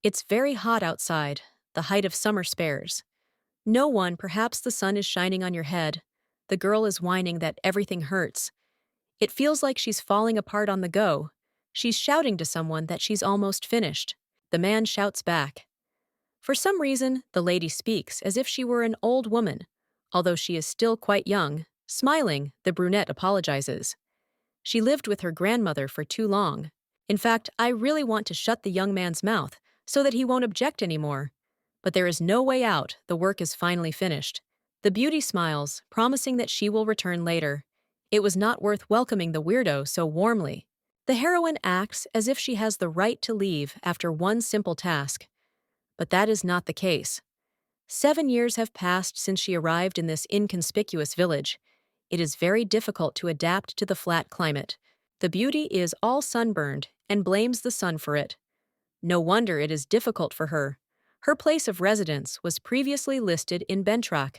It's very hot outside, the height of summer spares. No one, perhaps the sun is shining on your head. The girl is whining that everything hurts. It feels like she's falling apart on the go. She's shouting to someone that she's almost finished. The man shouts back. For some reason, the lady speaks as if she were an old woman. Although she is still quite young, smiling, the brunette apologizes. She lived with her grandmother for too long. In fact, I really want to shut the young man's mouth so that he won't object anymore. But there is no way out, the work is finally finished. The beauty smiles, promising that she will return later. It was not worth welcoming the weirdo so warmly. The heroine acts as if she has the right to leave after one simple task. But that is not the case. 7 years have passed since she arrived in this inconspicuous village. It is very difficult to adapt to the flat climate. The beauty is all sunburned and blames the sun for it. No wonder it is difficult for her. Her place of residence was previously listed in Bentrak,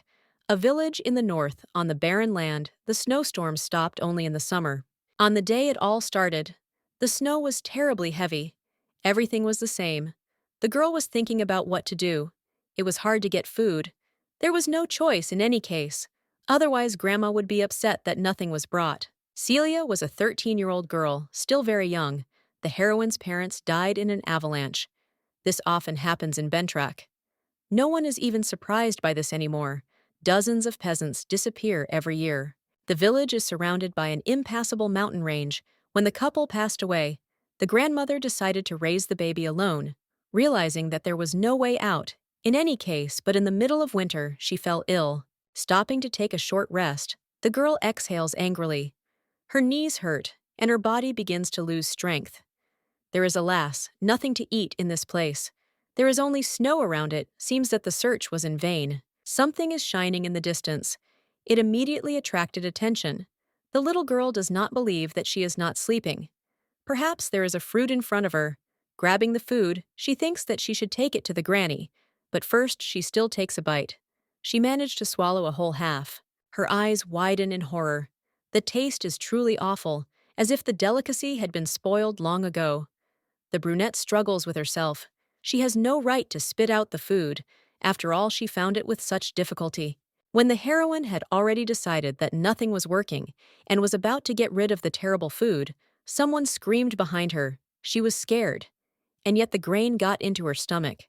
a village in the north on the barren land. The snowstorms stopped only in the summer. On the day it all started, the snow was terribly heavy. Everything was the same. The girl was thinking about what to do. It was hard to get food. There was no choice in any case. Otherwise, Grandma would be upset that nothing was brought. Celia was a 13-year-old girl, still very young. The heroine's parents died in an avalanche. This often happens in Bentrak. No one is even surprised by this anymore. Dozens of peasants disappear every year. The village is surrounded by an impassable mountain range. When the couple passed away, the grandmother decided to raise the baby alone, realizing that there was no way out. In any case, but in the middle of winter, she fell ill. Stopping to take a short rest, the girl exhales angrily. Her knees hurt, and her body begins to lose strength. There is, alas, nothing to eat in this place. There is only snow around it. Seems that the search was in vain. Something is shining in the distance. It immediately attracted attention. The little girl does not believe that she is not sleeping. Perhaps there is a fruit in front of her. Grabbing the food, she thinks that she should take it to the granny. But first, she still takes a bite. She managed to swallow a whole half. Her eyes widen in horror. The taste is truly awful, as if the delicacy had been spoiled long ago. The brunette struggles with herself. She has no right to spit out the food. After all, she found it with such difficulty. When the heroine had already decided that nothing was working and was about to get rid of the terrible food, someone screamed behind her. She was scared. And yet the grain got into her stomach.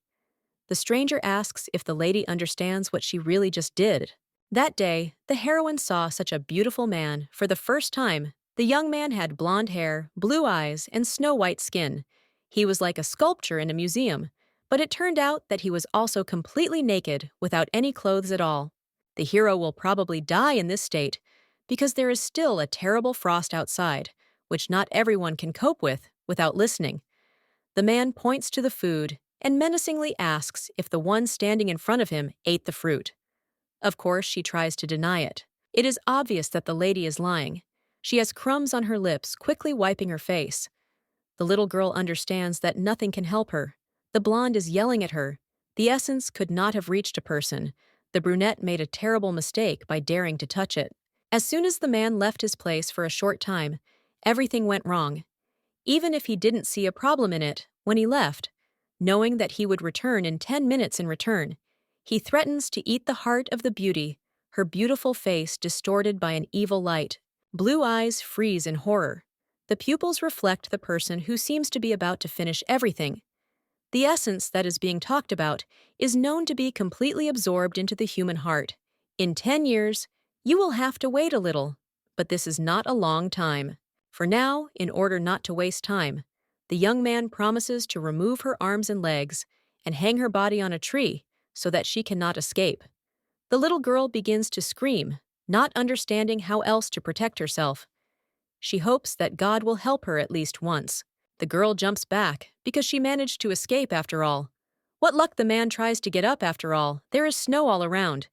The stranger asks if the lady understands what she really just did. That day, the heroine saw such a beautiful man for the first time. The young man had blonde hair, blue eyes, and snow-white skin. He was like a sculpture in a museum, but it turned out that he was also completely naked, without any clothes at all. The hero will probably die in this state, because there is still a terrible frost outside, which not everyone can cope with without listening. The man points to the food and menacingly asks if the one standing in front of him ate the fruit. Of course, she tries to deny it. It is obvious that the lady is lying. She has crumbs on her lips, quickly wiping her face. The little girl understands that nothing can help her. The blonde is yelling at her. The essence could not have reached a person. The brunette made a terrible mistake by daring to touch it. As soon as the man left his place for a short time, everything went wrong. Even if he didn't see a problem in it, when he left, knowing that he would return in 10 minutes in return, he threatens to eat the heart of the beauty, her beautiful face distorted by an evil light. Blue eyes freeze in horror. The pupils reflect the person who seems to be about to finish everything. The essence that is being talked about is known to be completely absorbed into the human heart. In 10 years, you will have to wait a little, but this is not a long time. For now, in order not to waste time, the young man promises to remove her arms and legs and hang her body on a tree so that she cannot escape. The little girl begins to scream, not understanding how else to protect herself. She hopes that God will help her at least once. The girl jumps back because she managed to escape after all. What luck the man tries to get up after all. There is snow all around.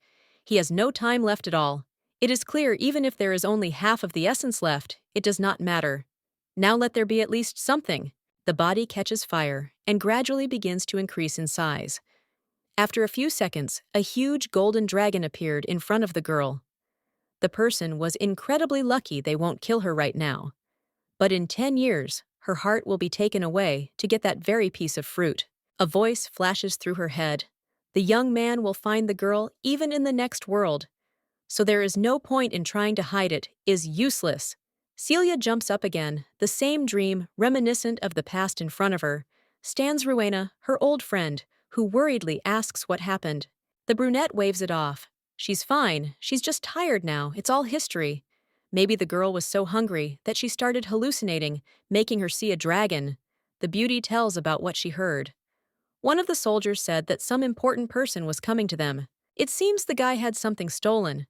He has no time left at all. It is clear even if there is only half of the essence left, it does not matter. Now let there be at least something. The body catches fire and gradually begins to increase in size. After a few seconds, a huge golden dragon appeared in front of the girl. The person was incredibly lucky they won't kill her right now. But in 10 years, her heart will be taken away to get that very piece of fruit. A voice flashes through her head. The young man will find the girl even in the next world. So there is no point in trying to hide it, is useless. Celia jumps up again, the same dream, reminiscent of the past in front of her. Stands Rowena, her old friend, who worriedly asks what happened. The brunette waves it off. She's fine, she's just tired now, it's all history. Maybe the girl was so hungry that she started hallucinating, making her see a dragon. The beauty tells about what she heard. One of the soldiers said that some important person was coming to them. It seems the guy had something stolen.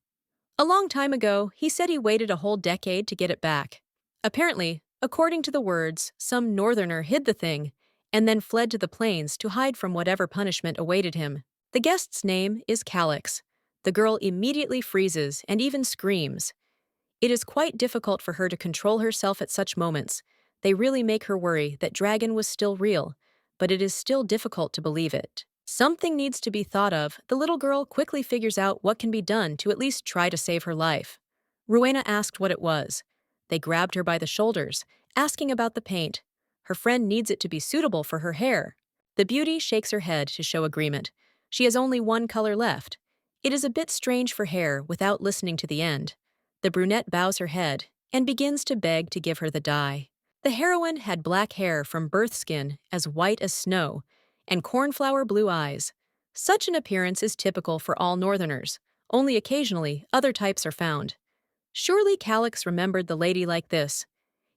A long time ago, he said he waited a whole decade to get it back. Apparently, according to the words, some northerner hid the thing and then fled to the plains to hide from whatever punishment awaited him. The guest's name is Calix. The girl immediately freezes and even screams. It is quite difficult for her to control herself at such moments. They really make her worry that Dragon was still real, but it is still difficult to believe it. Something needs to be thought of. The little girl quickly figures out what can be done to at least try to save her life. Rowena asked what it was. They grabbed her by the shoulders, asking about the paint. Her friend needs it to be suitable for her hair. The beauty shakes her head to show agreement. She has only one color left. It is a bit strange for hair without listening to the end. The brunette bows her head and begins to beg to give her the dye. The heroine had black hair from birth skin as white as snow, and cornflower blue eyes. Such an appearance is typical for all northerners. Only occasionally other types are found. Surely Calix remembered the lady like this.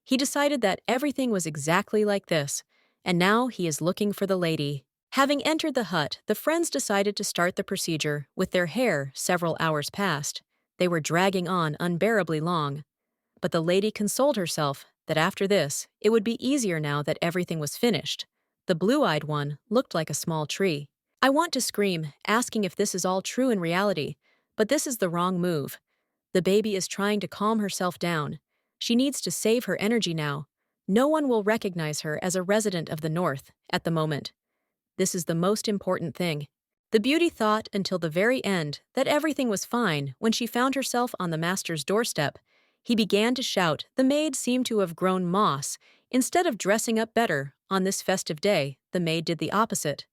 He decided that everything was exactly like this, and now he is looking for the lady. Having entered the hut, the friends decided to start the procedure. With their hair several hours past, they were dragging on unbearably long. But the lady consoled herself that after this, it would be easier now that everything was finished. The blue-eyed one looked like a small tree. I want to scream, asking if this is all true in reality, but this is the wrong move. The baby is trying to calm herself down. She needs to save her energy now. No one will recognize her as a resident of the North at the moment. This is the most important thing. The beauty thought until the very end that everything was fine when she found herself on the master's doorstep. He began to shout. The maid seemed to have grown moss. Instead of dressing up better on this festive day, the maid did the opposite.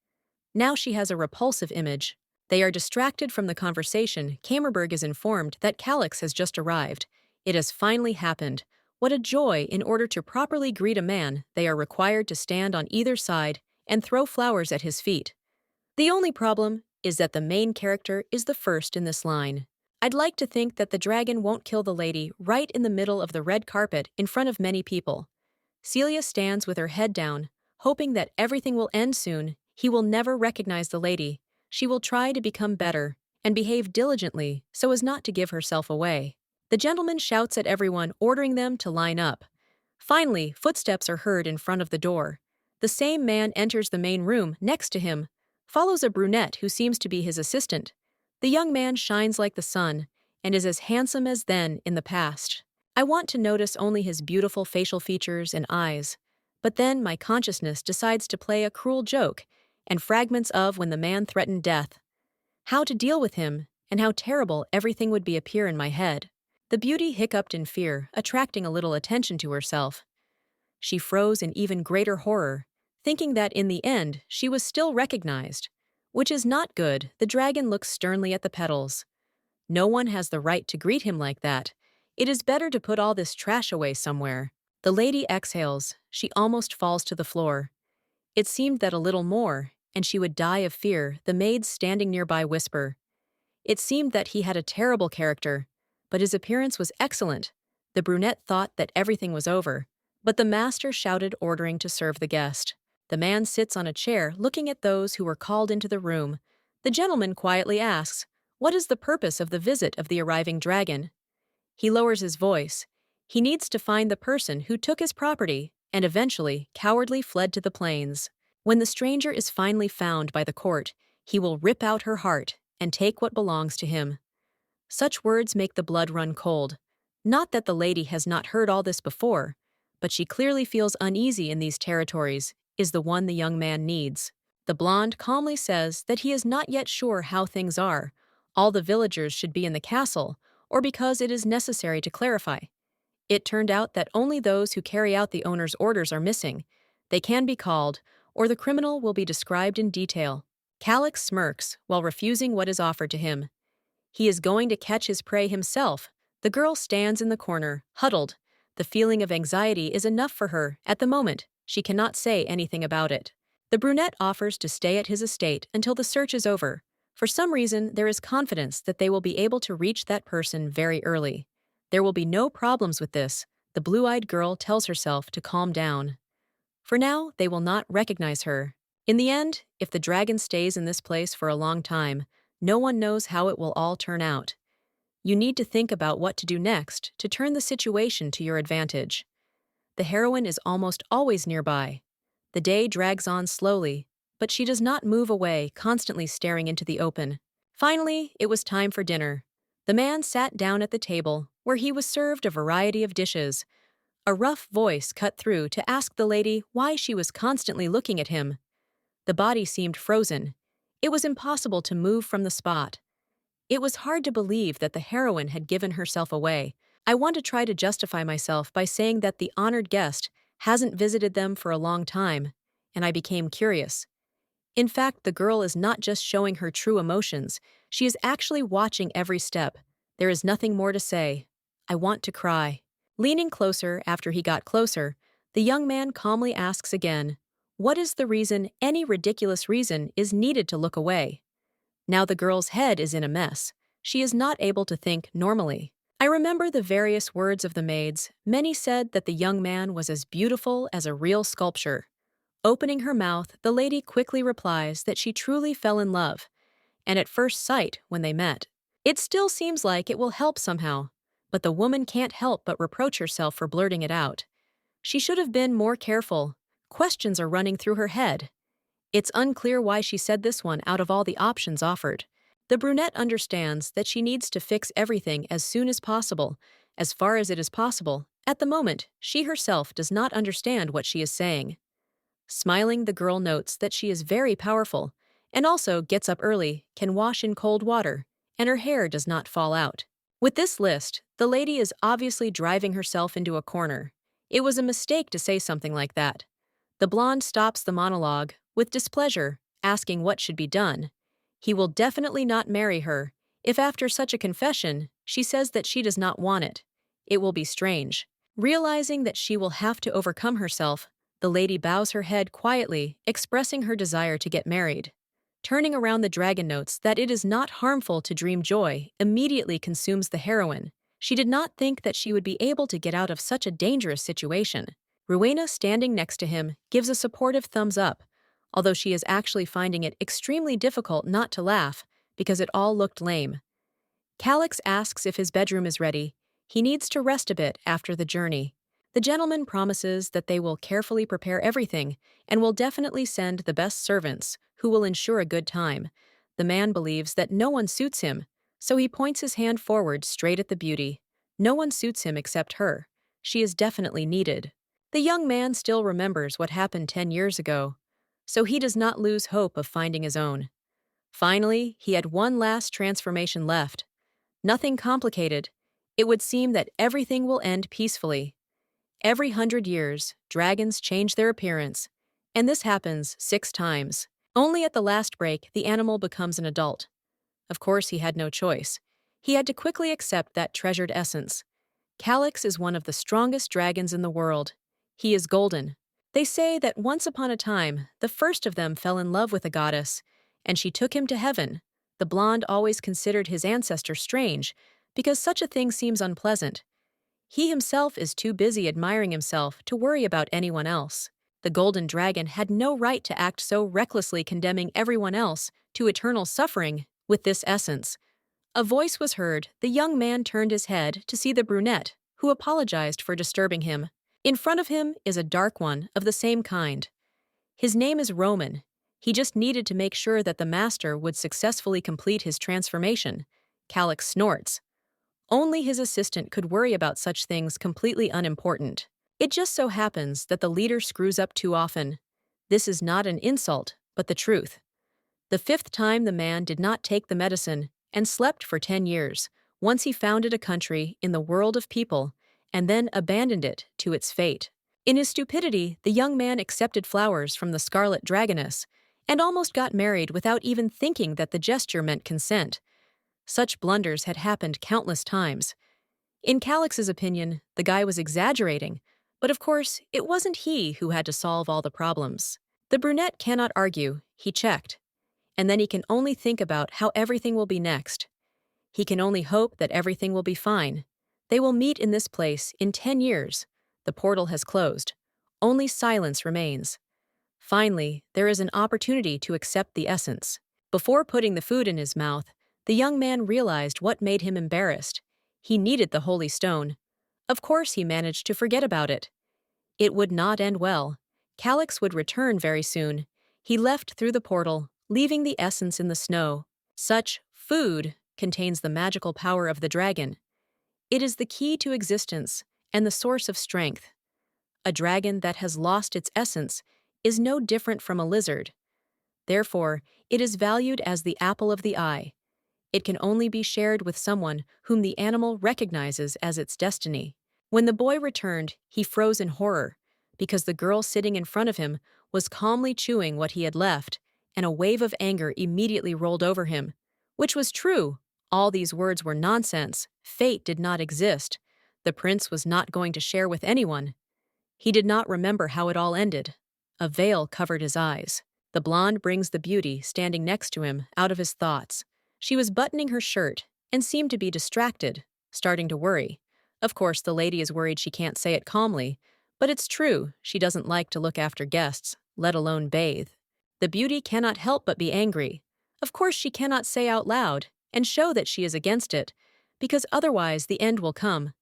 Now she has a repulsive image. They are distracted from the conversation. Kamerberg is informed that Calix has just arrived. It has finally happened. What a joy! In order to properly greet a man, they are required to stand on either side and throw flowers at his feet. The only problem is that the main character is the first in this line. I'd like to think that the dragon won't kill the lady right in the middle of the red carpet in front of many people. Celia stands with her head down, hoping that everything will end soon. He will never recognize the lady. She will try to become better and behave diligently so as not to give herself away. The gentleman shouts at everyone, ordering them to line up. Finally, footsteps are heard in front of the door. The same man enters the main room. Next to him follows a brunette who seems to be his assistant. The young man shines like the sun and is as handsome as then in the past. I want to notice only his beautiful facial features and eyes. But then my consciousness decides to play a cruel joke, and fragments of when the man threatened death. How to deal with him, and how terrible everything would be appear in my head. The beauty hiccuped in fear, attracting a little attention to herself. She froze in even greater horror, thinking that in the end she was still recognized. Which is not good. The dragon looks sternly at the petals. No one has the right to greet him like that. It is better to put all this trash away somewhere. The lady exhales. She almost falls to the floor. It seemed that a little more, and she would die of fear. The maids standing nearby whisper. It seemed that he had a terrible character, but his appearance was excellent. The brunette thought that everything was over, but the master shouted, ordering to serve the guest. The man sits on a chair, looking at those who were called into the room. The gentleman quietly asks, "What is the purpose of the visit of the arriving dragon?" He lowers his voice. He needs to find the person who took his property and eventually cowardly fled to the plains. When the stranger is finally found by the court, he will rip out her heart and take what belongs to him. Such words make the blood run cold. Not that the lady has not heard all this before, but she clearly feels uneasy in these territories, is the one the young man needs. The blonde calmly says that he is not yet sure how things are. All the villagers should be in the castle, or because it is necessary to clarify. It turned out that only those who carry out the owner's orders are missing. They can be called, or the criminal will be described in detail. Calyx smirks while refusing what is offered to him. He is going to catch his prey himself. The girl stands in the corner, huddled. The feeling of anxiety is enough for her. At the moment, she cannot say anything about it. The brunette offers to stay at his estate until the search is over. For some reason, there is confidence that they will be able to reach that person very early. There will be no problems with this. The blue-eyed girl tells herself to calm down. For now, they will not recognize her. In the end, if the dragon stays in this place for a long time, no one knows how it will all turn out. You need to think about what to do next to turn the situation to your advantage. The heroine is almost always nearby. The day drags on slowly, but she does not move away, constantly staring into the open. Finally, it was time for dinner. The man sat down at the table, where he was served a variety of dishes. A rough voice cut through to ask the lady why she was constantly looking at him. The body seemed frozen. It was impossible to move from the spot. It was hard to believe that the heroine had given herself away. I want to try to justify myself by saying that the honored guest hasn't visited them for a long time, and I became curious. In fact, the girl is not just showing her true emotions, she is actually watching every step. There is nothing more to say. I want to cry. Leaning closer after he got closer, the young man calmly asks again, "What is the reason any ridiculous reason is needed to look away?" Now the girl's head is in a mess. She is not able to think normally. I remember the various words of the maids. Many said that the young man was as beautiful as a real sculpture. Opening her mouth, the lady quickly replies that she truly fell in love, and at first sight when they met. It still seems like it will help somehow, but the woman can't help but reproach herself for blurting it out. She should have been more careful. Questions are running through her head. It's unclear why she said this one out of all the options offered. The brunette understands that she needs to fix everything as soon as possible, as far as it is possible. At the moment, she herself does not understand what she is saying. Smiling, the girl notes that she is very powerful, and also gets up early, can wash in cold water, and her hair does not fall out. With this list, the lady is obviously driving herself into a corner. It was a mistake to say something like that. The blonde stops the monologue, with displeasure, asking what should be done. He will definitely not marry her. If after such a confession, she says that she does not want it, it will be strange. Realizing that she will have to overcome herself, the lady bows her head quietly, expressing her desire to get married. Turning around, the dragon notes that it is not harmful to dream joy, immediately consumes the heroine. She did not think that she would be able to get out of such a dangerous situation. Rowena, standing next to him, gives a supportive thumbs up, although she is actually finding it extremely difficult not to laugh, because it all looked lame. Calyx asks if his bedroom is ready. He needs to rest a bit after the journey. The gentleman promises that they will carefully prepare everything and will definitely send the best servants, who will ensure a good time. The man believes that no one suits him, so he points his hand forward straight at the beauty. No one suits him except her. She is definitely needed. The young man still remembers what happened 10 years ago, so he does not lose hope of finding his own. Finally, he had one last transformation left. Nothing complicated. It would seem that everything will end peacefully. Every 100 years, dragons change their appearance, and this happens 6 times. Only at the last break, the animal becomes an adult. Of course, he had no choice. He had to quickly accept that treasured essence. Calyx is one of the strongest dragons in the world. He is golden. They say that once upon a time, the first of them fell in love with a goddess, and she took him to heaven. The blonde always considered his ancestor strange, because such a thing seems unpleasant. He himself is too busy admiring himself to worry about anyone else. The golden dragon had no right to act so recklessly, condemning everyone else to eternal suffering with this essence. A voice was heard. The young man turned his head to see the brunette, who apologized for disturbing him. In front of him is a dark one of the same kind. His name is Roman. He just needed to make sure that the master would successfully complete his transformation. Calyx snorts. Only his assistant could worry about such things, completely unimportant. It just so happens that the leader screws up too often. This is not an insult, but the truth. The 5th time, the man did not take the medicine and slept for 10 years. Once he founded a country in the world of people and then abandoned it to its fate. In his stupidity, the young man accepted flowers from the scarlet dragoness and almost got married without even thinking that the gesture meant consent. Such blunders had happened countless times. In Calix's opinion, the guy was exaggerating, but of course, it wasn't he who had to solve all the problems. The brunette cannot argue, he checked, and then he can only think about how everything will be next. He can only hope that everything will be fine. They will meet in this place in 10 years. The portal has closed. Only silence remains. Finally, there is an opportunity to accept the essence. Before putting the food in his mouth, the young man realized what made him embarrassed. He needed the holy stone. Of course he managed to forget about it. It would not end well. Calix would return very soon. He left through the portal, leaving the essence in the snow. Such food contains the magical power of the dragon. It is the key to existence and the source of strength. A dragon that has lost its essence is no different from a lizard. Therefore, it is valued as the apple of the eye. It can only be shared with someone whom the animal recognizes as its destiny. When the boy returned, he froze in horror, because the girl sitting in front of him was calmly chewing what he had left, and a wave of anger immediately rolled over him. Which was true. All these words were nonsense. Fate did not exist. The prince was not going to share with anyone. He did not remember how it all ended. A veil covered his eyes. The blonde brings the beauty standing next to him out of his thoughts. She was buttoning her shirt and seemed to be distracted, starting to worry. Of course, the lady is worried she can't say it calmly, but it's true, she doesn't like to look after guests, let alone bathe. The beauty cannot help but be angry. Of course, she cannot say out loud and show that she is against it, because otherwise the end will come.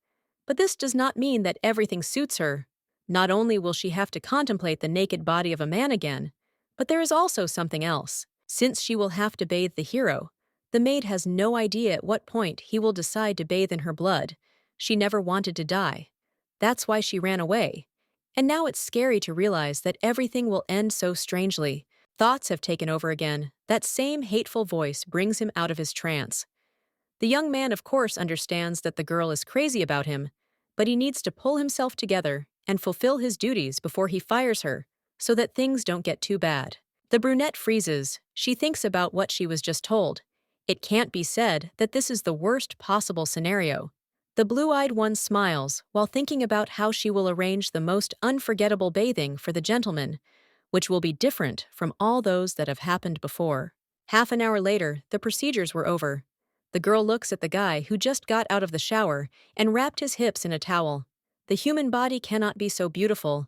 But this does not mean that everything suits her. Not only will she have to contemplate the naked body of a man again, but there is also something else. Since she will have to bathe the hero, the maid has no idea at what point he will decide to bathe in her blood. She never wanted to die. That's why she ran away. And now it's scary to realize that everything will end so strangely. Thoughts have taken over again. That same hateful voice brings him out of his trance. The young man, of course, understands that the girl is crazy about him, but he needs to pull himself together and fulfill his duties before he fires her, so that things don't get too bad. The brunette freezes. She thinks about what she was just told. It can't be said that this is the worst possible scenario. The blue-eyed one smiles while thinking about how she will arrange the most unforgettable bathing for the gentleman, which will be different from all those that have happened before. Half an hour later, the procedures were over. The girl looks at the guy who just got out of the shower and wrapped his hips in a towel. The human body cannot be so beautiful.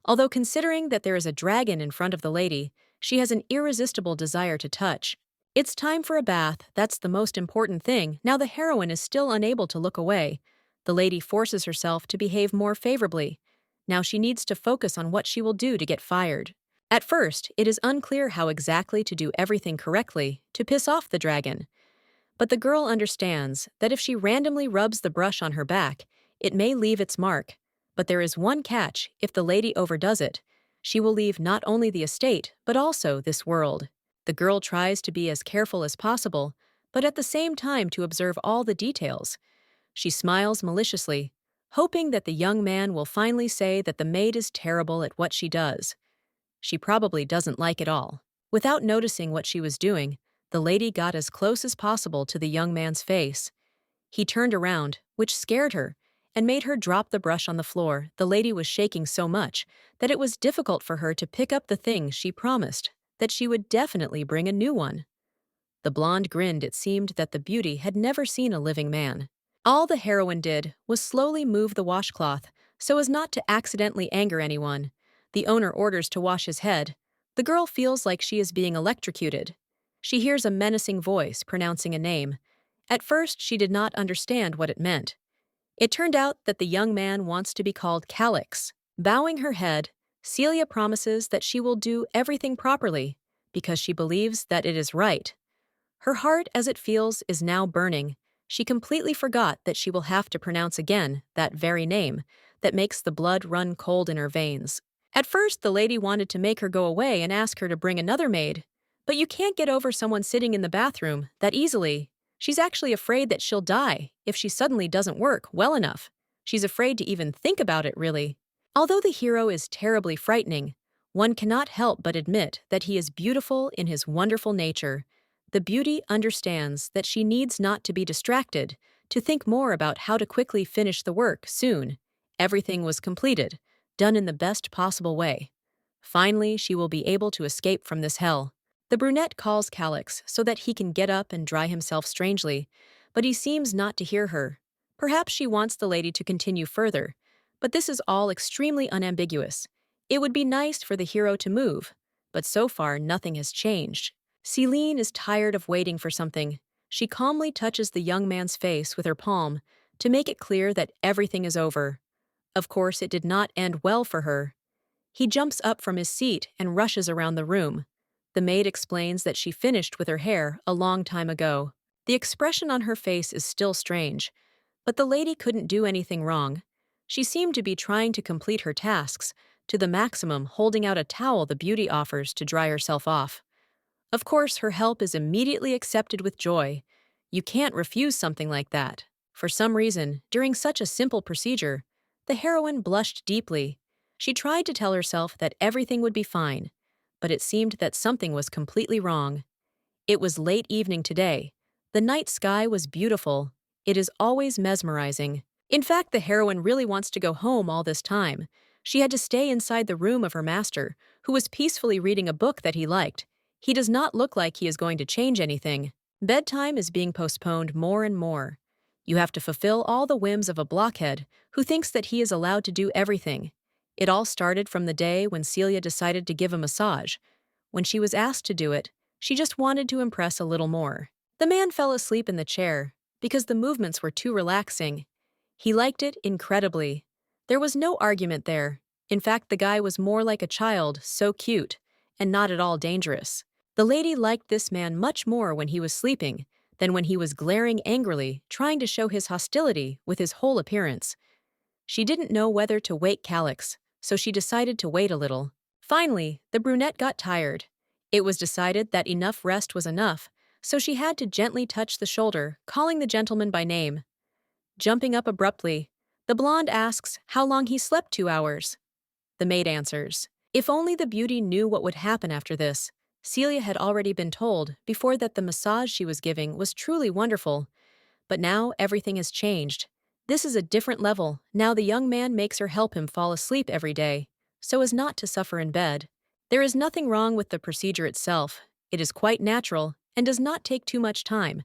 Although considering that there is a dragon in front of the lady, she has an irresistible desire to touch. It's time for a bath, that's the most important thing. Now the heroine is still unable to look away. The lady forces herself to behave more favorably. Now she needs to focus on what she will do to get fired. At first, it is unclear how exactly to do everything correctly to piss off the dragon. But the girl understands that if she randomly rubs the brush on her back, it may leave its mark. But there is one catch: if the lady overdoes it, she will leave not only the estate, but also this world. The girl tries to be as careful as possible, but at the same time to observe all the details. She smiles maliciously, hoping that the young man will finally say that the maid is terrible at what she does. She probably doesn't like it all. Without noticing what she was doing, the lady got as close as possible to the young man's face. He turned around, which scared her, and made her drop the brush on the floor. The lady was shaking so much that it was difficult for her to pick up the thing she promised, that she would definitely bring a new one. The blonde grinned. It seemed that the beauty had never seen a living man. All the heroine did was slowly move the washcloth so as not to accidentally anger anyone. The owner orders to wash his head. The girl feels like she is being electrocuted. She hears a menacing voice pronouncing a name. At first, she did not understand what it meant. It turned out that the young man wants to be called Calix. Bowing her head, Celia promises that she will do everything properly because she believes that it is right. Her heart, as it feels, is now burning. She completely forgot that she will have to pronounce again that very name that makes the blood run cold in her veins. At first, the lady wanted to make her go away and ask her to bring another maid, but you can't get over someone sitting in the bathroom that easily. She's actually afraid that she'll die if she suddenly doesn't work well enough. She's afraid to even think about it, really. Although the hero is terribly frightening, one cannot help but admit that he is beautiful in his wonderful nature. The beauty understands that she needs not to be distracted, to think more about how to quickly finish the work soon. Everything was completed, done in the best possible way. Finally, she will be able to escape from this hell. The brunette calls Calix so that he can get up and dry himself strangely, but he seems not to hear her. Perhaps she wants the lady to continue further, but this is all extremely unambiguous. It would be nice for the hero to move, but so far nothing has changed. Celine is tired of waiting for something. She calmly touches the young man's face with her palm to make it clear that everything is over. Of course, it did not end well for her. He jumps up from his seat and rushes around the room. The maid explains that she finished with her hair a long time ago. The expression on her face is still strange, but the lady couldn't do anything wrong. She seemed to be trying to complete her tasks to the maximum, holding out a towel the beauty offers to dry herself off. Of course, her help is immediately accepted with joy. You can't refuse something like that. For some reason, during such a simple procedure, the heroine blushed deeply. She tried to tell herself that everything would be fine, but it seemed that something was completely wrong. It was late evening today. The night sky was beautiful. It is always mesmerizing. In fact, the heroine really wants to go home all this time. She had to stay inside the room of her master, who was peacefully reading a book that he liked. He does not look like he is going to change anything. Bedtime is being postponed more and more. You have to fulfill all the whims of a blockhead who thinks that he is allowed to do everything. It all started from the day when Celia decided to give a massage. When she was asked to do it, she just wanted to impress a little more. The man fell asleep in the chair because the movements were too relaxing. He liked it incredibly. There was no argument there. In fact, the guy was more like a child, so cute, and not at all dangerous. The lady liked this man much more when he was sleeping than when he was glaring angrily, trying to show his hostility with his whole appearance. She didn't know whether to wake Calix, so she decided to wait a little. Finally, the brunette got tired. It was decided that enough rest was enough, so she had to gently touch the shoulder, calling the gentleman by name. Jumping up abruptly, the blonde asks how long he slept. 2 hours. The maid answers. If only the beauty knew what would happen after this. Celia had already been told before that the massage she was giving was truly wonderful. But now everything has changed. This is a different level. Now the young man makes her help him fall asleep every day, so as not to suffer in bed. There is nothing wrong with the procedure itself. It is quite natural and does not take too much time.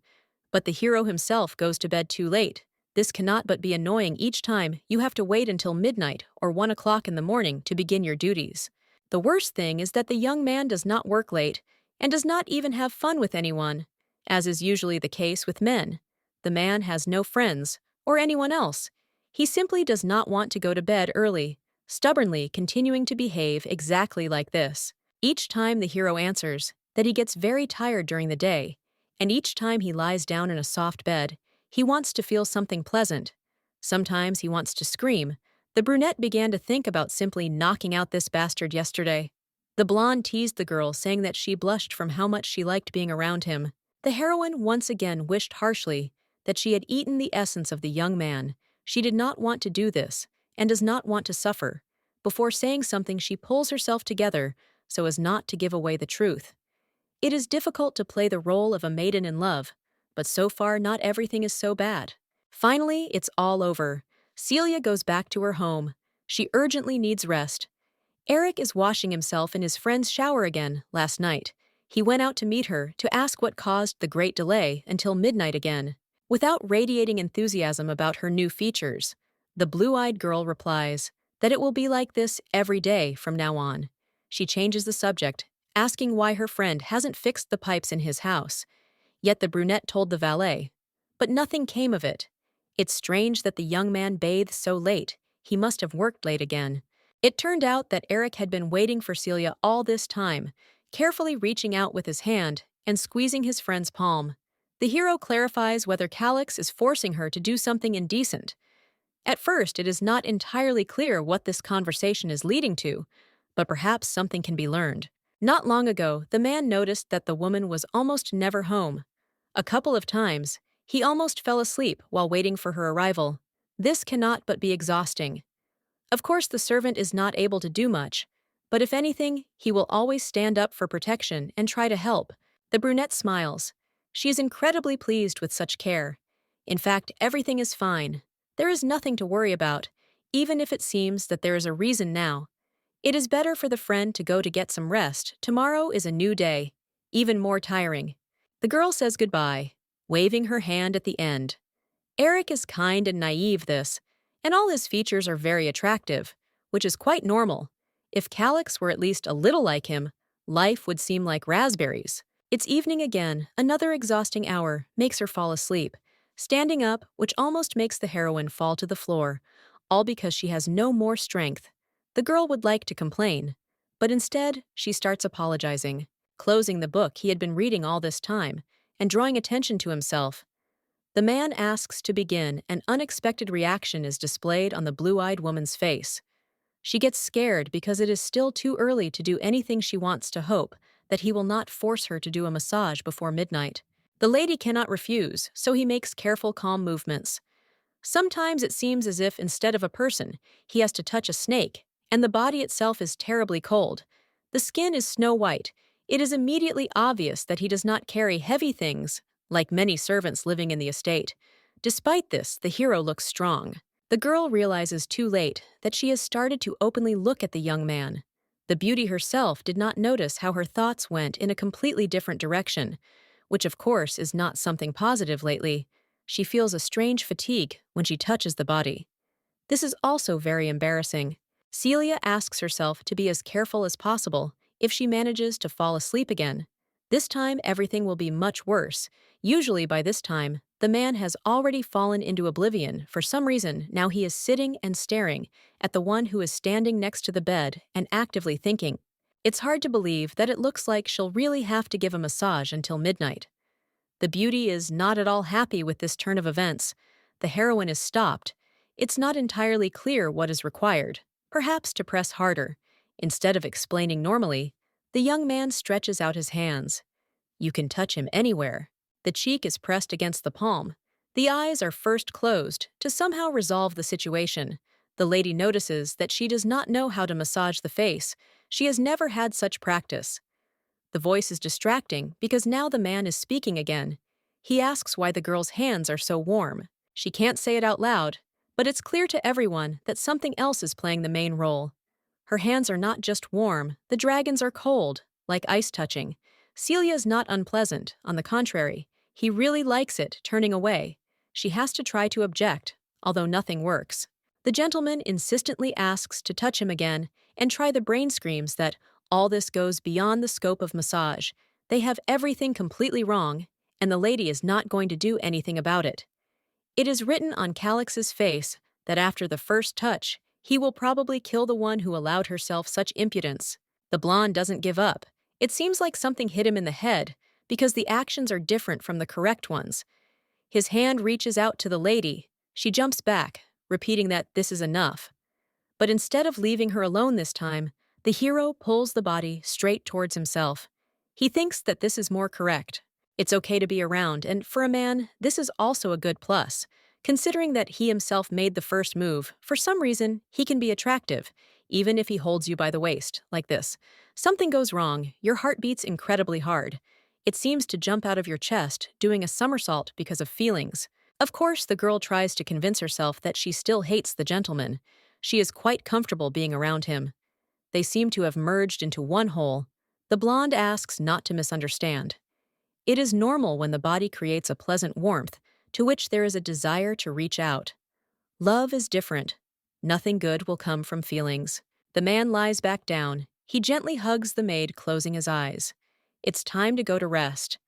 But the hero himself goes to bed too late. This cannot but be annoying each time you have to wait until midnight or 1 o'clock in the morning to begin your duties. The worst thing is that the young man does not work late and does not even have fun with anyone, as is usually the case with men. The man has no friends or anyone else. He simply does not want to go to bed early, stubbornly continuing to behave exactly like this. Each time the hero answers that he gets very tired during the day, and each time he lies down in a soft bed, he wants to feel something pleasant. Sometimes he wants to scream. The brunette began to think about simply knocking out this bastard yesterday. The blonde teased the girl, saying that she blushed from how much she liked being around him. The heroine once again wished harshly that she had eaten the essence of the young man. She did not want to do this, and does not want to suffer. Before saying something, she pulls herself together so as not to give away the truth. It is difficult to play the role of a maiden in love, but so far not everything is so bad. Finally, it's all over. Celia goes back to her home. She urgently needs rest. Eric is washing himself in his friend's shower again last night. He went out to meet her to ask what caused the great delay until midnight again. Without radiating enthusiasm about her new features, the blue-eyed girl replies that it will be like this every day from now on. She changes the subject, asking why her friend hasn't fixed the pipes in his house. Yet the brunette told the valet. But nothing came of it. It's strange that the young man bathed so late. He must have worked late again. It turned out that Eric had been waiting for Celia all this time, carefully reaching out with his hand and squeezing his friend's palm. The hero clarifies whether Calix is forcing her to do something indecent. At first, it is not entirely clear what this conversation is leading to, but perhaps something can be learned. Not long ago, the man noticed that the woman was almost never home. A couple of times, he almost fell asleep while waiting for her arrival. This cannot but be exhausting. Of course, the servant is not able to do much, but if anything, he will always stand up for protection and try to help. The brunette smiles. She is incredibly pleased with such care. In fact, everything is fine. There is nothing to worry about, even if it seems that there is a reason now. It is better for the friend to go to get some rest. Tomorrow is a new day, even more tiring. The girl says goodbye, waving her hand at the end. Eric is kind and naive this, and all his features are very attractive, which is quite normal. If Calix were at least a little like him, life would seem like raspberries. It's evening again, another exhausting hour makes her fall asleep, standing up, which almost makes the heroine fall to the floor, all because she has no more strength. The girl would like to complain, but instead, she starts apologizing, closing the book he had been reading all this time, and drawing attention to himself. The man asks to begin, and unexpected reaction is displayed on the blue-eyed woman's face. She gets scared because it is still too early to do anything she wants to hope that he will not force her to do a massage before midnight. The lady cannot refuse, so he makes careful, calm movements. Sometimes it seems as if instead of a person, he has to touch a snake, and the body itself is terribly cold. The skin is snow white. It is immediately obvious that he does not carry heavy things, like many servants living in the estate. Despite this, the hero looks strong. The girl realizes too late that she has started to openly look at the young man. The beauty herself did not notice how her thoughts went in a completely different direction, which of course is not something positive lately. She feels a strange fatigue when she touches the body. This is also very embarrassing. Celia asks herself to be as careful as possible if she manages to fall asleep again. This time, everything will be much worse. Usually by this time, the man has already fallen into oblivion. For some reason, now he is sitting and staring at the one who is standing next to the bed and actively thinking. It's hard to believe that it looks like she'll really have to give a massage until midnight. The beauty is not at all happy with this turn of events. The heroine is stopped. It's not entirely clear what is required, perhaps to press harder. Instead of explaining normally, the young man stretches out his hands. You can touch him anywhere. The cheek is pressed against the palm. The eyes are first closed to somehow resolve the situation. The lady notices that she does not know how to massage the face. She has never had such practice. The voice is distracting because now the man is speaking again. He asks why the girl's hands are so warm. She can't say it out loud, but it's clear to everyone that something else is playing the main role. Her hands are not just warm, the dragon's are cold, like ice touching. Celia's not unpleasant, on the contrary. He really likes it, turning away. She has to try to object, although nothing works. The gentleman insistently asks to touch him again and try the brain screams that all this goes beyond the scope of massage. They have everything completely wrong, and the lady is not going to do anything about it. It is written on Calix's face that after the first touch, he will probably kill the one who allowed herself such impudence. The blonde doesn't give up. It seems like something hit him in the head, because the actions are different from the correct ones. His hand reaches out to the lady. She jumps back, repeating that this is enough. But instead of leaving her alone this time, the hero pulls the body straight towards himself. He thinks that this is more correct. It's okay to be around, and for a man, this is also a good plus. Considering that he himself made the first move, for some reason, he can be attractive, even if he holds you by the waist, like this. Something goes wrong, your heart beats incredibly hard. It seems to jump out of your chest, doing a somersault because of feelings. Of course, the girl tries to convince herself that she still hates the gentleman. She is quite comfortable being around him. They seem to have merged into one whole. The blonde asks not to misunderstand. It is normal when the body creates a pleasant warmth, to which there is a desire to reach out. Love is different. Nothing good will come from feelings. The man lies back down. He gently hugs the maid, closing his eyes. It's time to go to rest.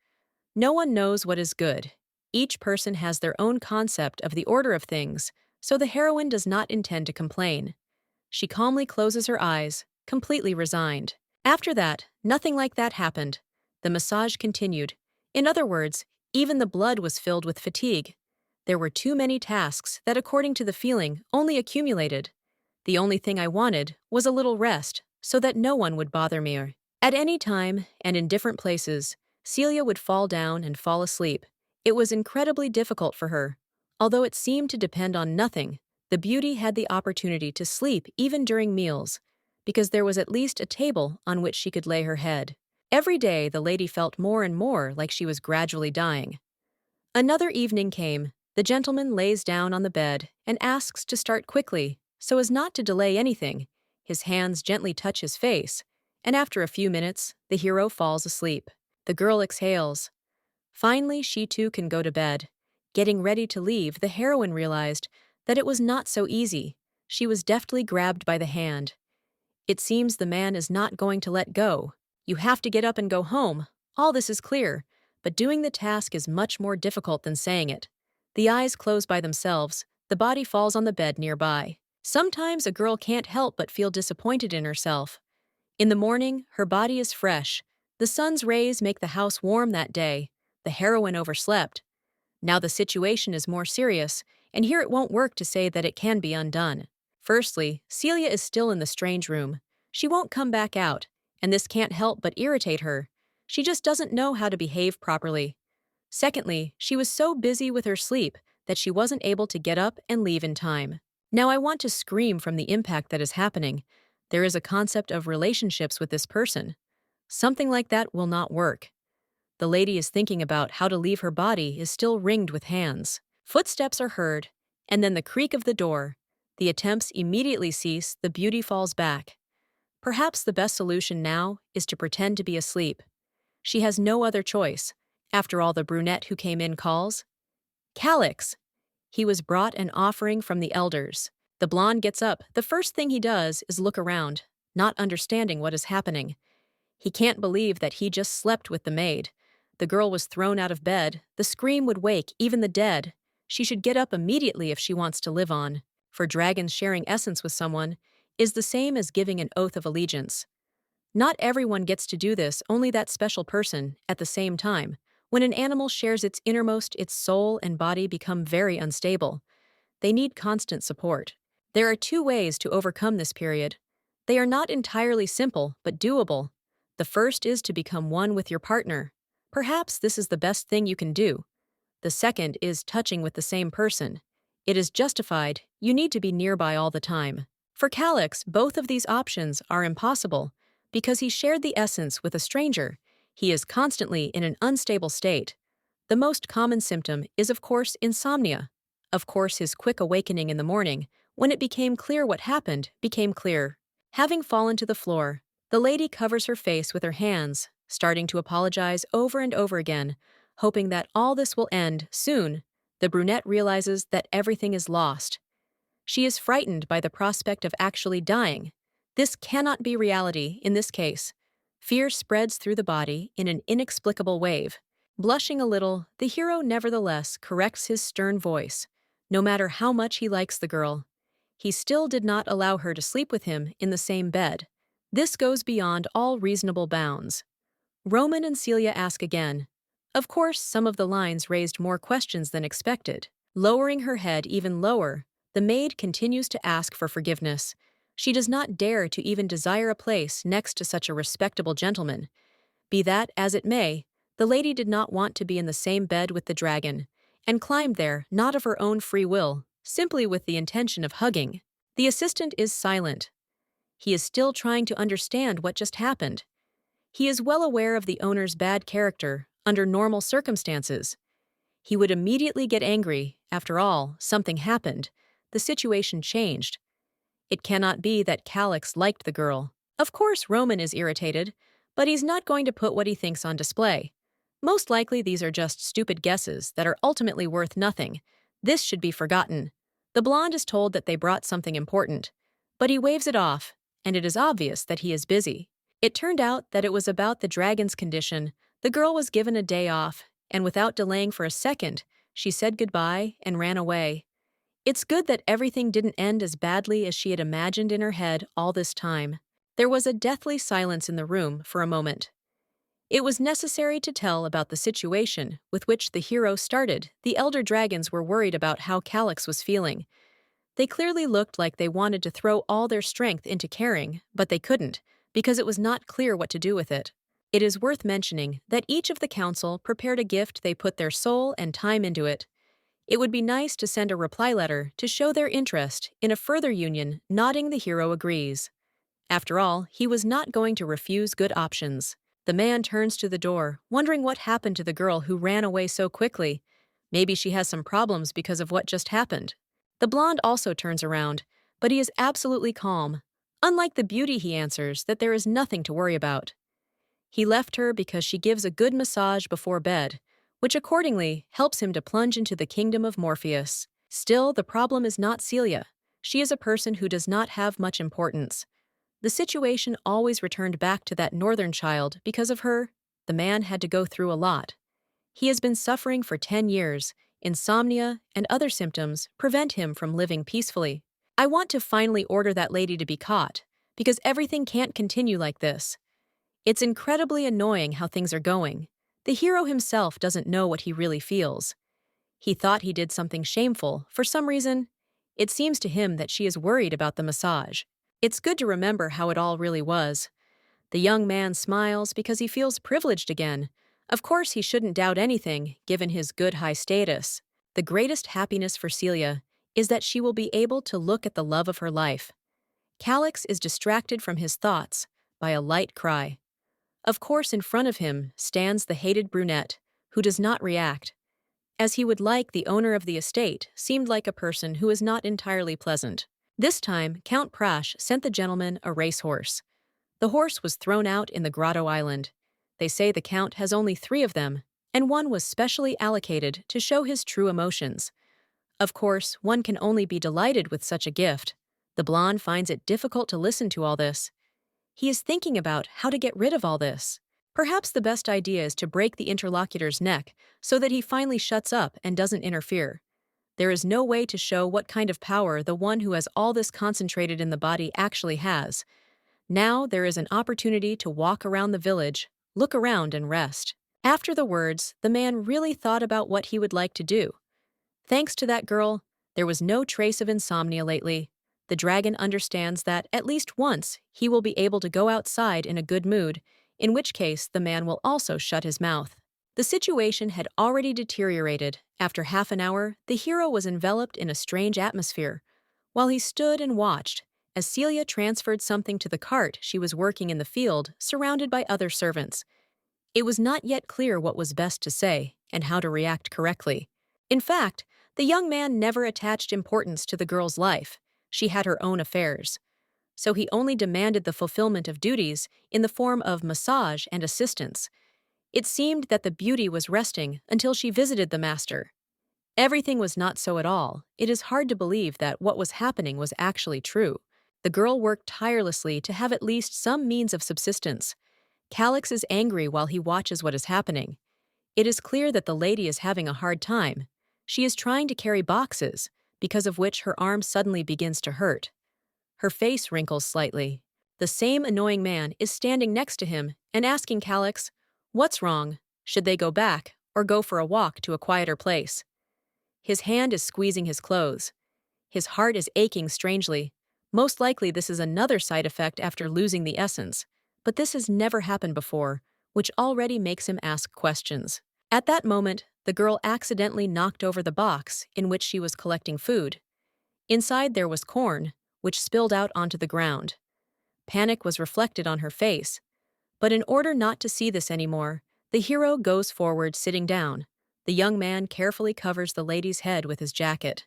No one knows what is good. Each person has their own concept of the order of things, so the heroine does not intend to complain. She calmly closes her eyes, completely resigned. After that, nothing like that happened. The massage continued. In other words, even the blood was filled with fatigue. There were too many tasks that, according to the feeling, only accumulated. The only thing I wanted was a little rest, so that no one would bother me. At any time, and in different places, Celia would fall down and fall asleep. It was incredibly difficult for her. Although it seemed to depend on nothing, The beauty had the opportunity to sleep even during meals, because there was at least a table on which she could lay her head. Every day, the lady felt more and more like she was gradually dying. Another evening came. The gentleman lays down on the bed and asks to start quickly, so as not to delay anything. His hands gently touch his face, and after a few minutes, the hero falls asleep. The girl exhales. Finally, she too can go to bed. Getting ready to leave, the heroine realized that it was not so easy. She was deftly grabbed by the hand. It seems the man is not going to let go. You have to get up and go home. All this is clear, but doing the task is much more difficult than saying it. The eyes close by themselves, the body falls on the bed nearby. Sometimes a girl can't help but feel disappointed in herself. In the morning, her body is fresh. The sun's rays make the house warm that day. The heroine overslept. Now the situation is more serious, and here it won't work to say that it can be undone. Firstly, Celia is still in the strange room. She won't come back out, and this can't help but irritate her. She just doesn't know how to behave properly. Secondly, she was so busy with her sleep that she wasn't able to get up and leave in time. Now I want to scream from the impact that is happening. There is a concept of relationships with this person. Something like that will not work. The lady is thinking about how to leave her body is still ringed with hands. Footsteps are heard, and then the creak of the door. The attempts immediately cease, the beauty falls back. Perhaps the best solution now is to pretend to be asleep. She has no other choice. After all, the brunette who came in calls. Calix! He was brought an offering from the elders. The blonde gets up. The first thing he does is look around, not understanding what is happening. He can't believe that he just slept with the maid. The girl was thrown out of bed. The scream would wake even the dead. She should get up immediately if she wants to live on. For dragons, sharing essence with someone is the same as giving an oath of allegiance. Not everyone gets to do this, only that special person, at the same time. When an animal shares its innermost, its soul and body become very unstable. They need constant support. There are two ways to overcome this period. They are not entirely simple, but doable. The first is to become one with your partner. Perhaps this is the best thing you can do. The second is touching with the same person. It is justified, you need to be nearby all the time. For Calix, both of these options are impossible. Because he shared the essence with a stranger, he is constantly in an unstable state. The most common symptom is, of course, insomnia. Of course, his quick awakening in the morning, when it became clear what happened, became clear. Having fallen to the floor, the lady covers her face with her hands, starting to apologize over and over again, hoping that all this will end soon. The brunette realizes that everything is lost. She is frightened by the prospect of actually dying. This cannot be reality in this case. Fear spreads through the body in an inexplicable wave. Blushing a little, the hero nevertheless corrects his stern voice. No matter how much he likes the girl, he still did not allow her to sleep with him in the same bed. This goes beyond all reasonable bounds. Roman and Celia ask again. Of course, some of the lines raised more questions than expected. Lowering her head even lower, the maid continues to ask for forgiveness. She does not dare to even desire a place next to such a respectable gentleman. Be that as it may, the lady did not want to be in the same bed with the dragon, and climbed there not of her own free will, simply with the intention of hugging. The assistant is silent. He is still trying to understand what just happened. He is well aware of the owner's bad character under normal circumstances. He would immediately get angry. After all, something happened. The situation changed. It cannot be that Calix liked the girl. Of course, Roman is irritated, but he's not going to put what he thinks on display. Most likely these are just stupid guesses that are ultimately worth nothing. This should be forgotten. The blonde is told that they brought something important, but he waves it off, and it is obvious that he is busy. It turned out that it was about the dragon's condition. The girl was given a day off, and without delaying for a second, she said goodbye and ran away. It's good that everything didn't end as badly as she had imagined in her head all this time. There was a deathly silence in the room for a moment. It was necessary to tell about the situation with which the hero started. The elder dragons were worried about how Calix was feeling. They clearly looked like they wanted to throw all their strength into caring, but they couldn't, because it was not clear what to do with it. It is worth mentioning that each of the council prepared a gift. They put their soul and time into it. It would be nice to send a reply letter to show their interest in a further union, nodding the hero agrees. After all, he was not going to refuse good options. The man turns to the door, wondering what happened to the girl who ran away so quickly. Maybe she has some problems because of what just happened. The blonde also turns around, but he is absolutely calm. Unlike the beauty, he answers that there is nothing to worry about. He left her because she gives a good massage before bed, which accordingly helps him to plunge into the kingdom of Morpheus. Still, the problem is not Celia. She is a person who does not have much importance. The situation always returned back to that northern child because of her. The man had to go through a lot. He has been suffering for 10 years. Insomnia and other symptoms prevent him from living peacefully. I want to finally order that lady to be caught, because everything can't continue like this. It's incredibly annoying how things are going. The hero himself doesn't know what he really feels. He thought he did something shameful. For some reason, it seems to him that she is worried about the massage. It's good to remember how it all really was. The young man smiles because he feels privileged again. Of course, he shouldn't doubt anything, given his good high status. The greatest happiness for Celia is that she will be able to look at the love of her life. Calix is distracted from his thoughts by a light cry. Of course, in front of him stands the hated brunette, who does not react. As he would like, the owner of the estate seemed like a person who is not entirely pleasant. This time, Count Prash sent the gentleman a racehorse. The horse was thrown out in the Grotto Island. They say the Count has only 3 of them, and one was specially allocated to show his true emotions. Of course, one can only be delighted with such a gift. The blonde finds it difficult to listen to all this. He is thinking about how to get rid of all this. Perhaps the best idea is to break the interlocutor's neck so that he finally shuts up and doesn't interfere. There is no way to show what kind of power the one who has all this concentrated in the body actually has. Now there is an opportunity to walk around the village, look around and rest. After the words, the man really thought about what he would like to do. Thanks to that girl, there was no trace of insomnia lately. The dragon understands that at least once he will be able to go outside in a good mood, in which case the man will also shut his mouth. The situation had already deteriorated. After half an hour, the hero was enveloped in a strange atmosphere. While he stood and watched, as Celia transferred something to the cart she was working in the field, surrounded by other servants. It was not yet clear what was best to say and how to react correctly. In fact, the young man never attached importance to the girl's life. She had her own affairs. So he only demanded the fulfillment of duties in the form of massage and assistance. It seemed that the beauty was resting until she visited the master. Everything was not so at all. It is hard to believe that what was happening was actually true. The girl worked tirelessly to have at least some means of subsistence. Calix is angry while he watches what is happening. It is clear that the lady is having a hard time. She is trying to carry boxes, because of which her arm suddenly begins to hurt. Her face wrinkles slightly. The same annoying man is standing next to him and asking Calix, "What's wrong? Should they go back or go for a walk to a quieter place?" His hand is squeezing his clothes. His heart is aching strangely. Most likely this is another side effect after losing the essence, but this has never happened before, which already makes him ask questions. At that moment, the girl accidentally knocked over the box in which she was collecting food. Inside there was corn, which spilled out onto the ground. Panic was reflected on her face. But in order not to see this anymore, the hero goes forward sitting down. The young man carefully covers the lady's head with his jacket.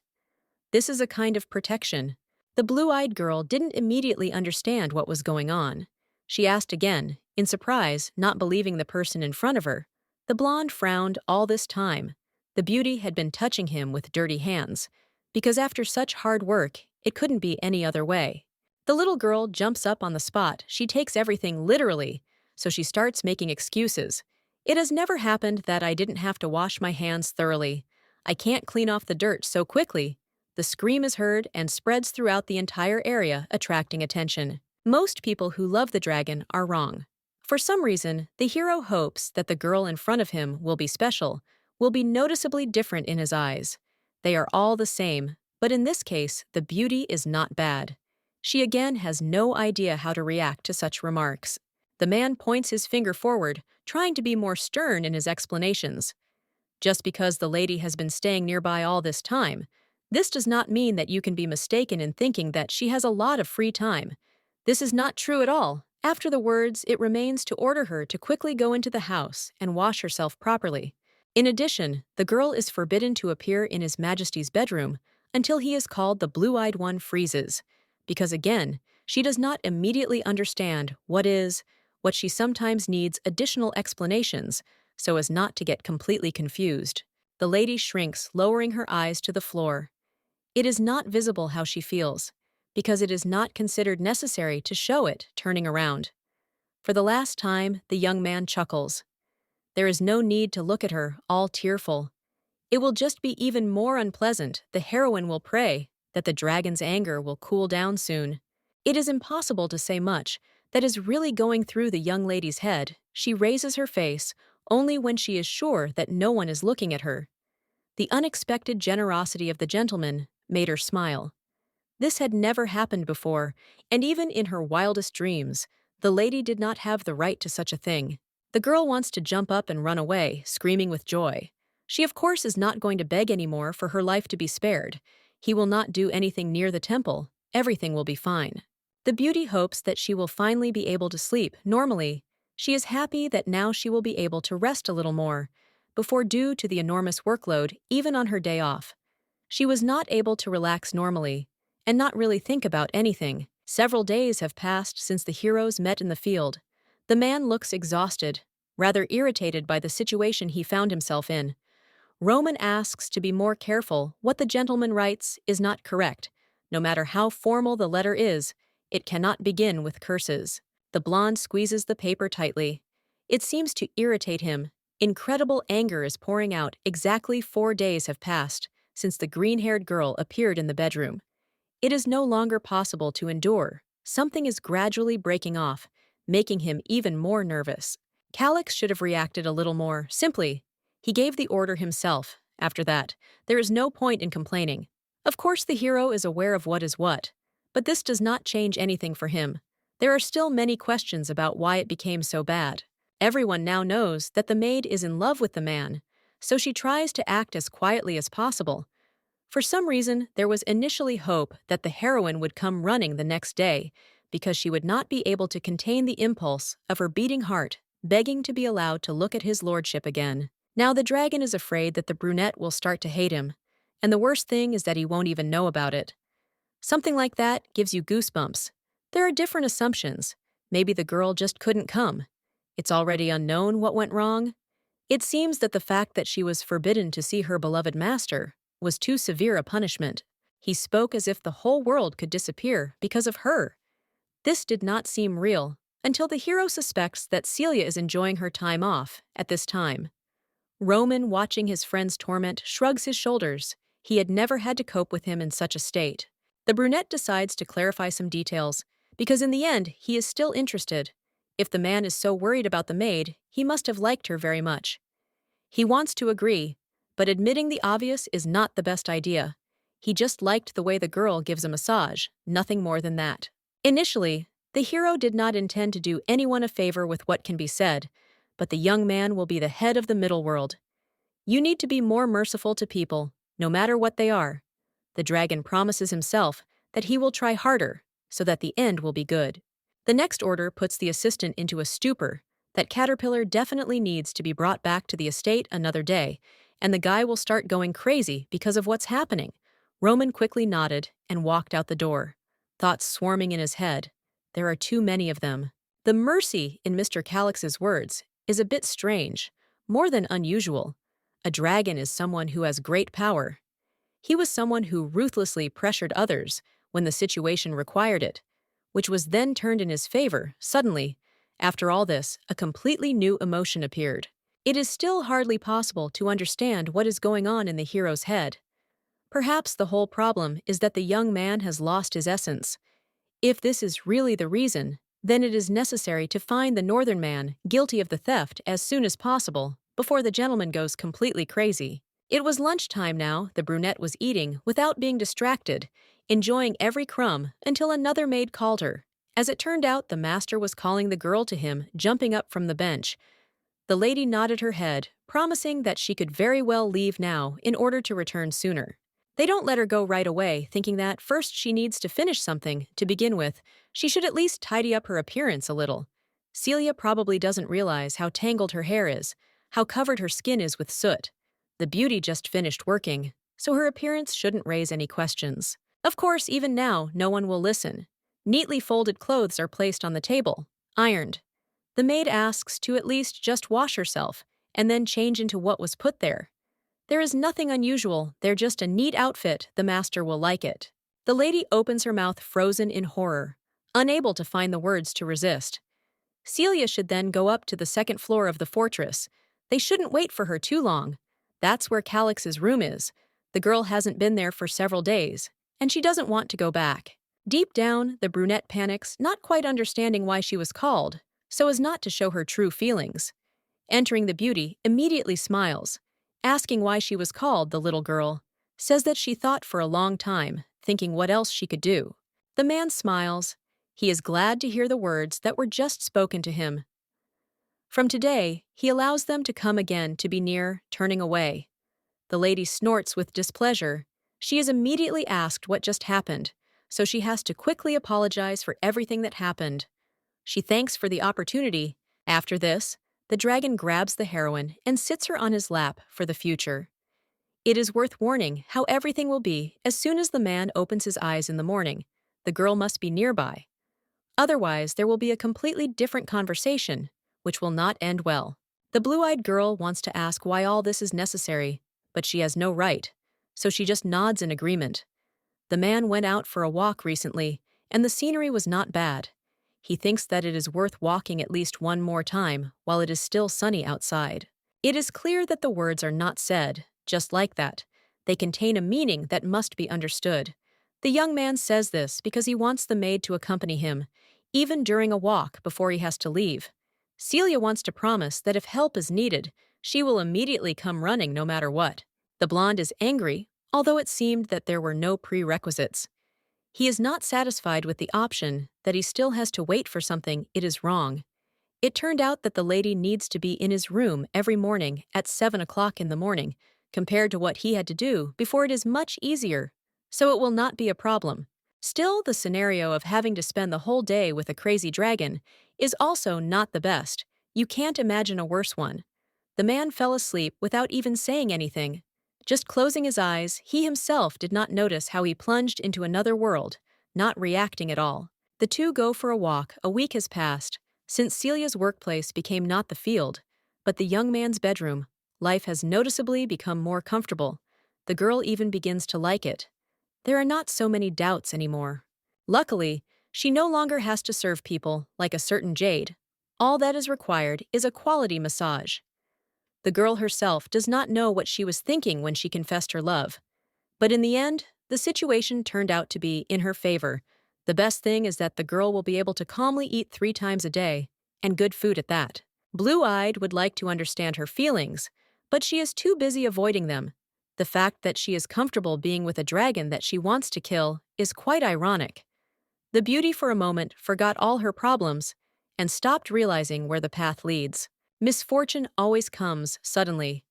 This is a kind of protection. The blue-eyed girl didn't immediately understand what was going on. She asked again, in surprise, not believing the person in front of her. The blonde frowned all this time. The beauty had been touching him with dirty hands, because after such hard work, it couldn't be any other way. The little girl jumps up on the spot. She takes everything literally, so she starts making excuses. "It has never happened that I didn't have to wash my hands thoroughly. I can't clean off the dirt so quickly." The scream is heard and spreads throughout the entire area, attracting attention. Most people who love the dragon are wrong. For some reason, the hero hopes that the girl in front of him will be special, will be noticeably different in his eyes. They are all the same, but in this case, the beauty is not bad. She again has no idea how to react to such remarks. The man points his finger forward, trying to be more stern in his explanations. Just because the lady has been staying nearby all this time, this does not mean that you can be mistaken in thinking that she has a lot of free time. This is not true at all. After the words, it remains to order her to quickly go into the house and wash herself properly. In addition, the girl is forbidden to appear in His Majesty's bedroom until he is called the blue-eyed one freezes, because again, she does not immediately understand what she sometimes needs additional explanations so as not to get completely confused. The lady shrinks, lowering her eyes to the floor. It is not visible how she feels, because it is not considered necessary to show it turning around. For the last time, the young man chuckles. There is no need to look at her, all tearful. It will just be even more unpleasant. The heroine will pray that the dragon's anger will cool down soon. It is impossible to say much that is really going through the young lady's head. She raises her face only when she is sure that no one is looking at her. The unexpected generosity of the gentleman made her smile. This had never happened before, and even in her wildest dreams, the lady did not have the right to such a thing. The girl wants to jump up and run away, screaming with joy. She of course is not going to beg anymore for her life to be spared. He will not do anything near the temple. Everything will be fine. The beauty hopes that she will finally be able to sleep normally. She is happy that now she will be able to rest a little more, before due to the enormous workload even on her day off. She was not able to relax normally, and not really think about anything. Several days have passed since the heroes met in the field. The man looks exhausted, rather irritated by the situation he found himself in. Roman asks to be more careful. What the gentleman writes is not correct. No matter how formal the letter is, it cannot begin with curses. The blonde squeezes the paper tightly. It seems to irritate him. Incredible anger is pouring out. Exactly 4 days have passed since the green-haired girl appeared in the bedroom. It is no longer possible to endure. Something is gradually breaking off, making him even more nervous. Calix should have reacted a little more simply. He gave the order himself. After that, there is no point in complaining. Of course the hero is aware of what is what, but this does not change anything for him. There are still many questions about why it became so bad. Everyone now knows that the maid is in love with the man, so she tries to act as quietly as possible. For some reason, there was initially hope that the heroine would come running the next day, because she would not be able to contain the impulse of her beating heart, begging to be allowed to look at his lordship again. Now the dragon is afraid that the brunette will start to hate him, and the worst thing is that he won't even know about it. Something like that gives you goosebumps. There are different assumptions. Maybe the girl just couldn't come. It's already unknown what went wrong. It seems that the fact that she was forbidden to see her beloved master was too severe a punishment. He spoke as if the whole world could disappear because of her. This did not seem real until the hero suspects that Celia is enjoying her time off at this time. Roman, watching his friend's torment, shrugs his shoulders. He had never had to cope with him in such a state. The brunette decides to clarify some details, because in the end, he is still interested. If the man is so worried about the maid, he must have liked her very much. He wants to agree, but admitting the obvious is not the best idea. He just liked the way the girl gives a massage, nothing more than that. Initially, the hero did not intend to do anyone a favor with what can be said, but the young man will be the head of the middle world. You need to be more merciful to people, no matter what they are. The dragon promises himself that he will try harder, so that the end will be good. The next order puts the assistant into a stupor. That caterpillar definitely needs to be brought back to the estate another day, and the guy will start going crazy because of what's happening. Roman quickly nodded and walked out the door, thoughts swarming in his head. There are too many of them. The mercy in Mr. Calix's words is a bit strange, more than unusual. A dragon is someone who has great power. He was someone who ruthlessly pressured others when the situation required it, which was then turned in his favor. Suddenly, after all this, a completely new emotion appeared. It is still hardly possible to understand what is going on in the hero's head. Perhaps the whole problem is that the young man has lost his essence. If this is really the reason, then it is necessary to find the northern man guilty of the theft as soon as possible, before the gentleman goes completely crazy. It was lunchtime now. The brunette was eating without being distracted, enjoying every crumb until another maid called her. As it turned out, the master was calling the girl to him, jumping up from the bench. The lady nodded her head, promising that she could very well leave now in order to return sooner. They don't let her go right away, thinking that first she needs to finish something. To begin with, she should at least tidy up her appearance a little. Celia probably doesn't realize how tangled her hair is, how covered her skin is with soot. The beauty just finished working, so her appearance shouldn't raise any questions. Of course, even now, no one will listen. Neatly folded clothes are placed on the table, ironed. The maid asks to at least just wash herself, and then change into what was put there. There is nothing unusual, they're just a neat outfit, the master will like it. The lady opens her mouth frozen in horror, unable to find the words to resist. Celia should then go up to the second floor of the fortress. They shouldn't wait for her too long. That's where Calix's room is. The girl hasn't been there for several days, and she doesn't want to go back. Deep down, the brunette panics, not quite understanding why she was called, so as not to show her true feelings. Entering the beauty, immediately smiles. Asking why she was called, the little girl says that she thought for a long time, thinking what else she could do. The man smiles. He is glad to hear the words that were just spoken to him. From today, he allows them to come again to be near, turning away. The lady snorts with displeasure. She is immediately asked what just happened, so she has to quickly apologize for everything that happened. She thanks for the opportunity. After this, the dragon grabs the heroine and sits her on his lap for the future. It is worth warning how everything will be as soon as the man opens his eyes in the morning. The girl must be nearby. Otherwise, there will be a completely different conversation, which will not end well. The blue-eyed girl wants to ask why all this is necessary, but she has no right, so she just nods in agreement. The man went out for a walk recently, and the scenery was not bad. He thinks that it is worth walking at least one more time while it is still sunny outside. It is clear that the words are not said, just like that. They contain a meaning that must be understood. The young man says this because he wants the maid to accompany him, even during a walk before he has to leave. Celia wants to promise that if help is needed, she will immediately come running no matter what. The blonde is angry, although it seemed that there were no prerequisites. He is not satisfied with the option that he still has to wait for something. It is wrong. It turned out that the lady needs to be in his room every morning at 7 o'clock in the morning, compared to what he had to do before. It is much easier, so it will not be a problem. Still, the scenario of having to spend the whole day with a crazy dragon is also not the best. You can't imagine a worse one. The man fell asleep without even saying anything. Just closing his eyes, he himself did not notice how he plunged into another world, not reacting at all. The two go for a walk. A week has passed since Celia's workplace became not the field, but the young man's bedroom. Life has noticeably become more comfortable. The girl even begins to like it. There are not so many doubts anymore. Luckily, she no longer has to serve people like a certain Jade. All that is required is a quality massage. The girl herself does not know what she was thinking when she confessed her love. But in the end, the situation turned out to be in her favor. The best thing is that the girl will be able to calmly eat 3 times a day, and good food at that. Blue-eyed would like to understand her feelings, but she is too busy avoiding them. The fact that she is comfortable being with a dragon that she wants to kill is quite ironic. The beauty for a moment forgot all her problems and stopped realizing where the path leads. Misfortune always comes suddenly.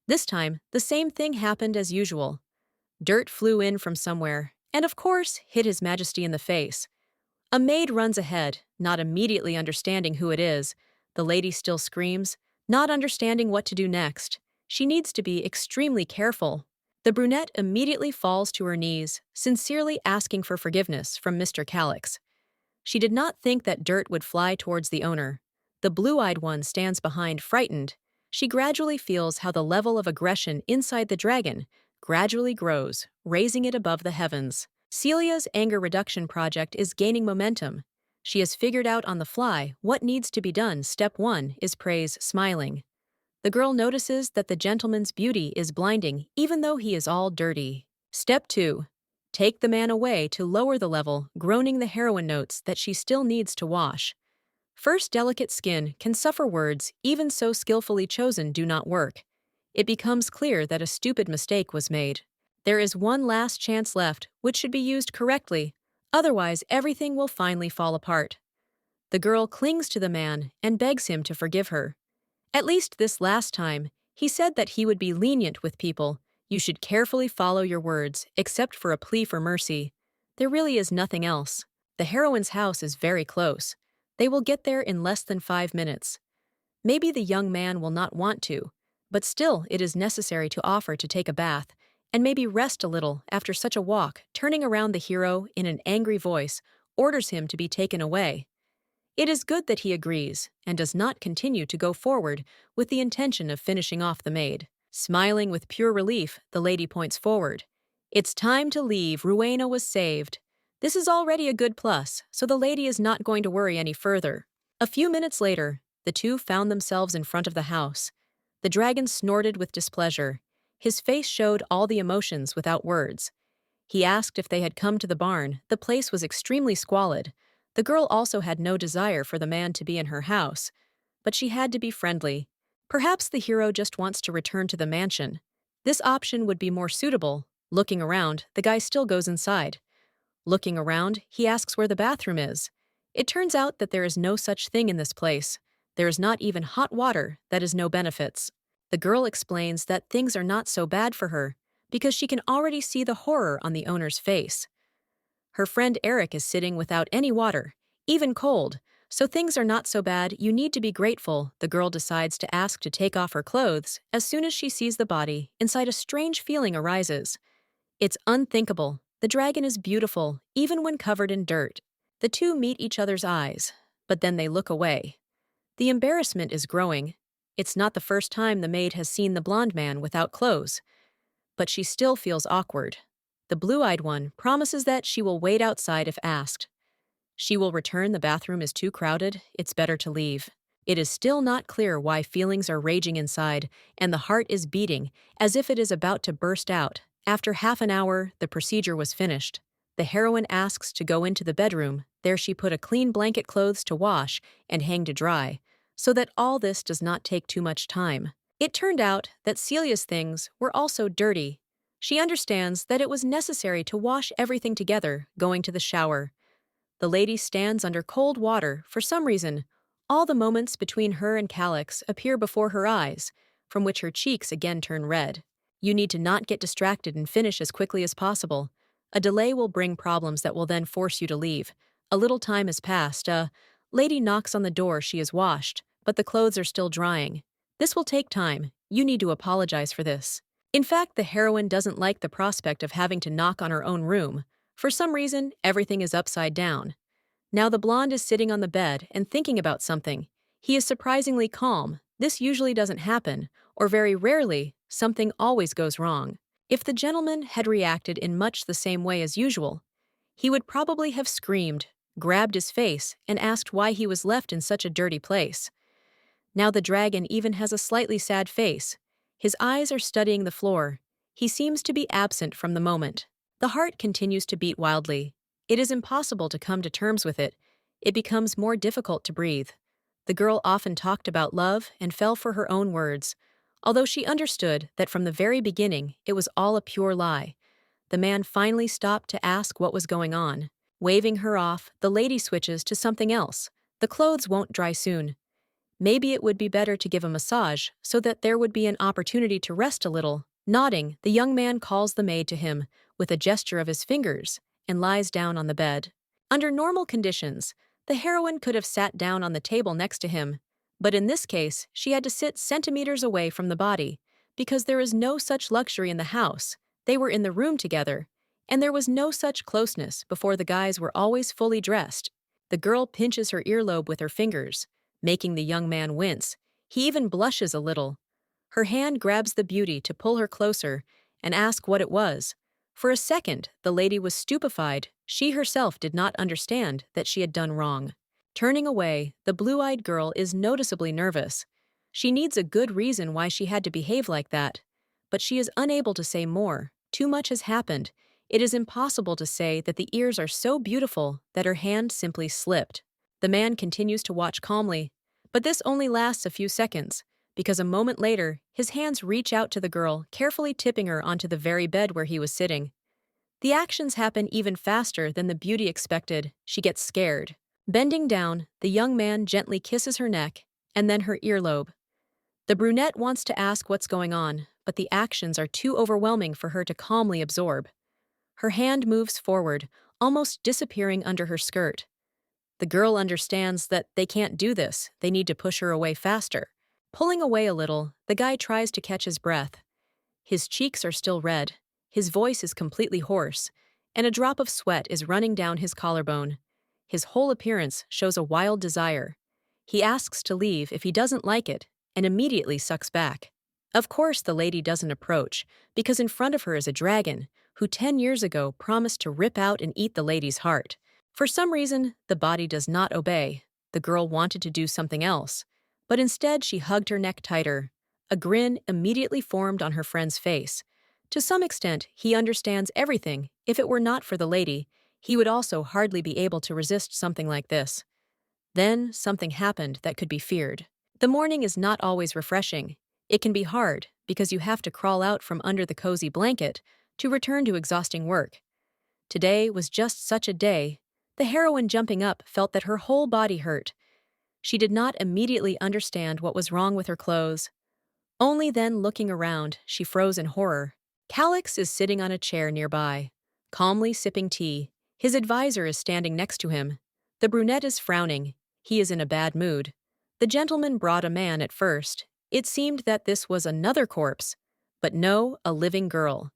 This time, the same thing happened as usual. Dirt flew in from somewhere, and of course, hit His Majesty in the face. A maid runs ahead, not immediately understanding who it is. The lady still screams, not understanding what to do next. She needs to be extremely careful. The brunette immediately falls to her knees, sincerely asking for forgiveness from Mr. Calix. She did not think that dirt would fly towards the owner. The blue-eyed one stands behind, frightened. She gradually feels how the level of aggression inside the dragon gradually grows, raising it above the heavens. Celia's anger reduction project is gaining momentum. She has figured out on the fly what needs to be done. Step 1 is praise, smiling. The girl notices that the gentleman's beauty is blinding, even though he is all dirty. Step 2. Take the man away to lower the level, groaning. The heroine notes that she still needs to wash. First, delicate skin can suffer. Words, even so skillfully chosen, do not work. It becomes clear that a stupid mistake was made. There is one last chance left, which should be used correctly. Otherwise, everything will finally fall apart. The girl clings to the man and begs him to forgive her. At least this last time, He said that he would be lenient with people. You should carefully follow your words, except for a plea for mercy. There really is nothing else. The heroine's house is very close. They will get there in less than 5 minutes. Maybe the young man will not want to, but still it is necessary to offer to take a bath, and maybe rest a little after such a walk. Turning around, the hero, in an angry voice, orders him to be taken away. It is good that he agrees, and does not continue to go forward with the intention of finishing off the maid. Smiling with pure relief, the lady points forward. It's time to leave. Rowena was saved. This is already a good plus, so the lady is not going to worry any further. A few minutes later, the two found themselves in front of the house. The dragon snorted with displeasure. His face showed all the emotions without words. He asked if they had come to the barn. The place was extremely squalid. The girl also had no desire for the man to be in her house, but she had to be friendly. Perhaps the hero just wants to return to the mansion. This option would be more suitable. Looking around, the guy still goes inside. Looking around, he asks where the bathroom is. It turns out that there is no such thing in this place. There is not even hot water, that is no benefits. The girl explains that things are not so bad for her, because she can already see the horror on the owner's face. Her friend Eric is sitting without any water, even cold, so things are not so bad. You need to be grateful. The girl decides to ask to take off her clothes. As soon as she sees the body, inside a strange feeling arises. It's unthinkable. The dragon is beautiful, even when covered in dirt. The two meet each other's eyes, but then they look away. The embarrassment is growing. It's not the first time the maid has seen the blonde man without clothes, but she still feels awkward. The blue-eyed one promises that she will wait outside if asked. She will return. The bathroom is too crowded. It's better to leave. It is still not clear why feelings are raging inside, and the heart is beating as if it is about to burst out. After half an hour, the procedure was finished. The heroine asks to go into the bedroom. There she put a clean blanket, clothes to wash and hang to dry, so that all this does not take too much time. It turned out that Celia's things were also dirty. She understands that it was necessary to wash everything together, going to the shower. The lady stands under cold water. For some reason, all the moments between her and Calix appear before her eyes, from which her cheeks again turn red. You need to not get distracted and finish as quickly as possible. A delay will bring problems that will then force you to leave. A little time has passed. A lady knocks on the door. She is washed, but the clothes are still drying. This will take time. You need to apologize for this. In fact, the heroine doesn't like the prospect of having to knock on her own room. For some reason, everything is upside down. Now the blonde is sitting on the bed and thinking about something. He is surprisingly calm. This usually doesn't happen, or very rarely. Something always goes wrong. If the gentleman had reacted in much the same way as usual, he would probably have screamed, grabbed his face, and asked why he was left in such a dirty place. Now the dragon even has a slightly sad face. His eyes are studying the floor. He seems to be absent from the moment. The heart continues to beat wildly. It is impossible to come to terms with it. It becomes more difficult to breathe. The girl often talked about love and fell for her own words, although she understood that from the very beginning it was all a pure lie. The man finally stopped to ask what was going on. Waving her off, the lady switches to something else. The clothes won't dry soon. Maybe it would be better to give a massage so that there would be an opportunity to rest a little. Nodding, the young man calls the maid to him with a gesture of his fingers and lies down on the bed. Under normal conditions, the heroine could have sat down on the table next to him, but in this case, she had to sit centimeters away from the body because there is no such luxury in the house. They were in the room together, and there was no such closeness before. The guys were always fully dressed. The girl pinches her earlobe with her fingers, making the young man wince. He even blushes a little. Her hand grabs the beauty to pull her closer and ask what it was. For a second, the lady was stupefied. She herself did not understand that she had done wrong. Turning away, the blue-eyed girl is noticeably nervous. She needs a good reason why she had to behave like that, but she is unable to say more. Too much has happened. It is impossible to say that the ears are so beautiful that her hand simply slipped. The man continues to watch calmly, but this only lasts a few seconds, because a moment later, his hands reach out to the girl, carefully tipping her onto the very bed where he was sitting. The actions happen even faster than the beauty expected. She gets scared. Bending down, the young man gently kisses her neck and then her earlobe. The brunette wants to ask what's going on, but the actions are too overwhelming for her to calmly absorb. Her hand moves forward, almost disappearing under her skirt. The girl understands that they can't do this, they need to push her away faster. Pulling away a little, the guy tries to catch his breath. His cheeks are still red, his voice is completely hoarse, and a drop of sweat is running down his collarbone. His whole appearance shows a wild desire. He asks to leave if he doesn't like it, and immediately sucks back. Of course, the lady doesn't approach, because in front of her is a dragon, who 10 years ago promised to rip out and eat the lady's heart. For some reason, the body does not obey. The girl wanted to do something else, but instead she hugged her neck tighter. A grin immediately formed on her friend's face. To some extent, he understands everything. If it were not for the lady, he would also hardly be able to resist something like this. Then, something happened that could be feared. The morning is not always refreshing. It can be hard, because you have to crawl out from under the cozy blanket to return to exhausting work. Today was just such a day. The heroine jumping up felt that her whole body hurt. She did not immediately understand what was wrong with her clothes. Only then, looking around, she froze in horror. Calix is sitting on a chair nearby, calmly sipping tea. His advisor is standing next to him. The brunette is frowning. He is in a bad mood. The gentleman brought a man at first. It seemed that this was another corpse. But no, a living girl.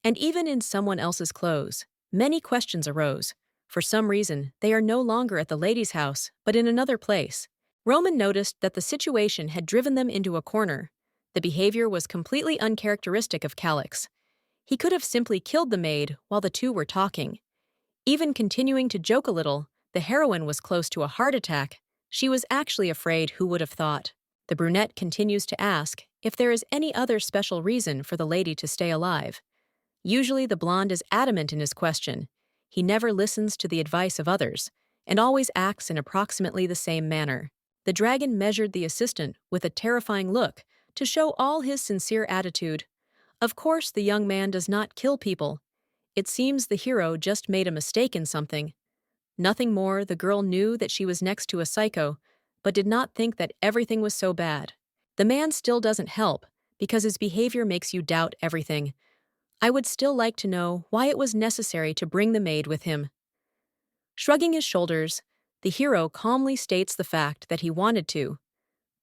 And even in someone else's clothes. Many questions arose. For some reason, they are no longer at the lady's house, but in another place. Roman noticed that the situation had driven them into a corner. The behavior was completely uncharacteristic of Calix. He could have simply killed the maid while the two were talking. Even continuing to joke a little, the heroine was close to a heart attack. She was actually afraid, who would have thought. The brunette continues to ask if there is any other special reason for the lady to stay alive. Usually the blonde is adamant in his question. He never listens to the advice of others, and always acts in approximately the same manner. The dragon measured the assistant with a terrifying look to show all his sincere attitude. Of course, the young man does not kill people. It seems the hero just made a mistake in something. Nothing more, the girl knew that she was next to a psycho, but did not think that everything was so bad. The man still doesn't help, because his behavior makes you doubt everything. I would still like to know why it was necessary to bring the maid with him. Shrugging his shoulders, the hero calmly states the fact that he wanted to.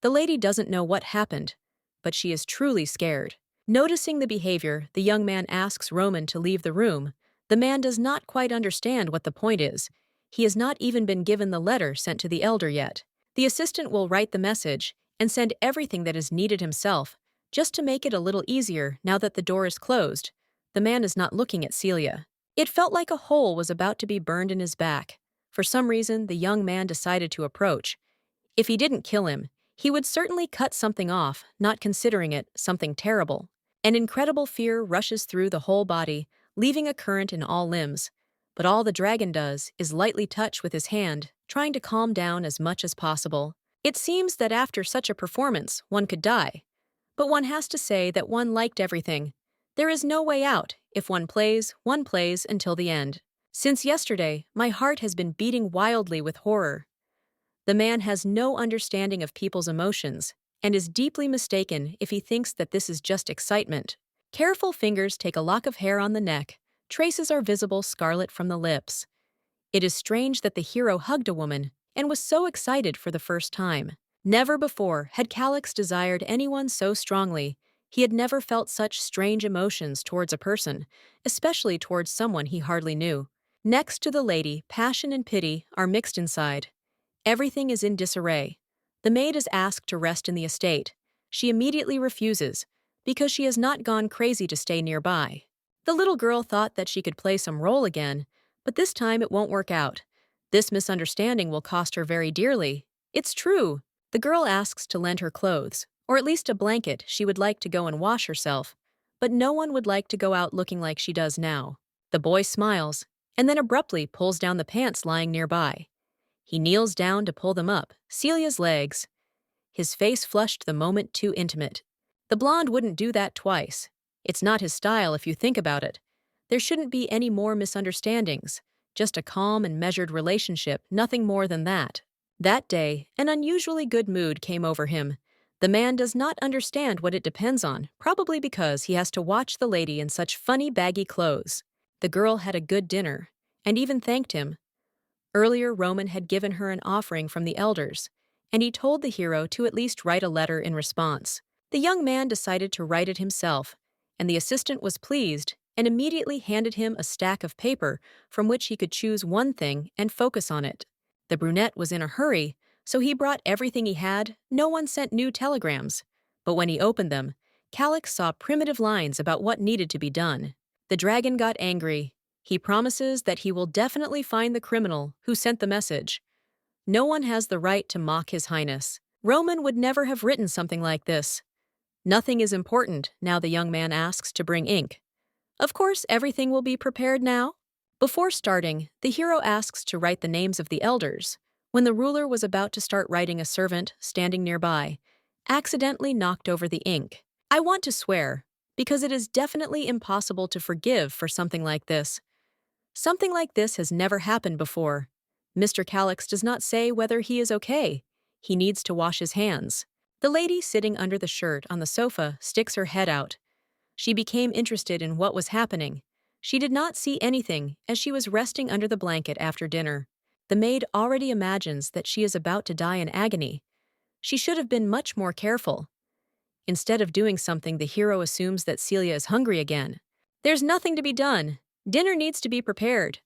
The lady doesn't know what happened, but she is truly scared. Noticing the behavior, the young man asks Roman to leave the room. The man does not quite understand what the point is. He has not even been given the letter sent to the elder yet. The assistant will write the message and send everything that is needed himself, just to make it a little easier now that the door is closed. The man is not looking at Celia. It felt like a hole was about to be burned in his back. For some reason, the young man decided to approach. If he didn't kill him, he would certainly cut something off, not considering it something terrible. An incredible fear rushes through the whole body, leaving a current in all limbs. But all the dragon does is lightly touch with his hand, trying to calm down as much as possible. It seems that after such a performance, one could die. But one has to say that one liked everything. There is no way out. If one plays until the end. Since yesterday, my heart has been beating wildly with horror. The man has no understanding of people's emotions, and is deeply mistaken if he thinks that this is just excitement. Careful fingers take a lock of hair on the neck. Traces are visible scarlet from the lips. It is strange that the hero hugged a woman, and was so excited for the first time. Never before had Calix desired anyone so strongly. He had never felt such strange emotions towards a person, especially towards someone he hardly knew. Next to the lady, passion and pity are mixed inside. Everything is in disarray. The maid is asked to rest in the estate. She immediately refuses, because she has not gone crazy to stay nearby. The little girl thought that she could play some role again, but this time it won't work out. This misunderstanding will cost her very dearly. It's true. The girl asks to lend her clothes, or at least a blanket. She would like to go and wash herself, but no one would like to go out looking like she does now. The boy smiles, and then abruptly pulls down the pants lying nearby. He kneels down to pull them up, Celia's legs. His face flushed the moment too intimate. The blonde wouldn't do that twice. It's not his style if you think about it. There shouldn't be any more misunderstandings, just a calm and measured relationship, nothing more than that. That day, an unusually good mood came over him. The man does not understand what it depends on, probably because he has to watch the lady in such funny baggy clothes. The girl had a good dinner, and even thanked him. Earlier, Roman had given her an offering from the elders, and he told the hero to at least write a letter in response. The young man decided to write it himself, and the assistant was pleased and immediately handed him a stack of paper from which he could choose one thing and focus on it. The brunette was in a hurry, so he brought everything he had. No one sent new telegrams. But when he opened them, Calix saw primitive lines about what needed to be done. The dragon got angry. He promises that he will definitely find the criminal who sent the message. No one has the right to mock His Highness. Roman would never have written something like this. Nothing is important, now the young man asks to bring ink. Of course, everything will be prepared now. Before starting, the hero asks to write the names of the elders. When the ruler was about to start writing, a servant, standing nearby, accidentally knocked over the ink. I want to swear, because it is definitely impossible to forgive for something like this. Something like this has never happened before. Mr. Calix does not say whether he is okay. He needs to wash his hands. The lady sitting under the shirt on the sofa sticks her head out. She became interested in what was happening. She did not see anything as she was resting under the blanket after dinner. The maid already imagines that she is about to die in agony. She should have been much more careful. Instead of doing something, the hero assumes that Celia is hungry again. There's nothing to be done. Dinner needs to be prepared.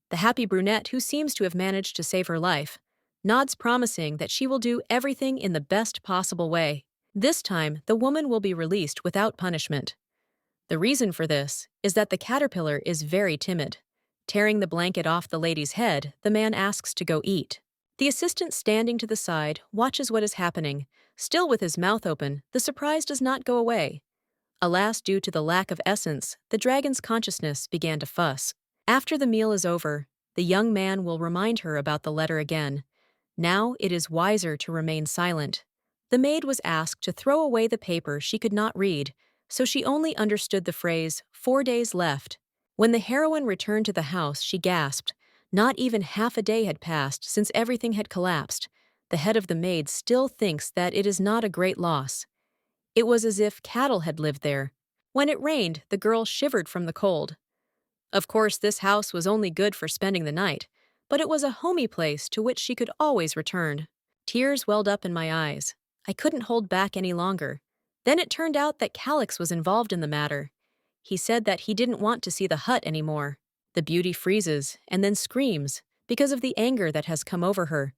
The happy brunette, who seems to have managed to save her life, nods, promising that she will do everything in the best possible way. This time, the woman will be released without punishment. The reason for this is that the caterpillar is very timid. Tearing the blanket off the lady's head, the man asks to go eat. The assistant, standing to the side, watches what is happening. Still with his mouth open, the surprise does not go away. Alas, due to the lack of essence, the dragon's consciousness began to fuss. After the meal is over, the young man will remind her about the letter again. Now it is wiser to remain silent. The maid was asked to throw away the paper she could not read, so she only understood the phrase, 4 days left. When the heroine returned to the house, she gasped. Not even half a day had passed since everything had collapsed. The head of the maid still thinks that it is not a great loss. It was as if cattle had lived there. When it rained, the girl shivered from the cold. Of course, this house was only good for spending the night, but it was a homey place to which she could always return. Tears welled up in my eyes. I couldn't hold back any longer. Then it turned out that Calix was involved in the matter. He said that he didn't want to see the hut anymore. The beauty freezes and then screams because of the anger that has come over her.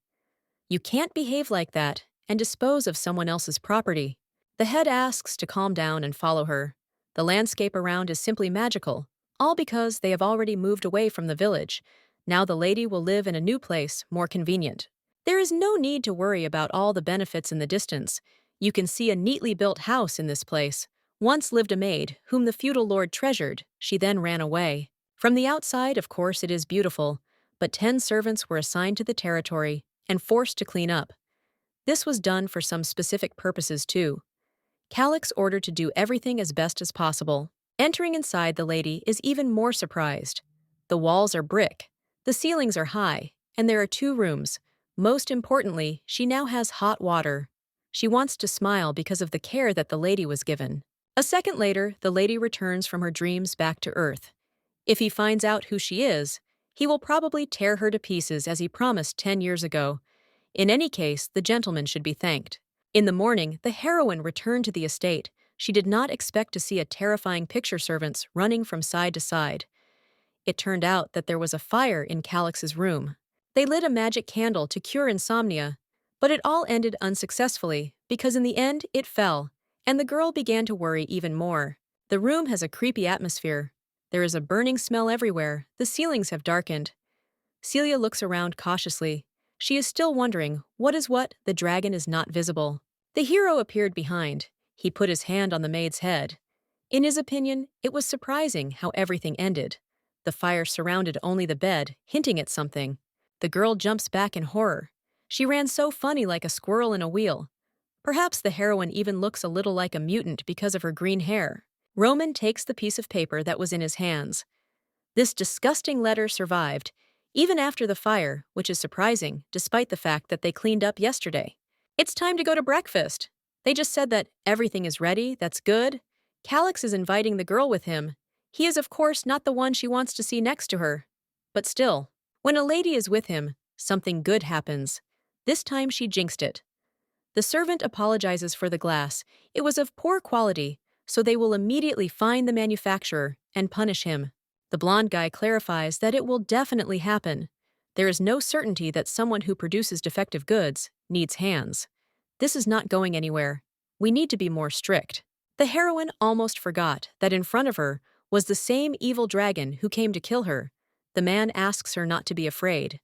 You can't behave like that and dispose of someone else's property. The head asks to calm down and follow her. The landscape around is simply magical, all because they have already moved away from the village. Now the lady will live in a new place, more convenient. There is no need to worry about all the benefits in the distance. You can see a neatly built house in this place. Once lived a maid, whom the feudal lord treasured. She then ran away. From the outside, of course, it is beautiful, but 10 servants were assigned to the territory and forced to clean up. This was done for some specific purposes too. Calix ordered to do everything as best as possible. Entering inside, the lady is even more surprised. The walls are brick, the ceilings are high, and there are 2 rooms. Most importantly, she now has hot water. She wants to smile because of the care that the lady was given. A second later, the lady returns from her dreams back to Earth. If he finds out who she is, he will probably tear her to pieces as he promised 10 years ago. In any case, the gentleman should be thanked. In the morning, the heroine returned to the estate. She did not expect to see a terrifying picture servants running from side to side. It turned out that there was a fire in Calix's room. They lit a magic candle to cure insomnia, but it all ended unsuccessfully because in the end it fell, and the girl began to worry even more. The room has a creepy atmosphere. There is a burning smell everywhere. The ceilings have darkened. Celia looks around cautiously. She is still wondering what is what. The dragon is not visible. The hero appeared behind. He put his hand on the maid's head. In his opinion, it was surprising how everything ended. The fire surrounded only the bed, hinting at something. The girl jumps back in horror. She ran so funny, like a squirrel in a wheel. Perhaps the heroine even looks a little like a mutant because of her green hair. Roman takes the piece of paper that was in his hands. This disgusting letter survived, even after the fire, which is surprising, despite the fact that they cleaned up yesterday. It's time to go to breakfast. They just said that everything is ready, that's good. Calix is inviting the girl with him. He is, of course, not the one she wants to see next to her. But still, when a lady is with him, something good happens. This time she jinxed it. The servant apologizes for the glass. It was of poor quality, so they will immediately find the manufacturer and punish him. The blonde guy clarifies that it will definitely happen. There is no certainty that someone who produces defective goods needs hands. This is not going anywhere. We need to be more strict. The heroine almost forgot that in front of her was the same evil dragon who came to kill her. The man asks her not to be afraid.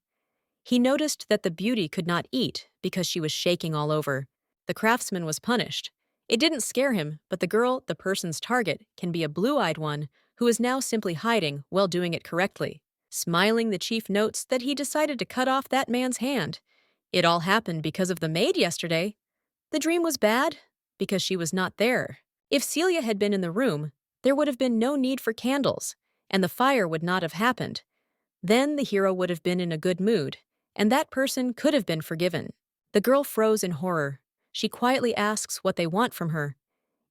He noticed that the beauty could not eat because she was shaking all over. The craftsman was punished. It didn't scare him, but the girl, the person's target, can be a blue-eyed one who is now simply hiding while doing it correctly. Smiling, the chief notes that he decided to cut off that man's hand. It all happened because of the maid yesterday. The dream was bad because she was not there. If Celia had been in the room, there would have been no need for candles, and the fire would not have happened. Then the hero would have been in a good mood, and that person could have been forgiven. The girl froze in horror. She quietly asks what they want from her.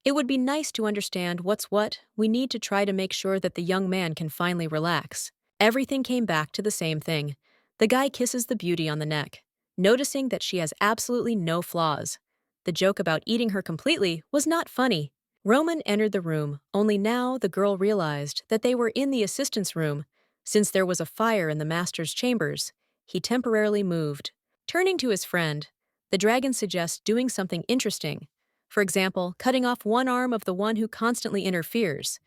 It would be nice to understand what's what. We need to try to make sure that the young man can finally relax. Everything came back to the same thing. The guy kisses the beauty on the neck, noticing that she has absolutely no flaws. The joke about eating her completely was not funny. Roman entered the room, only now the girl realized that they were in the assistant's room. Since there was a fire in the master's chambers, he temporarily moved. Turning to his friend, the dragon suggests doing something interesting. For example, cutting off one arm of the one who constantly interferes.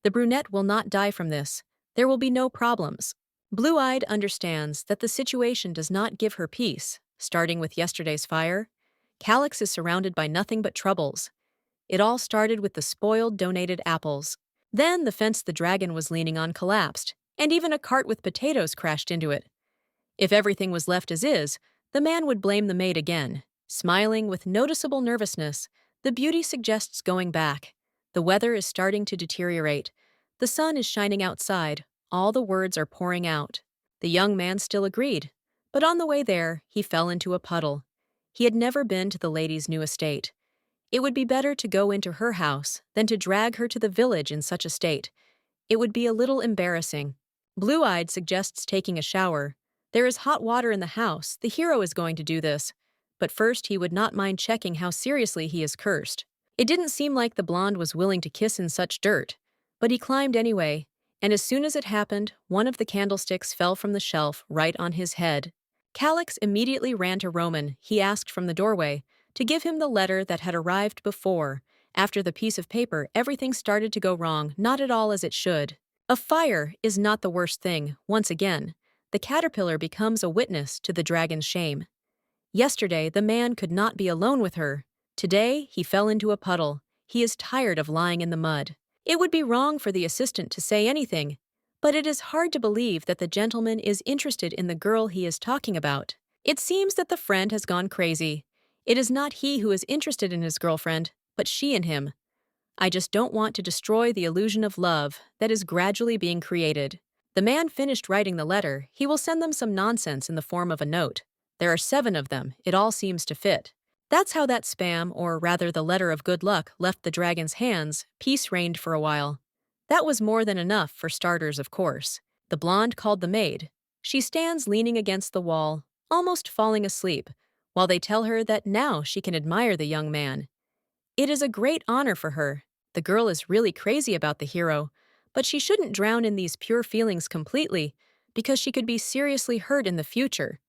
The brunette will not die from this. There will be no problems. Blue-eyed understands that the situation does not give her peace, starting with yesterday's fire. Calix is surrounded by nothing but troubles. It all started with the spoiled donated apples. Then the fence the dragon was leaning on collapsed, and even a cart with potatoes crashed into it. If everything was left as is, the man would blame the maid again. Smiling with noticeable nervousness, the beauty suggests going back. The weather is starting to deteriorate. The sun is shining outside. All the words are pouring out. The young man still agreed, but on the way there, he fell into a puddle. He had never been to the lady's new estate. It would be better to go into her house than to drag her to the village in such a state. It would be a little embarrassing. Blue-eyed suggests taking a shower. There is hot water in the house. The hero is going to do this. But first, he would not mind checking how seriously he is cursed. It didn't seem like the blonde was willing to kiss in such dirt, but he climbed anyway, and as soon as it happened, one of the candlesticks fell from the shelf right on his head. Calix immediately ran to Roman. He asked from the doorway to give him the letter that had arrived before. After the piece of paper, everything started to go wrong, not at all as it should. A fire is not the worst thing. Once again, the caterpillar becomes a witness to the dragon's shame. Yesterday, the man could not be alone with her. Today, he fell into a puddle. He is tired of lying in the mud. It would be wrong for the assistant to say anything, but it is hard to believe that the gentleman is interested in the girl he is talking about. It seems that the friend has gone crazy. It is not he who is interested in his girlfriend, but she in him. I just don't want to destroy the illusion of love that is gradually being created. The man finished writing the letter. He will send them some nonsense in the form of a note. There are 7 of them. It all seems to fit. That's how that spam, or rather the letter of good luck, left the dragon's hands. Peace reigned for a while. That was more than enough for starters, of course. The blonde called the maid. She stands leaning against the wall, almost falling asleep, while they tell her that now she can admire the young man. It is a great honor for her. The girl is really crazy about the hero, but she shouldn't drown in these pure feelings completely, because she could be seriously hurt in the future.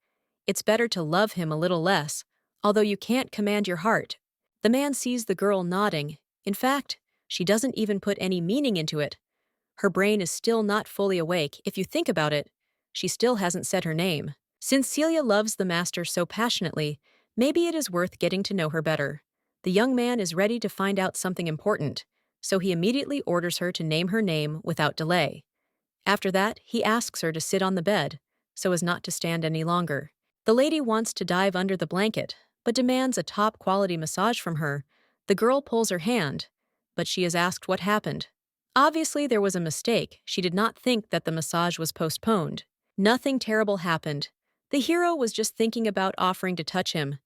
It's better to love him a little less, although you can't command your heart. The man sees the girl nodding. In fact, she doesn't even put any meaning into it. Her brain is still not fully awake. If you think about it, she still hasn't said her name. Since Celia loves the master so passionately, maybe it is worth getting to know her better. The young man is ready to find out something important, so he immediately orders her to name her name without delay. After that, he asks her to sit on the bed, so as not to stand any longer. The lady wants to dive under the blanket, but demands a top-quality massage from her. The girl pulls her hand, but she is asked what happened. Obviously, there was a mistake. She did not think that the massage was postponed. Nothing terrible happened. The hero was just thinking about offering to touch him.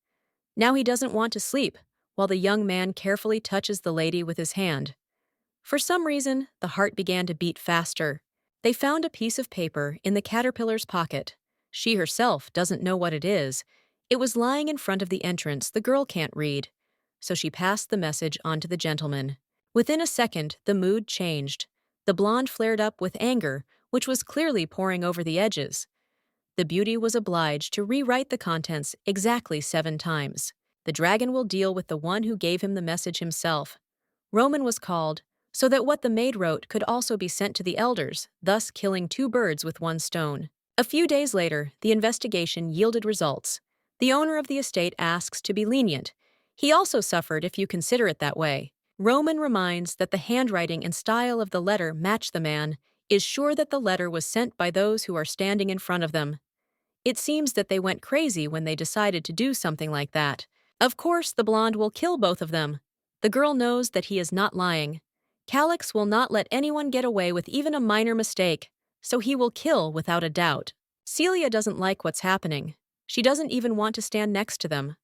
Now he doesn't want to sleep. while the young man carefully touches the lady with his hand. For some reason, the heart began to beat faster. They found a piece of paper in the caterpillar's pocket. She herself doesn't know what it is. It was lying in front of the entrance the girl can't read. So she passed the message on to the gentleman. Within a second, the mood changed. The blonde flared up with anger, which was clearly pouring over the edges. The beauty was obliged to rewrite the contents exactly 7 times. The dragon will deal with the one who gave him the message himself. Roman was called, so that what the maid wrote could also be sent to the elders, thus killing 2 birds with 1 stone. A few days later, the investigation yielded results. The owner of the estate asks to be lenient. He also suffered if you consider it that way. Roman reminds that the handwriting and style of the letter match the man, is sure that the letter was sent by those who are standing in front of them. It seems that they went crazy when they decided to do something like that. Of course, the blonde will kill both of them. The girl knows that he is not lying. Calix will not let anyone get away with even a minor mistake, so he will kill without a doubt. Celia doesn't like what's happening. She doesn't even want to stand next to them.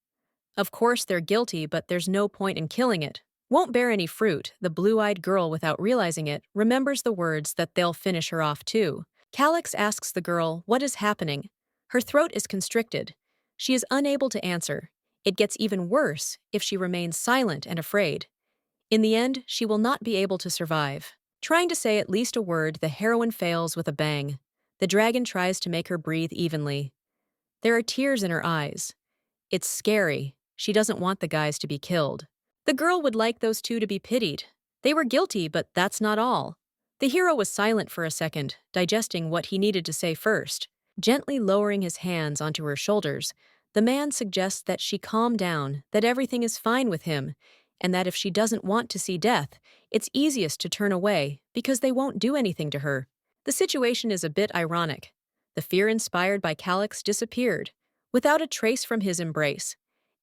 Of course, they're guilty, but there's no point in killing it. Won't bear any fruit. The blue-eyed girl, without realizing it, remembers the words that they'll finish her off too. Calix asks the girl what is happening. Her throat is constricted. She is unable to answer. It gets even worse if she remains silent and afraid. In the end, she will not be able to survive. Trying to say at least a word, the heroine fails with a bang. The dragon tries to make her breathe evenly. There are tears in her eyes. It's scary. She doesn't want the guys to be killed. The girl would like those 2 to be pitied. They were guilty, but that's not all. The hero was silent for a second, digesting what he needed to say first. Gently lowering his hands onto her shoulders, the man suggests that she calm down, that everything is fine with him, and that if she doesn't want to see death, it's easiest to turn away because they won't do anything to her. The situation is a bit ironic. The fear inspired by Calix disappeared, without a trace from his embrace.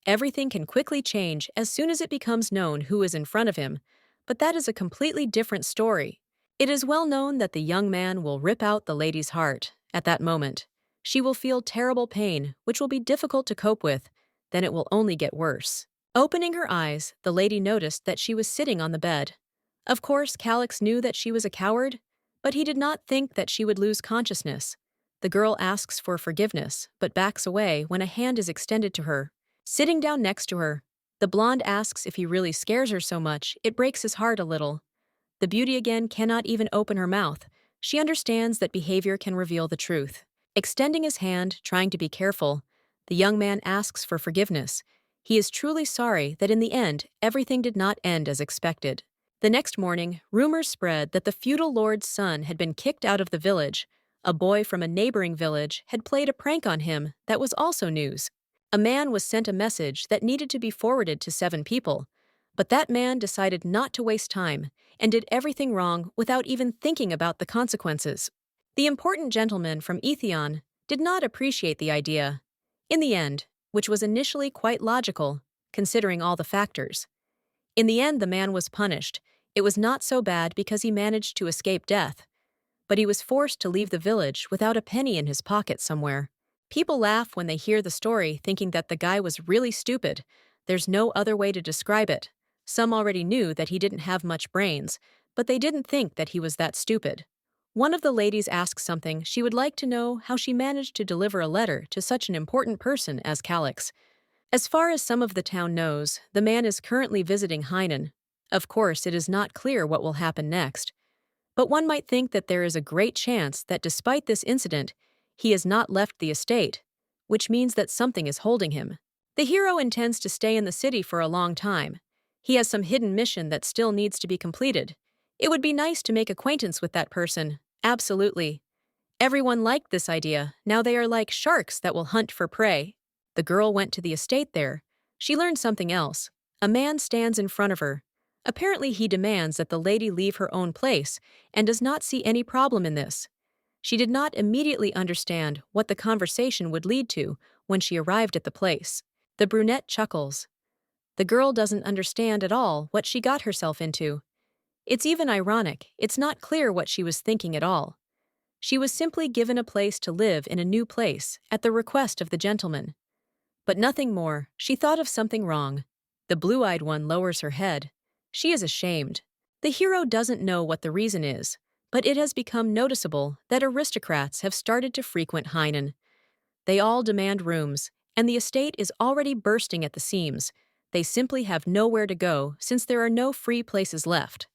Everything can quickly change as soon as it becomes known who is in front of him, but that is a completely different story. It is well known that the young man will rip out the lady's heart. At that moment, she will feel terrible pain, which will be difficult to cope with. Then it will only get worse. Opening her eyes, the lady noticed that she was sitting on the bed. Of course, Calix knew that she was a coward, but he did not think that she would lose consciousness. The girl asks for forgiveness, but backs away when a hand is extended to her. Sitting down next to her, the blonde asks if he really scares her so much, it breaks his heart a little. The beauty again cannot even open her mouth. She understands that behavior can reveal the truth. Extending his hand, trying to be careful, the young man asks for forgiveness. He is truly sorry that in the end, everything did not end as expected. The next morning, rumors spread that the feudal lord's son had been kicked out of the village. A boy from a neighboring village had played a prank on him that was also news. A man was sent a message that needed to be forwarded to 7 people, but that man decided not to waste time and did everything wrong without even thinking about the consequences. The important gentleman from Etheon did not appreciate the idea. In the end, which was initially quite logical, considering all the factors. In the end, the man was punished. It was not so bad because he managed to escape death. But he was forced to leave the village without a penny in his pocket somewhere. People laugh when they hear the story, thinking that the guy was really stupid. There's no other way to describe it. Some already knew that he didn't have much brains, but they didn't think that he was that stupid. One of the ladies asks something. She would like to know how she managed to deliver a letter to such an important person as Calix. As far as some of the town knows, the man is currently visiting Hainan. Of course, it is not clear what will happen next. But one might think that there is a great chance that despite this incident, he has not left the estate, which means that something is holding him. The hero intends to stay in the city for a long time. He has some hidden mission that still needs to be completed. It would be nice to make acquaintance with that person. Absolutely. Everyone liked this idea. Now they are like sharks that will hunt for prey. The girl went to the estate there. She learned something else. A man stands in front of her. Apparently he demands that the lady leave her own place and does not see any problem in this. She did not immediately understand what the conversation would lead to when she arrived at the place. The brunette chuckles. The girl doesn't understand at all what she got herself into. It's even ironic. It's not clear what she was thinking at all. She was simply given a place to live in a new place at the request of the gentleman. But nothing more. She thought of something wrong. The blue-eyed one lowers her head. She is ashamed. The hero doesn't know what the reason is, but it has become noticeable that aristocrats have started to frequent Hainan. They all demand rooms, and the estate is already bursting at the seams. They simply have nowhere to go since there are no free places left.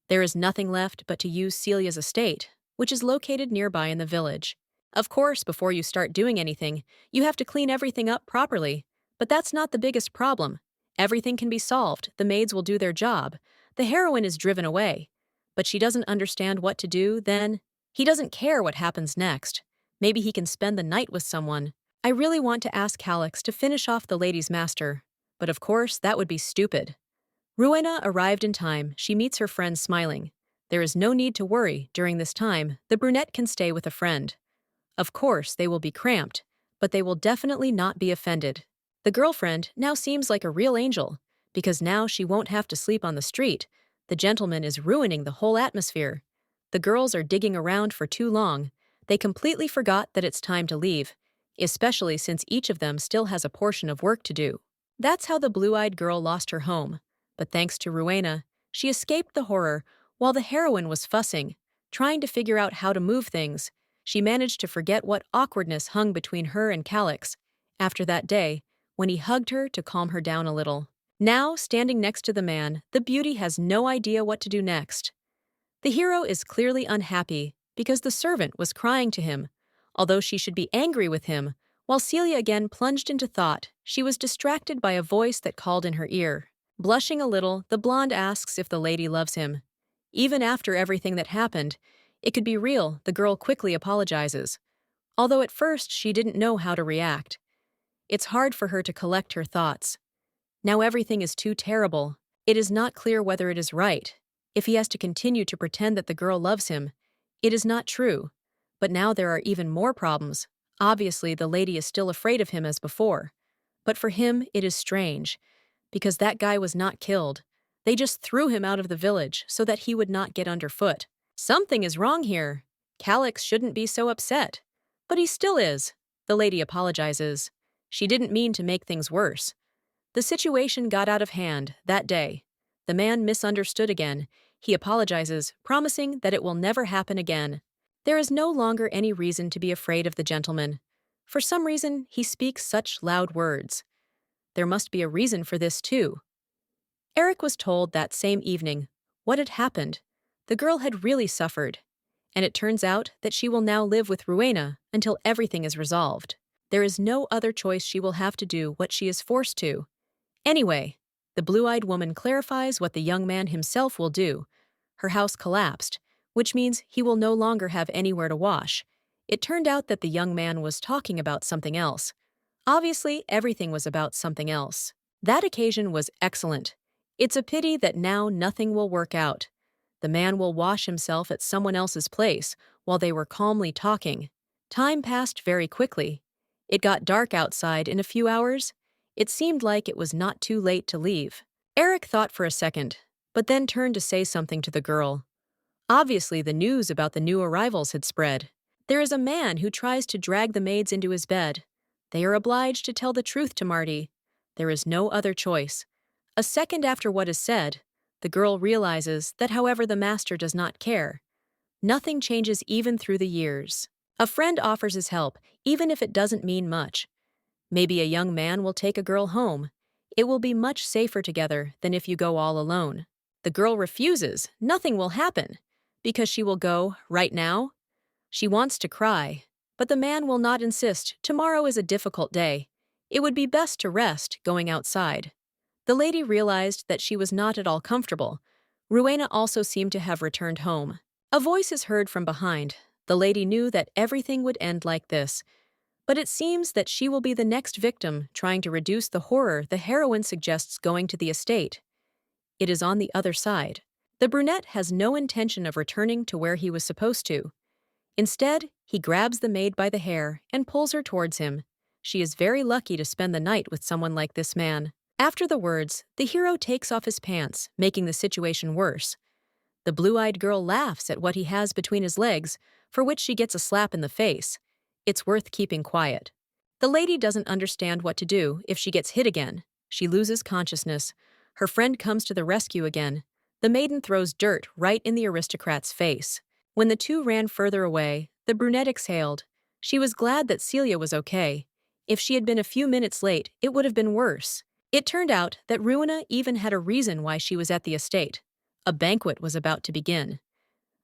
There is nothing left but to use Celia's estate, which is located nearby in the village. Of course, before you start doing anything, you have to clean everything up properly. But that's not the biggest problem. Everything can be solved, the maids will do their job. The heroine is driven away. But she doesn't understand what to do, then he doesn't care what happens next. Maybe he can spend the night with someone. I really want to ask Calix to finish off the lady's master. But of course, that would be stupid. Rowena arrived in time. She meets her friend smiling. There is no need to worry. During this time, the brunette can stay with a friend. Of course, they will be cramped, but they will definitely not be offended. The girlfriend now seems like a real angel, because now she won't have to sleep on the street. The gentleman is ruining the whole atmosphere. The girls are digging around for too long. They completely forgot that it's time to leave, especially since each of them still has a portion of work to do. That's how the blue-eyed girl lost her home. But thanks to Rowena, she escaped the horror while the heroine was fussing, trying to figure out how to move things. She managed to forget what awkwardness hung between her and Calix after that day when he hugged her to calm her down a little. Now, standing next to the man, the beauty has no idea what to do next. The hero is clearly unhappy because the servant was crying to him, although she should be angry with him. While Celia again plunged into thought, she was distracted by a voice that called in her ear. Blushing a little, the blonde asks if the lady loves him. Even after everything that happened, it could be real. The girl quickly apologizes, although at first she didn't know how to react. It's hard for her to collect her thoughts. Now everything is too terrible. It is not clear whether it is right. If he has to continue to pretend that the girl loves him, it is not true. But now there are even more problems. Obviously, the lady is still afraid of him as before. But for him, it is strange, because that guy was not killed. They just threw him out of the village so that he would not get underfoot. Something is wrong here. Calix shouldn't be so upset. But he still is. The lady apologizes. She didn't mean to make things worse. The situation got out of hand that day. The man misunderstood again. He apologizes, promising that it will never happen again. There is no longer any reason to be afraid of the gentleman. For some reason, he speaks such loud words. There must be a reason for this, too. Eric was told that same evening what had happened. The girl had really suffered, and it turns out that she will now live with Rowena until everything is resolved. There is no other choice. She will have to do what she is forced to. Anyway, the blue-eyed woman clarifies what the young man himself will do. Her house collapsed, which means he will no longer have anywhere to wash. It turned out that the young man was talking about something else. Obviously, everything was about something else. That occasion was excellent. It's a pity that now nothing will work out. The man will wash himself at someone else's place while they were calmly talking. Time passed very quickly. It got dark outside in a few hours. It seemed like it was not too late to leave. Eric thought for a second, but then turned to say something to the girl. Obviously, the news about the new arrivals had spread. There is a man who tries to drag the maids into his bed. They are obliged to tell the truth to Marty. There is no other choice. A second after what is said, the girl realizes that however the master does not care. Nothing changes even through the years. A friend offers his help, even if it doesn't mean much. Maybe a young man will take a girl home. It will be much safer together than if you go all alone. The girl refuses. Nothing will happen. Because she will go right now. She wants to cry, but the man will not insist. Tomorrow is a difficult day. It would be best to rest going outside. The lady realized that she was not at all comfortable. Rowena also seemed to have returned home. A voice is heard from behind. The lady knew that everything would end like this. But it seems that she will be the next victim, trying to reduce the horror. The heroine suggests going to the estate. It is on the other side. The brunette has no intention of returning to where he was supposed to. Instead, he grabs the maid by the hair and pulls her towards him. She is very lucky to spend the night with someone like this man. After the words, the hero takes off his pants, making the situation worse. The blue-eyed girl laughs at what he has between his legs, for which she gets a slap in the face. It's worth keeping quiet. The lady doesn't understand what to do if she gets hit again. She loses consciousness. Her friend comes to the rescue again. The maiden throws dirt right in the aristocrat's face. When the two ran further away, the brunette exhaled. She was glad that Celia was okay. If she had been a few minutes late, it would have been worse. It turned out that Ruina even had a reason why she was at the estate. A banquet was about to begin.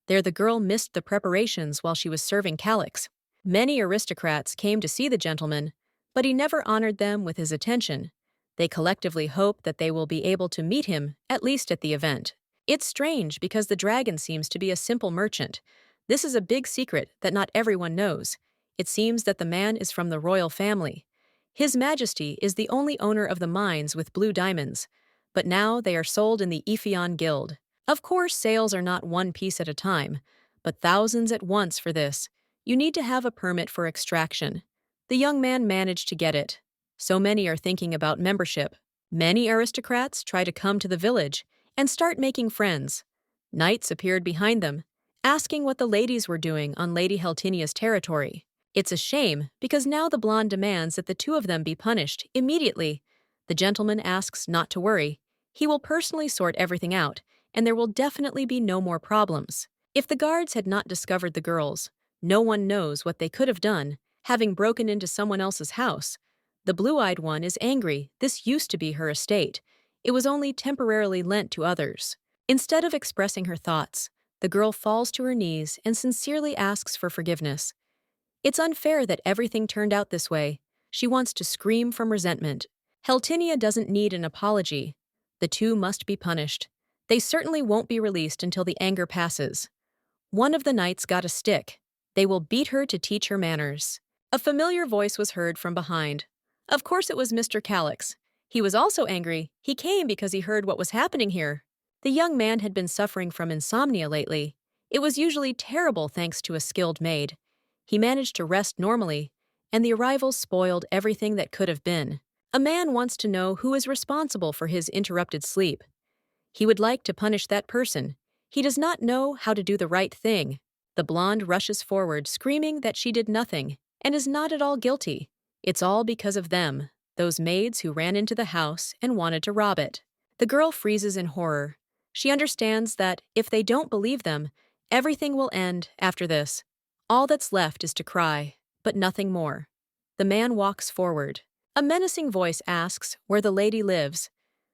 There the girl missed the preparations while she was serving calyx. Many aristocrats came to see the gentleman, but he never honored them with his attention. They collectively hope that they will be able to meet him, at least at the event. It's strange because the dragon seems to be a simple merchant. This is a big secret that not everyone knows. It seems that the man is from the royal family. His Majesty is the only owner of the mines with blue diamonds, but now they are sold in the Ephion Guild. Of course, sales are not one piece at a time, but thousands at once for this. You need to have a permit for extraction. The young man managed to get it. So many are thinking about membership. Many aristocrats try to come to the village and start making friends. Knights appeared behind them, asking what the ladies were doing on Lady Heltinia's territory. It's a shame because now the blonde demands that the two of them be punished immediately. The gentleman asks not to worry. He will personally sort everything out, and there will definitely be no more problems. If the guards had not discovered the girls, no one knows what they could have done, having broken into someone else's house. The blue-eyed one is angry. This used to be her estate. It was only temporarily lent to others. Instead of expressing her thoughts, the girl falls to her knees and sincerely asks for forgiveness. It's unfair that everything turned out this way. She wants to scream from resentment. Heltinia doesn't need an apology. The two must be punished. They certainly won't be released until the anger passes. One of the knights got a stick. They will beat her to teach her manners. A familiar voice was heard from behind. Of course it was Mr. Calyx. He was also angry. He came because he heard what was happening here. The young man had been suffering from insomnia lately. It was usually terrible thanks to a skilled maid. He managed to rest normally, and the arrival spoiled everything that could have been. A man wants to know who is responsible for his interrupted sleep. He would like to punish that person. He does not know how to do the right thing. The blonde rushes forward, screaming that she did nothing, and is not at all guilty. It's all because of them, those maids who ran into the house and wanted to rob it. The girl freezes in horror. She understands that if they don't believe them, everything will end after this. All that's left is to cry, but nothing more. The man walks forward. A menacing voice asks where the lady lives.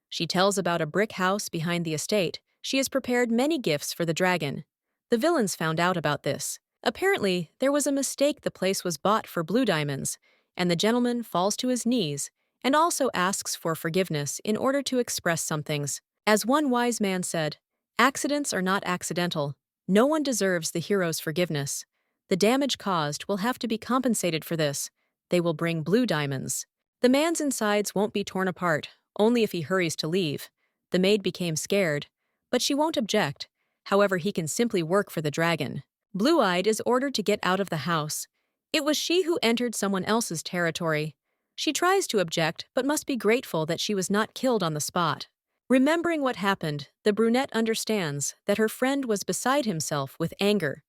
She tells about a brick house behind the estate. She has prepared many gifts for the dragon. The villains found out about this. Apparently, there was a mistake. The place was bought for blue diamonds, and the gentleman falls to his knees and also asks for forgiveness in order to express some things. As one wise man said, accidents are not accidental. No one deserves the hero's forgiveness. The damage caused will have to be compensated for this. They will bring blue diamonds. The man's insides won't be torn apart, only if he hurries to leave. The maid became scared, but she won't object. However, he can simply work for the dragon. Blue-eyed is ordered to get out of the house. It was she who entered someone else's territory. She tries to object, but must be grateful that she was not killed on the spot. Remembering what happened, the brunette understands that her friend was beside himself with anger.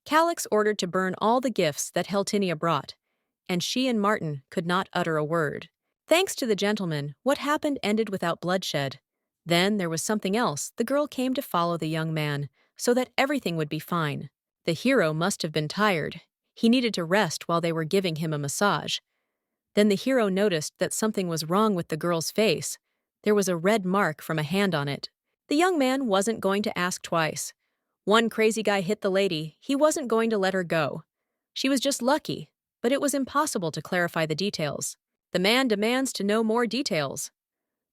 Calyx ordered to burn all the gifts that Heltinia brought, and she and Martin could not utter a word. Thanks to the gentleman, what happened ended without bloodshed. Then there was something else. The girl came to follow the young man, so that everything would be fine. The hero must have been tired. He needed to rest while they were giving him a massage. Then the hero noticed that something was wrong with the girl's face. There was a red mark from a hand on it. The young man wasn't going to ask twice. One crazy guy hit the lady. He wasn't going to let her go. She was just lucky, but it was impossible to clarify the details. The man demands to know more details.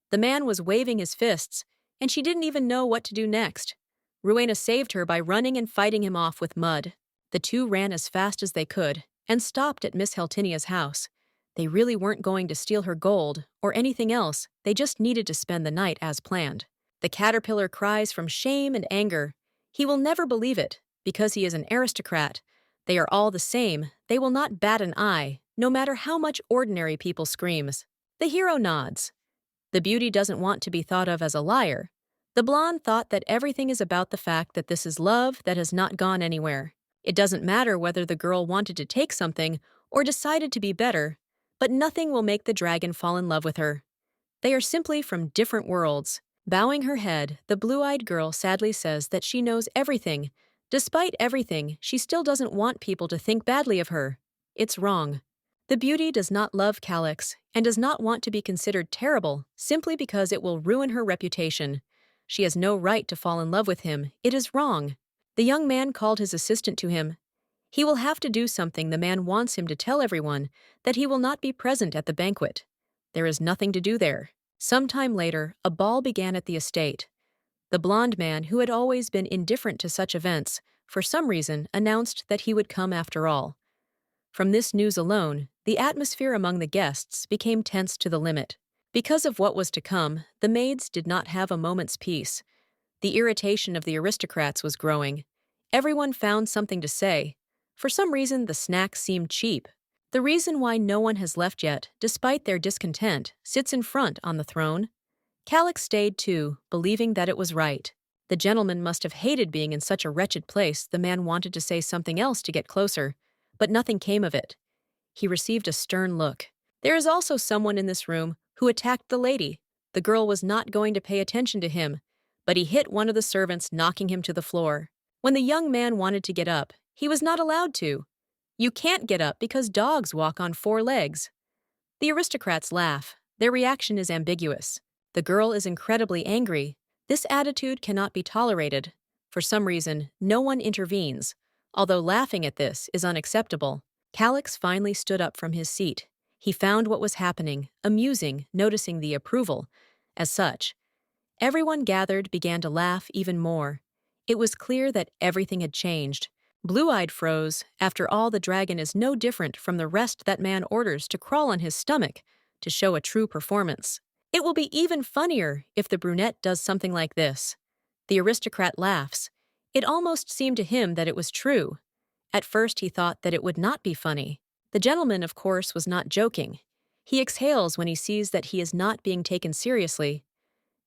The man was waving his fists, and she didn't even know what to do next. Rowena saved her by running and fighting him off with mud. The two ran as fast as they could and stopped at Miss Heltinia's house. They really weren't going to steal her gold or anything else. They just needed to spend the night as planned. The caterpillar cries from shame and anger. He will never believe it, because he is an aristocrat. They are all the same. They will not bat an eye, no matter how much ordinary people screams. The hero nods. The beauty doesn't want to be thought of as a liar. The blonde thought that everything is about the fact that this is love that has not gone anywhere. It doesn't matter whether the girl wanted to take something or decided to be better, but nothing will make the dragon fall in love with her. They are simply from different worlds. Bowing her head, the blue-eyed girl sadly says that she knows everything. Despite everything, she still doesn't want people to think badly of her. It's wrong. The beauty does not love Calix and does not want to be considered terrible simply because it will ruin her reputation. She has no right to fall in love with him. It is wrong. The young man called his assistant to him. He will have to do something. The man wants him to tell everyone that he will not be present at the banquet. There is nothing to do there. Sometime later, a ball began at the estate. The blond man, who had always been indifferent to such events, for some reason announced that he would come after all. From this news alone, the atmosphere among the guests became tense to the limit. Because of what was to come, the maids did not have a moment's peace. The irritation of the aristocrats was growing. Everyone found something to say. For some reason, the snacks seemed cheap. The reason why no one has left yet, despite their discontent, sits in front on the throne. Calix stayed too, believing that it was right. The gentleman must have hated being in such a wretched place. The man wanted to say something else to get closer, but nothing came of it. He received a stern look. There is also someone in this room who attacked the lady. The girl was not going to pay attention to him, but he hit one of the servants, knocking him to the floor. When the young man wanted to get up, he was not allowed to. You can't get up because dogs walk on 4 legs. The aristocrats laugh. Their reaction is ambiguous. The girl is incredibly angry. This attitude cannot be tolerated. For some reason, no one intervenes. Although laughing at this is unacceptable, Calix finally stood up from his seat. He found what was happening, amusing, noticing the approval. As such, everyone gathered began to laugh even more. It was clear that everything had changed. Blue-eyed froze. After all, the dragon is no different from the rest. That man orders to crawl on his stomach to show a true performance. It will be even funnier if the brunette does something like this. The aristocrat laughs. It almost seemed to him that it was true. At first he thought that it would not be funny. The gentleman, of course, was not joking. He exhales when he sees that he is not being taken seriously.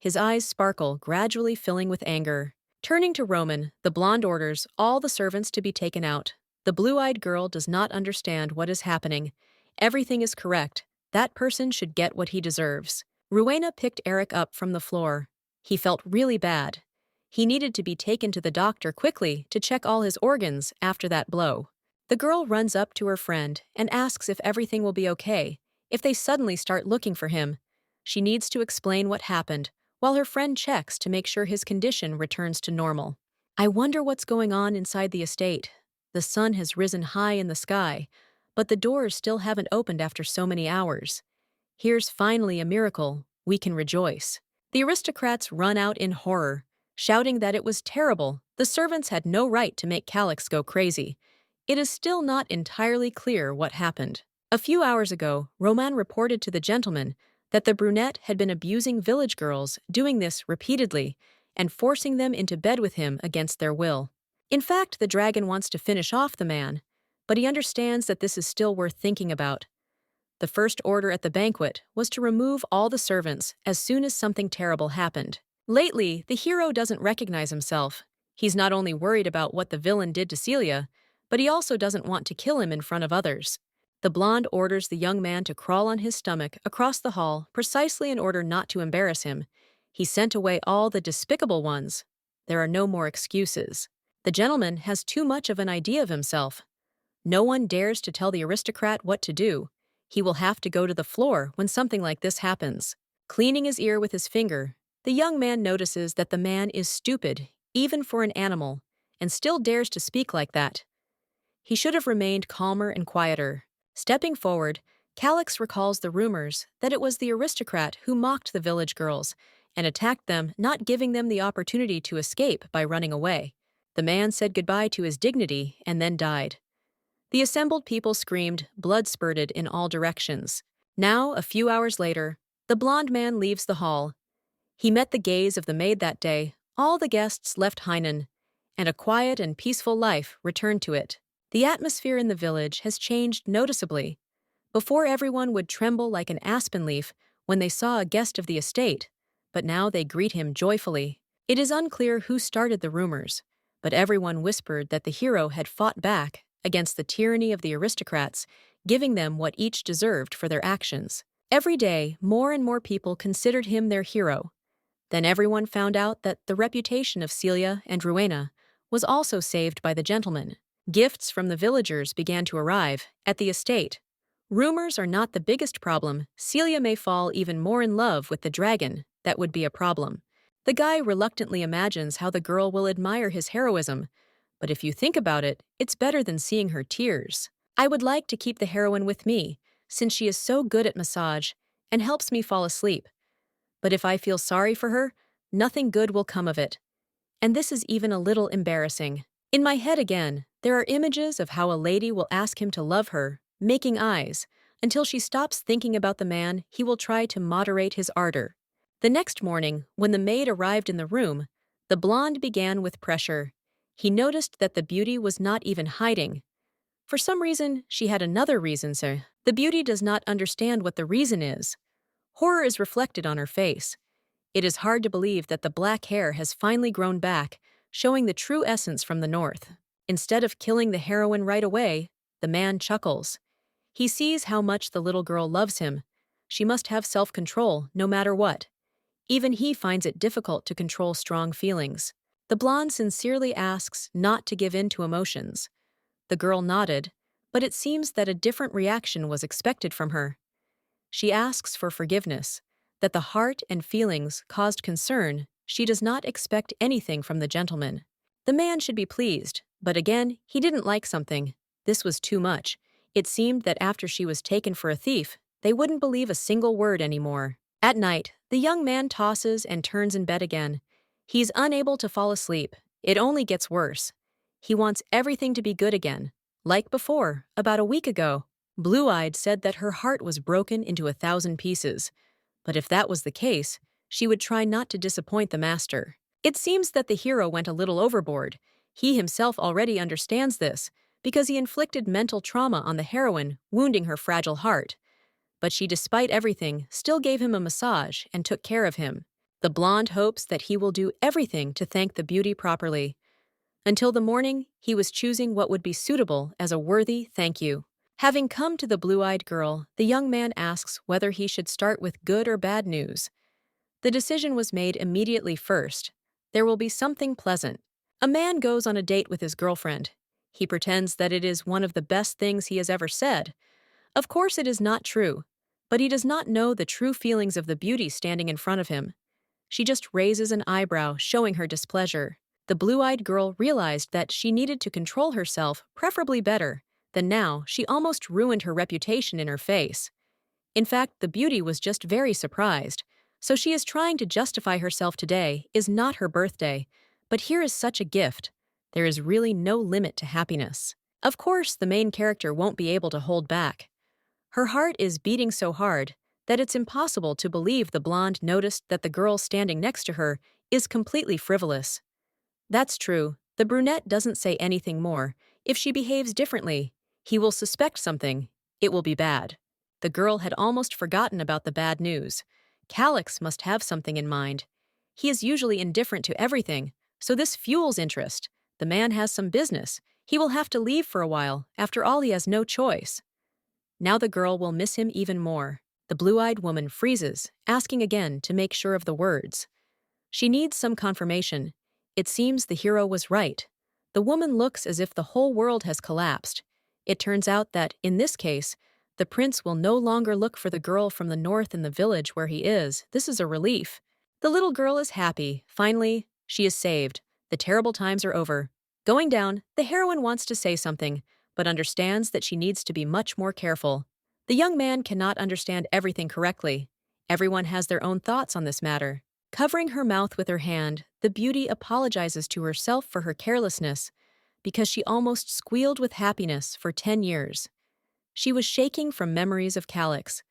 His eyes sparkle, gradually filling with anger. Turning to Roman, the blonde orders all the servants to be taken out. The blue-eyed girl does not understand what is happening. Everything is correct. That person should get what he deserves. Rowena picked Eric up from the floor. He felt really bad. He needed to be taken to the doctor quickly to check all his organs after that blow. The girl runs up to her friend and asks if everything will be okay if they suddenly start looking for him. She needs to explain what happened, while her friend checks to make sure his condition returns to normal. I wonder what's going on inside the estate. The sun has risen high in the sky, but the doors still haven't opened after so many hours. Here's finally a miracle. We can rejoice. The aristocrats run out in horror, shouting that it was terrible. The servants had no right to make Calix go crazy. It is still not entirely clear what happened. A few hours ago, Roman reported to the gentleman that the brunette had been abusing village girls, doing this repeatedly, and forcing them into bed with him against their will. In fact, the dragon wants to finish off the man, but he understands that this is still worth thinking about. The first order at the banquet was to remove all the servants as soon as something terrible happened. Lately, the hero doesn't recognize himself. He's not only worried about what the villain did to Celia, but he also doesn't want to kill him in front of others. The blonde orders the young man to crawl on his stomach across the hall precisely in order not to embarrass him. He sent away all the despicable ones. There are no more excuses. The gentleman has too much of an idea of himself. No one dares to tell the aristocrat what to do. He will have to go to the floor when something like this happens. Cleaning his ear with his finger, the young man notices that the man is stupid, even for an animal, and still dares to speak like that. He should have remained calmer and quieter. Stepping forward, Calix recalls the rumors that it was the aristocrat who mocked the village girls and attacked them, not giving them the opportunity to escape by running away. The man said goodbye to his dignity and then died. The assembled people screamed, blood spurted in all directions. Now, a few hours later, the blond man leaves the hall. He met the gaze of the maid that day. All the guests left Hainan, and a quiet and peaceful life returned to it. The atmosphere in the village has changed noticeably. Before, everyone would tremble like an aspen leaf when they saw a guest of the estate, but now they greet him joyfully. It is unclear who started the rumors, but everyone whispered that the hero had fought back against the tyranny of the aristocrats, giving them what each deserved for their actions. Every day, more and more people considered him their hero. Then everyone found out that the reputation of Celia and Rowena was also saved by the gentleman. Gifts from the villagers began to arrive at the estate. Rumors are not the biggest problem. Celia may fall even more in love with the dragon. That would be a problem. The guy reluctantly imagines how the girl will admire his heroism, but if you think about it, it's better than seeing her tears. I would like to keep the heroine with me, since she is so good at massage and helps me fall asleep. But if I feel sorry for her, nothing good will come of it. And this is even a little embarrassing. In my head again, there are images of how a lady will ask him to love her, making eyes, until she stops thinking about the man. He will try to moderate his ardor. The next morning, when the maid arrived in the room, the blonde began with pressure. He noticed that the beauty was not even hiding. For some reason, she had another reason, sir. The beauty does not understand what the reason is. Horror is reflected on her face. It is hard to believe that the black hair has finally grown back, showing the true essence from the north. Instead of killing the heroine right away, the man chuckles. He sees how much the little girl loves him. She must have self-control, no matter what. Even he finds it difficult to control strong feelings. The blonde sincerely asks not to give in to emotions. The girl nodded, but it seems that a different reaction was expected from her. She asks for forgiveness, that the heart and feelings caused concern. She does not expect anything from the gentleman. The man should be pleased, but again, he didn't like something. This was too much. It seemed that after she was taken for a thief, they wouldn't believe a single word anymore. At night, the young man tosses and turns in bed again. He's unable to fall asleep. It only gets worse. He wants everything to be good again. Like before, about a week ago, Blue-Eyed said that her heart was broken into 1,000 pieces. But if that was the case, she would try not to disappoint the master. It seems that the hero went a little overboard. He himself already understands this, because he inflicted mental trauma on the heroine, wounding her fragile heart. But she, despite everything, still gave him a massage and took care of him. The blonde hopes that he will do everything to thank the beauty properly. Until the morning, he was choosing what would be suitable as a worthy thank you. Having come to the blue-eyed girl, the young man asks whether he should start with good or bad news. The decision was made immediately first. There will be something pleasant. A man goes on a date with his girlfriend. He pretends that it is one of the best things he has ever said. Of course it is not true, but he does not know the true feelings of the beauty standing in front of him. She just raises an eyebrow, showing her displeasure. The blue-eyed girl realized that she needed to control herself, preferably better. Then now, she almost ruined her reputation in her face. In fact, the beauty was just very surprised. So she is trying to justify herself. Today is not her birthday, but here is such a gift. There is really no limit to happiness. Of course, the main character won't be able to hold back. Her heart is beating so hard that it's impossible to believe the blonde noticed that the girl standing next to her is completely frivolous. That's true. The brunette doesn't say anything more. If she behaves differently, he will suspect something. It will be bad. The girl had almost forgotten about the bad news. Calix must have something in mind. He is usually indifferent to everything, so this fuels interest. The man has some business. He will have to leave for a while. After all, he has no choice. Now the girl will miss him even more. The blue-eyed woman freezes, asking again to make sure of the words. She needs some confirmation. It seems the hero was right. The woman looks as if the whole world has collapsed. It turns out that, in this case, the prince will no longer look for the girl from the north in the village where he is. This is a relief. The little girl is happy. Finally, she is saved. The terrible times are over. Going down, the heroine wants to say something, but understands that she needs to be much more careful. The young man cannot understand everything correctly. Everyone has their own thoughts on this matter. Covering her mouth with her hand, the beauty apologizes to herself for her carelessness, because she almost squealed with happiness for 10 years. She was shaking from memories of Calix.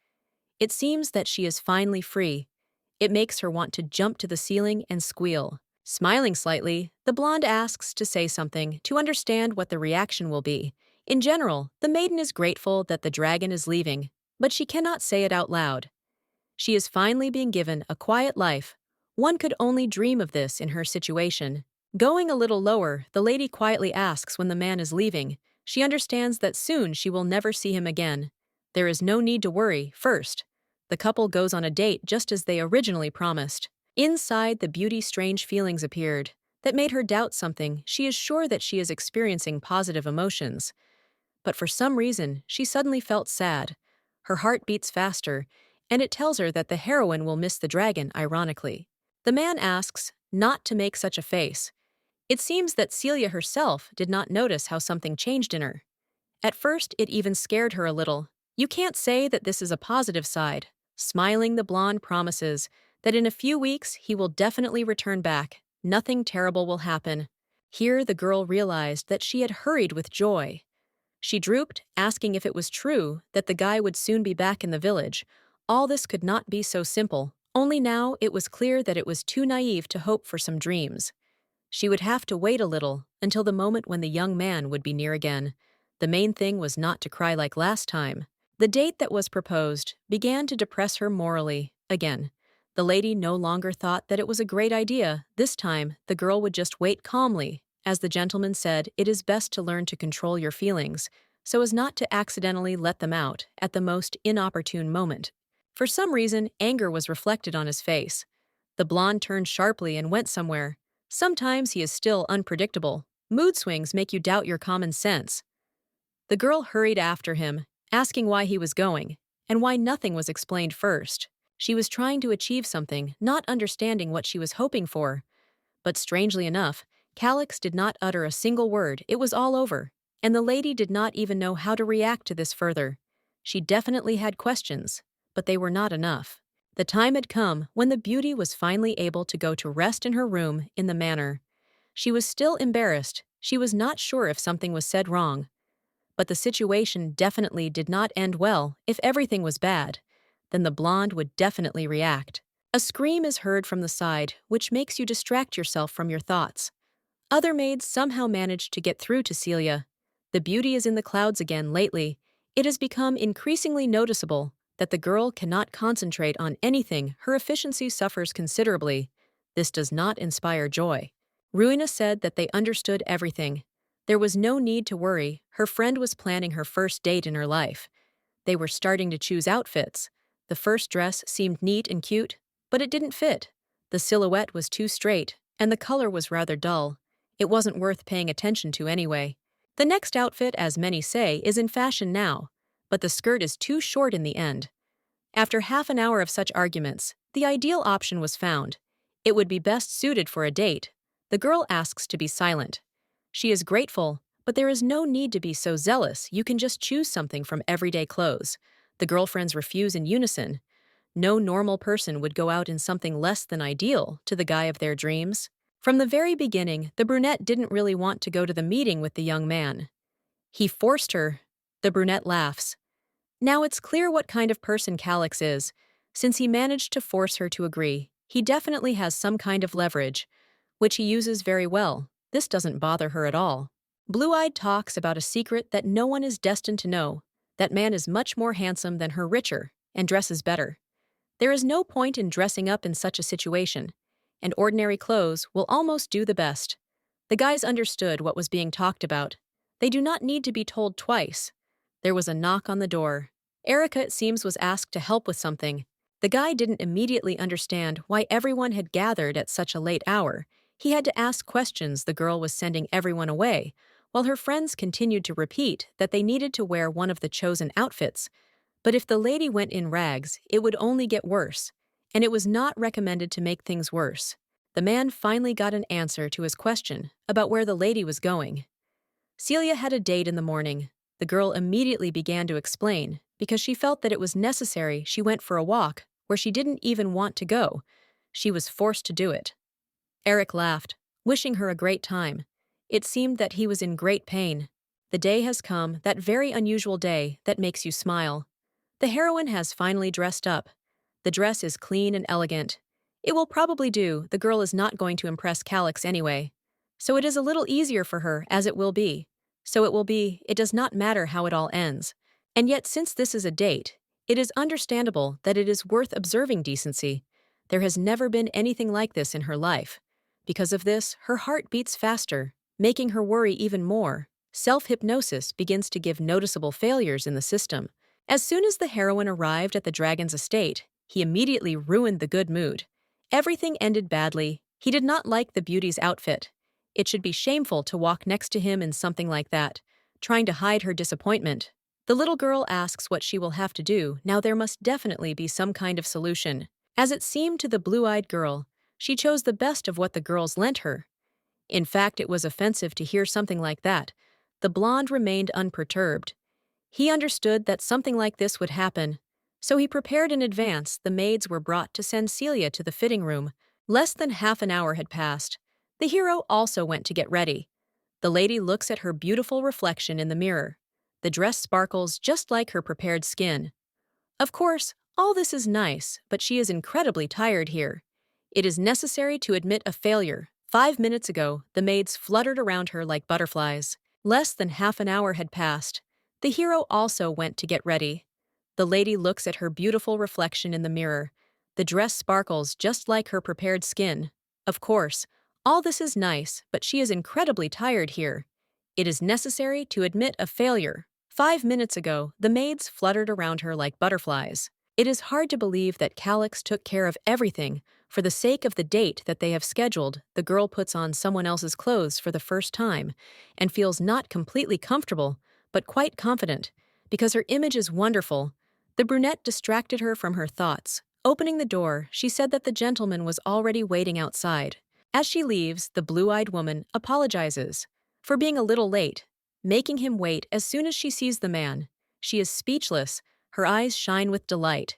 It seems that she is finally free. It makes her want to jump to the ceiling and squeal. Smiling slightly, the blonde asks to say something to understand what the reaction will be. In general, the maiden is grateful that the dragon is leaving, but she cannot say it out loud. She is finally being given a quiet life. One could only dream of this in her situation. Going a little lower, the lady quietly asks when the man is leaving. She understands that soon she will never see him again. There is no need to worry. First, The couple goes on a date just as they originally promised. Inside, the beauty strange feelings appeared that made her doubt something. She is sure that she is experiencing positive emotions, but for some reason, she suddenly felt sad. Her heart beats faster, and it tells her that the heroine will miss the dragon, ironically. The man asks not to make such a face. It seems that Celia herself did not notice how something changed in her. At first, it even scared her a little. You can't say that this is a positive side. Smiling, the blonde promises that in a few weeks he will definitely return back. Nothing terrible will happen. Here, the girl realized that she had hurried with joy. She drooped, asking if it was true that the guy would soon be back in the village. All this could not be so simple. Only now it was clear that it was too naive to hope for some dreams. She would have to wait a little until the moment when the young man would be near again. The main thing was not to cry like last time. The date that was proposed began to depress her morally. Again, the lady no longer thought that it was a great idea. This time, the girl would just wait calmly. As the gentleman said, it is best to learn to control your feelings, so as not to accidentally let them out at the most inopportune moment. For some reason, anger was reflected on his face. The blonde turned sharply and went somewhere. Sometimes he is still unpredictable. Mood swings make you doubt your common sense. The girl hurried after him, asking why he was going, and why nothing was explained first. She was trying to achieve something, not understanding what she was hoping for. But strangely enough, Calix did not utter a single word. It was all over, and the lady did not even know how to react to this further. She definitely had questions, but they were not enough. The time had come when the beauty was finally able to go to rest in her room in the manor. She was still embarrassed. She was not sure if something was said wrong. But the situation definitely did not end well. If everything was bad, then the blonde would definitely react. A scream is heard from the side, which makes you distract yourself from your thoughts. Other maids somehow managed to get through to Celia. The beauty is in the clouds again lately. It has become increasingly noticeable that the girl cannot concentrate on anything. Her efficiency suffers considerably. This does not inspire joy. Ruina said that they understood everything. There was no need to worry. Her friend was planning her first date in her life. They were starting to choose outfits. The first dress seemed neat and cute, but it didn't fit. The silhouette was too straight, and the color was rather dull. It wasn't worth paying attention to anyway. The next outfit, as many say, is in fashion now, but the skirt is too short in the end. After half an hour of such arguments, the ideal option was found. It would be best suited for a date. The girl asks to be silent. She is grateful, but there is no need to be so zealous. You can just choose something from everyday clothes. The girlfriends refuse in unison. No normal person would go out in something less than ideal to the guy of their dreams. From the very beginning, the brunette didn't really want to go to the meeting with the young man. He forced her. The brunette laughs. Now it's clear what kind of person Calix is. Since he managed to force her to agree, he definitely has some kind of leverage, which he uses very well. This doesn't bother her at all. Blue-Eyed talks about a secret that no one is destined to know. That man is much more handsome than her, richer, and dresses better. There is no point in dressing up in such a situation, and ordinary clothes will almost do the best. The guys understood what was being talked about. They do not need to be told twice. There was a knock on the door. Erica, it seems, was asked to help with something. The guy didn't immediately understand why everyone had gathered at such a late hour. He had to ask questions. The girl was sending everyone away, while her friends continued to repeat that they needed to wear one of the chosen outfits. But if the lady went in rags, it would only get worse, and it was not recommended to make things worse. The man finally got an answer to his question about where the lady was going. Celia had a date in the morning. The girl immediately began to explain, because she felt that it was necessary. She went for a walk where she didn't even want to go. She was forced to do it. Eric laughed, wishing her a great time. It seemed that he was in great pain. The day has come, that very unusual day that makes you smile. The heroine has finally dressed up. The dress is clean and elegant. It will probably do. The girl is not going to impress Calix anyway. So it is a little easier for her, as it will be. So it will be, it does not matter how it all ends. And yet, since this is a date, it is understandable that it is worth observing decency. There has never been anything like this in her life. Because of this, her heart beats faster, making her worry even more. Self-hypnosis begins to give noticeable failures in the system. As soon as the heroine arrived at the dragon's estate, he immediately ruined the good mood. Everything ended badly. He did not like the beauty's outfit. It should be shameful to walk next to him in something like that, trying to hide her disappointment. The little girl asks what she will have to do. Now there must definitely be some kind of solution. As it seemed to the blue-eyed girl, she chose the best of what the girls lent her. In fact, it was offensive to hear something like that. The blonde remained unperturbed. He understood that something like this would happen, so he prepared in advance. The maids were brought to send Celia to the fitting room. Less than half an hour had passed. The hero also went to get ready. The lady looks at her beautiful reflection in the mirror. The dress sparkles just like her prepared skin. Of course, all this is nice, but she is incredibly tired here. It is necessary to admit a failure. 5 minutes ago, the maids fluttered around her like butterflies. Less than half an hour had passed. The hero also went to get ready. The lady looks at her beautiful reflection in the mirror. The dress sparkles just like her prepared skin. Of course, all this is nice, but she is incredibly tired here. It is necessary to admit a failure. 5 minutes ago, the maids fluttered around her like butterflies. It is hard to believe that Calix took care of everything for the sake of the date that they have scheduled. The girl puts on someone else's clothes for the first time and feels not completely comfortable, but quite confident, because her image is wonderful. The brunette distracted her from her thoughts. Opening the door, she said that the gentleman was already waiting outside. As she leaves, the blue-eyed woman apologizes for being a little late, making him wait. As soon as she sees the man, she is speechless. Her eyes shine with delight.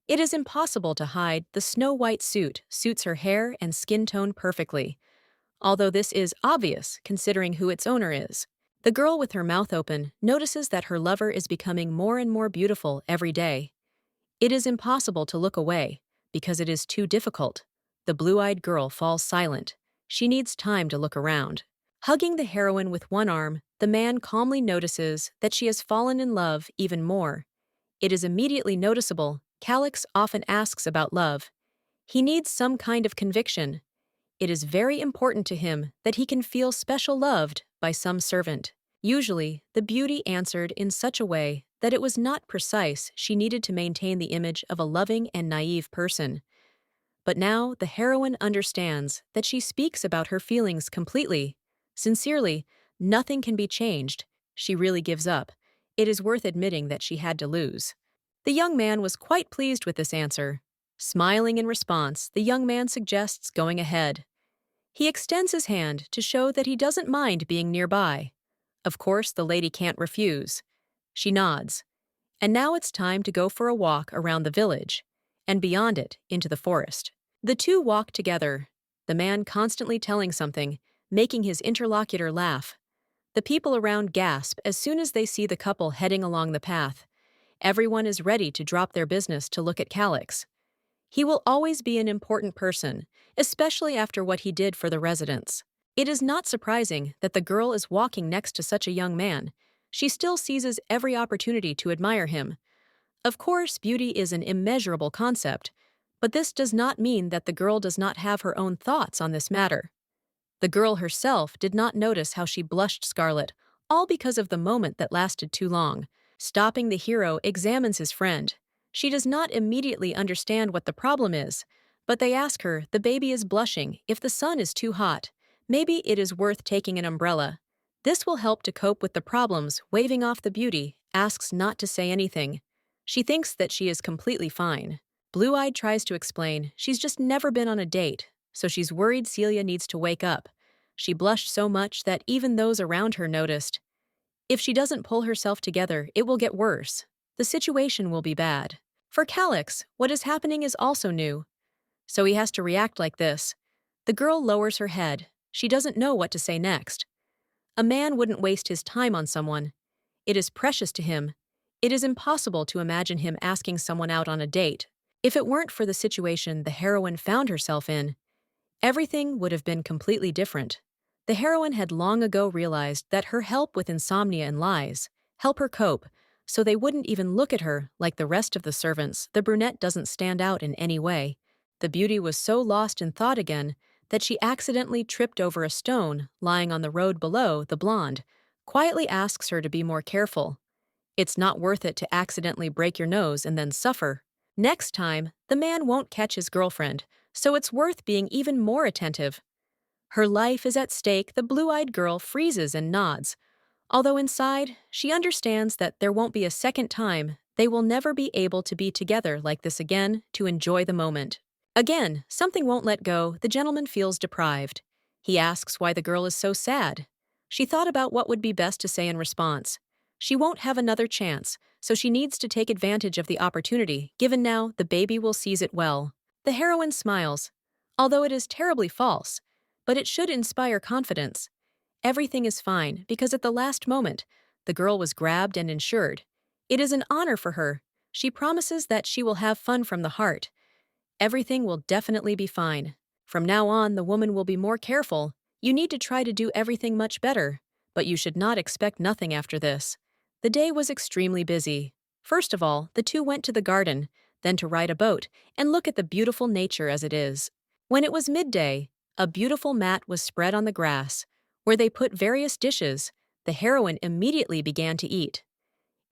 It is impossible to hide. The snow-white suit suits her hair and skin tone perfectly, although this is obvious considering who its owner is. The girl with her mouth open notices that her lover is becoming more and more beautiful every day. It is impossible to look away, because it is too difficult. The blue-eyed girl falls silent. She needs time to look around. Hugging the heroine with one arm, the man calmly notices that she has fallen in love even more. It is immediately noticeable. Calix often asks about love. He needs some kind of conviction. It is very important to him that he can feel special loved by some servant. Usually, the beauty answered in such a way that it was not precise. She needed to maintain the image of a loving and naive person. But now the heroine understands that she speaks about her feelings completely, sincerely. Nothing can be changed. She really gives up. It is worth admitting that she had to lose. The young man was quite pleased with this answer. Smiling in response, the young man suggests going ahead. He extends his hand to show that he doesn't mind being nearby. Of course, the lady can't refuse. She nods. And now it's time to go for a walk around the village, and beyond it, into the forest. The two walk together, the man constantly telling something, making his interlocutor laugh. The people around gasp as soon as they see the couple heading along the path. Everyone is ready to drop their business to look at Calix. He will always be an important person, especially after what he did for the residents. It is not surprising that the girl is walking next to such a young man. She still seizes every opportunity to admire him. Of course, beauty is an immeasurable concept, but this does not mean that the girl does not have her own thoughts on this matter. The girl herself did not notice how she blushed scarlet, all because of the moment that lasted too long. Stopping, the hero examines his friend. She does not immediately understand what the problem is, but they ask her, the baby is blushing. If the sun is too hot, maybe it is worth taking an umbrella. This will help to cope with the problems. Waving off the beauty, asks not to say anything. She thinks that she is completely fine. Blue-eyed tries to explain she's just never been on a date, so she's worried Celia needs to wake up. She blushed so much that even those around her noticed. If she doesn't pull herself together, it will get worse. The situation will be bad. For Calix, what is happening is also new, so he has to react like this. The girl lowers her head. She doesn't know what to say next. A man wouldn't waste his time on someone. It is precious to him. It is impossible to imagine him asking someone out on a date. If it weren't for the situation the heroine found herself in, everything would have been completely different. The heroine had long ago realized that her help with insomnia and lies help her cope, so they wouldn't even look at her like the rest of the servants. The brunette doesn't stand out in any way. The beauty was so lost in thought again that she accidentally tripped over a stone lying on the road below. The blonde quietly asks her to be more careful. It's not worth it to accidentally break your nose and then suffer. Next time, the man won't catch his girlfriend, so it's worth being even more attentive. Her life is at stake. The blue-eyed girl freezes and nods. Although inside, she understands that there won't be a second time, they will never be able to be together like this again to enjoy the moment. Again, something won't let go. The gentleman feels deprived. He asks why the girl is so sad. She thought about what would be best to say in response. She won't have another chance, so she needs to take advantage of the opportunity, given now the baby will seize it well. The heroine smiles, although it is terribly false, but it should inspire confidence. Everything is fine because at the last moment, the girl was grabbed and insured. It is an honor for her. She promises that she will have fun from the heart. Everything will definitely be fine. From now on, the woman will be more careful. You need to try to do everything much better, but you should not expect nothing after this. The day was extremely busy. First of all, the two went to the garden, then to ride a boat and look at the beautiful nature as it is. When it was midday, a beautiful mat was spread on the grass, where they put various dishes. The heroine immediately began to eat.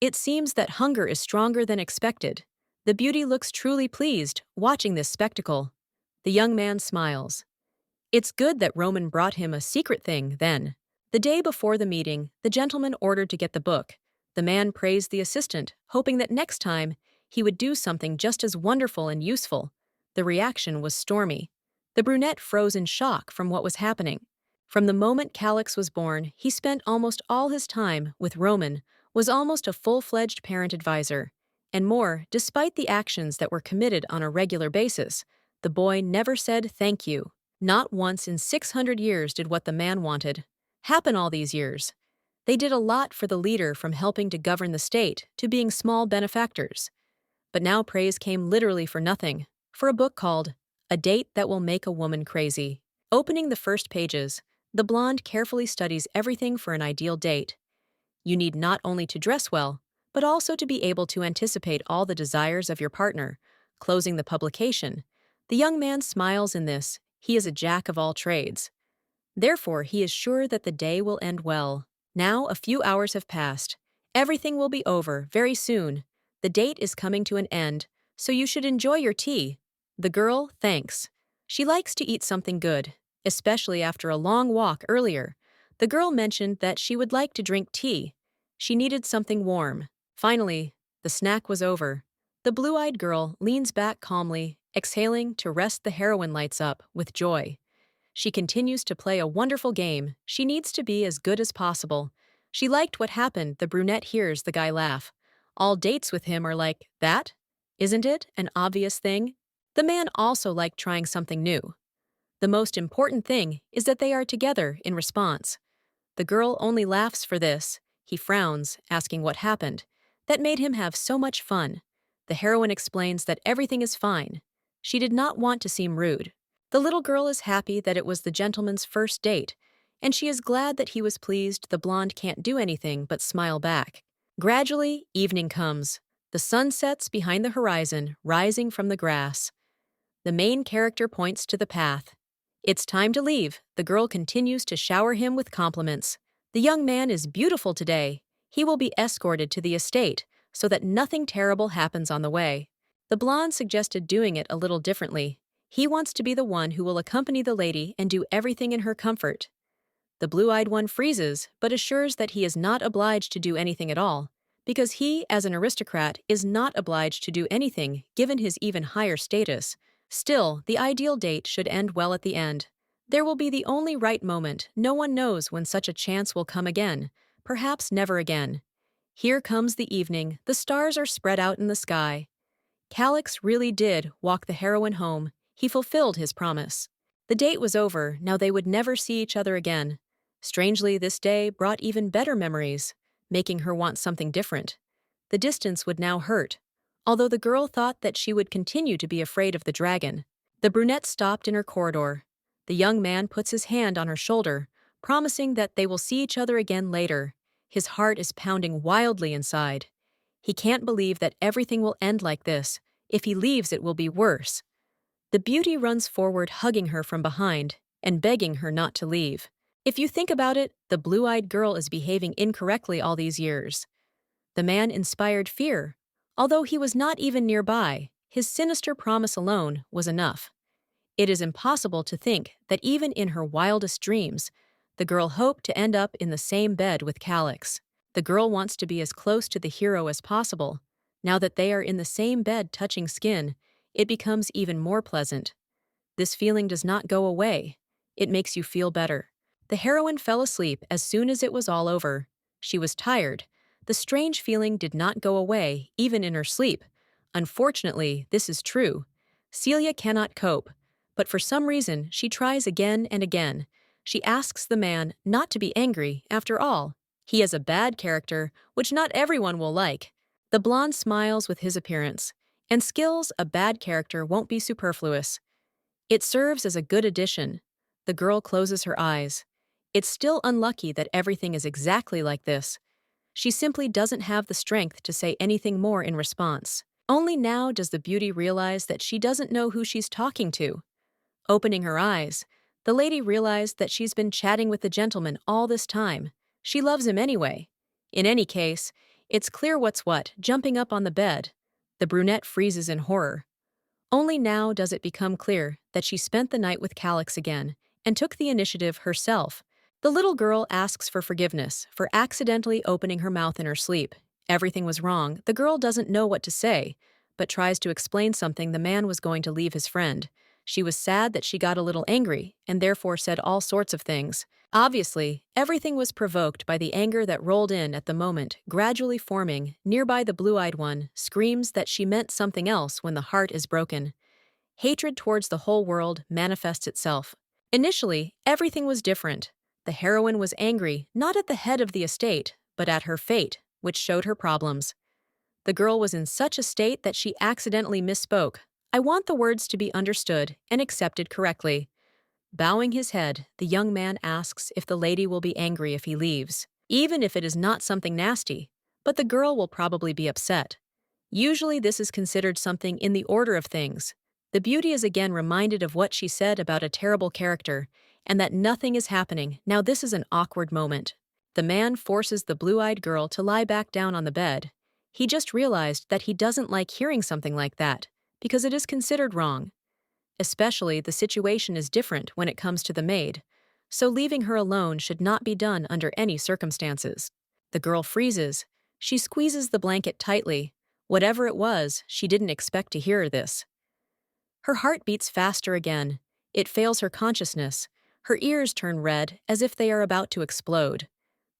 It seems that hunger is stronger than expected. The beauty looks truly pleased, watching this spectacle. The young man smiles. It's good that Roman brought him a secret thing, then. The day before the meeting, the gentleman ordered to get the book. The man praised the assistant, hoping that next time he would do something just as wonderful and useful. The reaction was stormy. The brunette froze in shock from what was happening. From the moment Calix was born, he spent almost all his time with Roman, was almost a full-fledged parent advisor. And more, despite the actions that were committed on a regular basis, the boy never said thank you. Not once in 600 years did what the man wanted happen all these years. They did a lot for the leader, from helping to govern the state to being small benefactors. But now praise came literally for nothing, for a book called A Date That Will Make a Woman Crazy. Opening the first pages, the blonde carefully studies everything for an ideal date. You need not only to dress well, but also to be able to anticipate all the desires of your partner. Closing the publication, the young man smiles in this. He is a jack of all trades. Therefore, he is sure that the day will end well. Now a few hours have passed. Everything will be over very soon. The date is coming to an end, so you should enjoy your tea. The girl thanks. She likes to eat something good, especially after a long walk earlier. The girl mentioned that she would like to drink tea. She needed something warm. Finally, the snack was over. The blue-eyed girl leans back calmly, exhaling to rest. The heroine lights up with joy. She continues to play a wonderful game. She needs to be as good as possible. She liked what happened. The brunette hears the guy laugh. All dates with him are like that? Isn't it an obvious thing? The man also liked trying something new. The most important thing is that they are together in response. The girl only laughs for this. He frowns, asking what happened. That made him have so much fun. The heroine explains that everything is fine. She did not want to seem rude. The little girl is happy that it was the gentleman's first date, and she is glad that he was pleased. The blonde can't do anything but smile back. Gradually, evening comes. The sun sets behind the horizon, rising from the grass. The main character points to the path. It's time to leave. The girl continues to shower him with compliments. The young man is beautiful today. He will be escorted to the estate so that nothing terrible happens on the way. The blonde suggested doing it a little differently. He wants to be the one who will accompany the lady and do everything in her comfort. The blue-eyed one freezes, but assures that he is not obliged to do anything at all, because he, as an aristocrat, is not obliged to do anything given his even higher status. Still, the ideal date should end well at the end. There will be the only right moment. No one knows when such a chance will come again. Perhaps never again. Here comes the evening. The stars are spread out in the sky. Calix really did walk the heroine home. He fulfilled his promise. The date was over. Now they would never see each other again. Strangely, this day brought even better memories, making her want something different. The distance would now hurt, although the girl thought that she would continue to be afraid of the dragon. The brunette stopped in her corridor. The young man puts his hand on her shoulder, promising that they will see each other again later. His heart is pounding wildly inside. He can't believe that everything will end like this. If he leaves, it will be worse. The beauty runs forward, hugging her from behind and begging her not to leave. If you think about it, the blue-eyed girl is behaving incorrectly all these years. The man inspired fear. Although he was not even nearby, his sinister promise alone was enough. It is impossible to think that even in her wildest dreams, the girl hoped to end up in the same bed with Calix. The girl wants to be as close to the hero as possible. Now that they are in the same bed touching skin, it becomes even more pleasant. This feeling does not go away. It makes you feel better. The heroine fell asleep as soon as it was all over. She was tired. The strange feeling did not go away, even in her sleep. Unfortunately, this is true. Celia cannot cope, but for some reason she tries again and again. She asks the man not to be angry, after all. He is a bad character, which not everyone will like. The blonde smiles with his appearance, and skills a bad character won't be superfluous. It serves as a good addition. The girl closes her eyes. It's still unlucky that everything is exactly like this. She simply doesn't have the strength to say anything more in response. Only now does the beauty realize that she doesn't know who she's talking to. Opening her eyes, the lady realized that she's been chatting with the gentleman all this time. She loves him anyway. In any case, it's clear what's what, jumping up on the bed. The brunette freezes in horror. Only now does it become clear that she spent the night with Calix again and took the initiative herself. The little girl asks for forgiveness for accidentally opening her mouth in her sleep. Everything was wrong. The girl doesn't know what to say, but tries to explain something the man was going to leave his friend. She was sad that she got a little angry and therefore said all sorts of things. Obviously, everything was provoked by the anger that rolled in at the moment, gradually forming. Nearby, the blue-eyed one screams that she meant something else when the heart is broken. Hatred towards the whole world manifests itself. Initially, everything was different. The heroine was angry not at the head of the estate, but at her fate, which showed her problems. The girl was in such a state that she accidentally misspoke. I want the words to be understood and accepted correctly. Bowing his head, the young man asks if the lady will be angry if he leaves, even if it is not something nasty, but the girl will probably be upset. Usually this is considered something in the order of things. The beauty is again reminded of what she said about a terrible character, and that nothing is happening. Now this is an awkward moment. The man forces the blue-eyed girl to lie back down on the bed. He just realized that he doesn't like hearing something like that, because it is considered wrong. Especially, the situation is different when it comes to the maid, so leaving her alone should not be done under any circumstances. The girl freezes. She squeezes the blanket tightly. Whatever it was, she didn't expect to hear this. Her heart beats faster again. It fails her consciousness. Her ears turn red as if they are about to explode.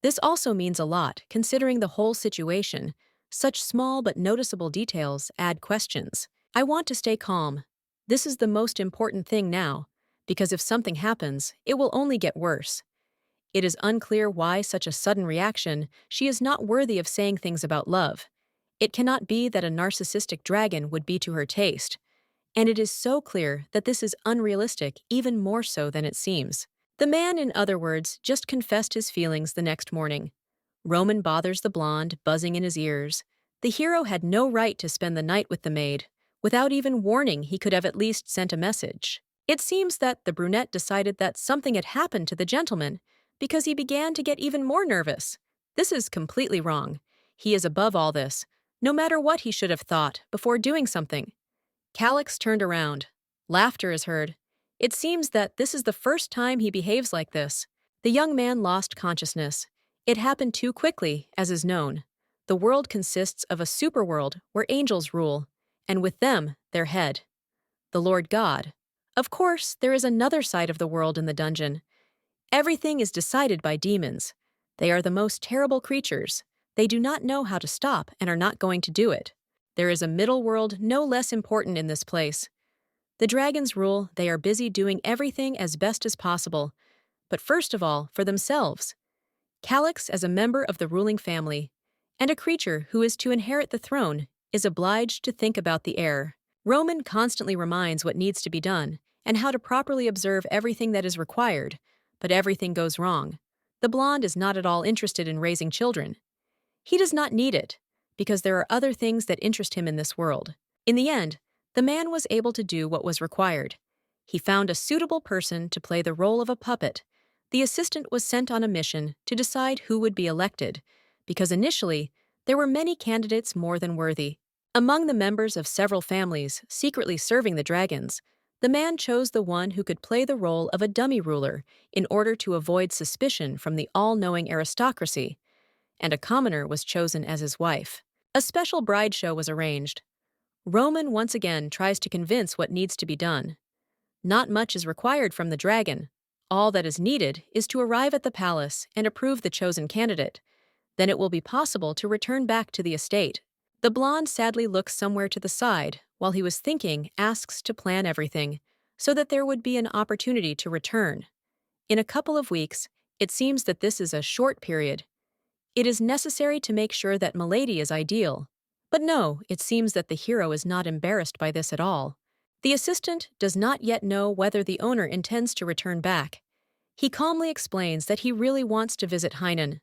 This also means a lot, considering the whole situation. Such small but noticeable details add questions. I want to stay calm. This is the most important thing now, because if something happens, it will only get worse. It is unclear why such a sudden reaction. She is not worthy of saying things about love. It cannot be that a narcissistic dragon would be to her taste. And it is so clear that this is unrealistic, even more so than it seems. The man, in other words, just confessed his feelings the next morning. Roman bothers the blonde, buzzing in his ears. The hero had no right to spend the night with the maid. Without even warning, he could have at least sent a message. It seems that the brunette decided that something had happened to the gentleman, because he began to get even more nervous. This is completely wrong. He is above all this, no matter what he should have thought before doing something. Calix turned around. Laughter is heard. It seems that this is the first time he behaves like this. The young man lost consciousness. It happened too quickly, as is known. The world consists of a superworld where angels rule, and with them, their head, the Lord God. Of course, there is another side of the world in the dungeon. Everything is decided by demons. They are the most terrible creatures. They do not know how to stop and are not going to do it. There is a middle world no less important in this place. The dragons rule. They are busy doing everything as best as possible, but first of all, for themselves. Calix, as a member of the ruling family, and a creature who is to inherit the throne, is obliged to think about the heir. Roman constantly reminds what needs to be done and how to properly observe everything that is required, but everything goes wrong. The blonde is not at all interested in raising children. He does not need it, because there are other things that interest him in this world. In the end, the man was able to do what was required. He found a suitable person to play the role of a puppet. The assistant was sent on a mission to decide who would be elected, because initially, There were many candidates more than worthy. Among the members of several families secretly serving the dragons, the man chose the one who could play the role of a dummy ruler in order to avoid suspicion from the all-knowing aristocracy, and a commoner was chosen as his wife. A special bride show was arranged. Roman once again tries to convince what needs to be done. Not much is required from the dragon. All that is needed is to arrive at the palace and approve the chosen candidate. Then it will be possible to return back to the estate. The blonde sadly looks somewhere to the side, while he was thinking, asks to plan everything, so that there would be an opportunity to return. In a couple of weeks, it seems that this is a short period. It is necessary to make sure that Milady is ideal. But no, it seems that the hero is not embarrassed by this at all. The assistant does not yet know whether the owner intends to return back. He calmly explains that he really wants to visit Hainan.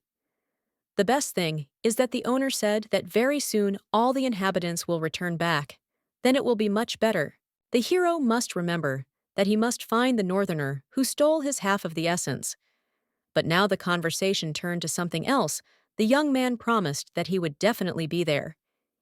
The best thing is that the owner said that very soon all the inhabitants will return back. Then it will be much better. The hero must remember that he must find the northerner who stole his half of the essence. But now the conversation turned to something else. The young man promised that he would definitely be there.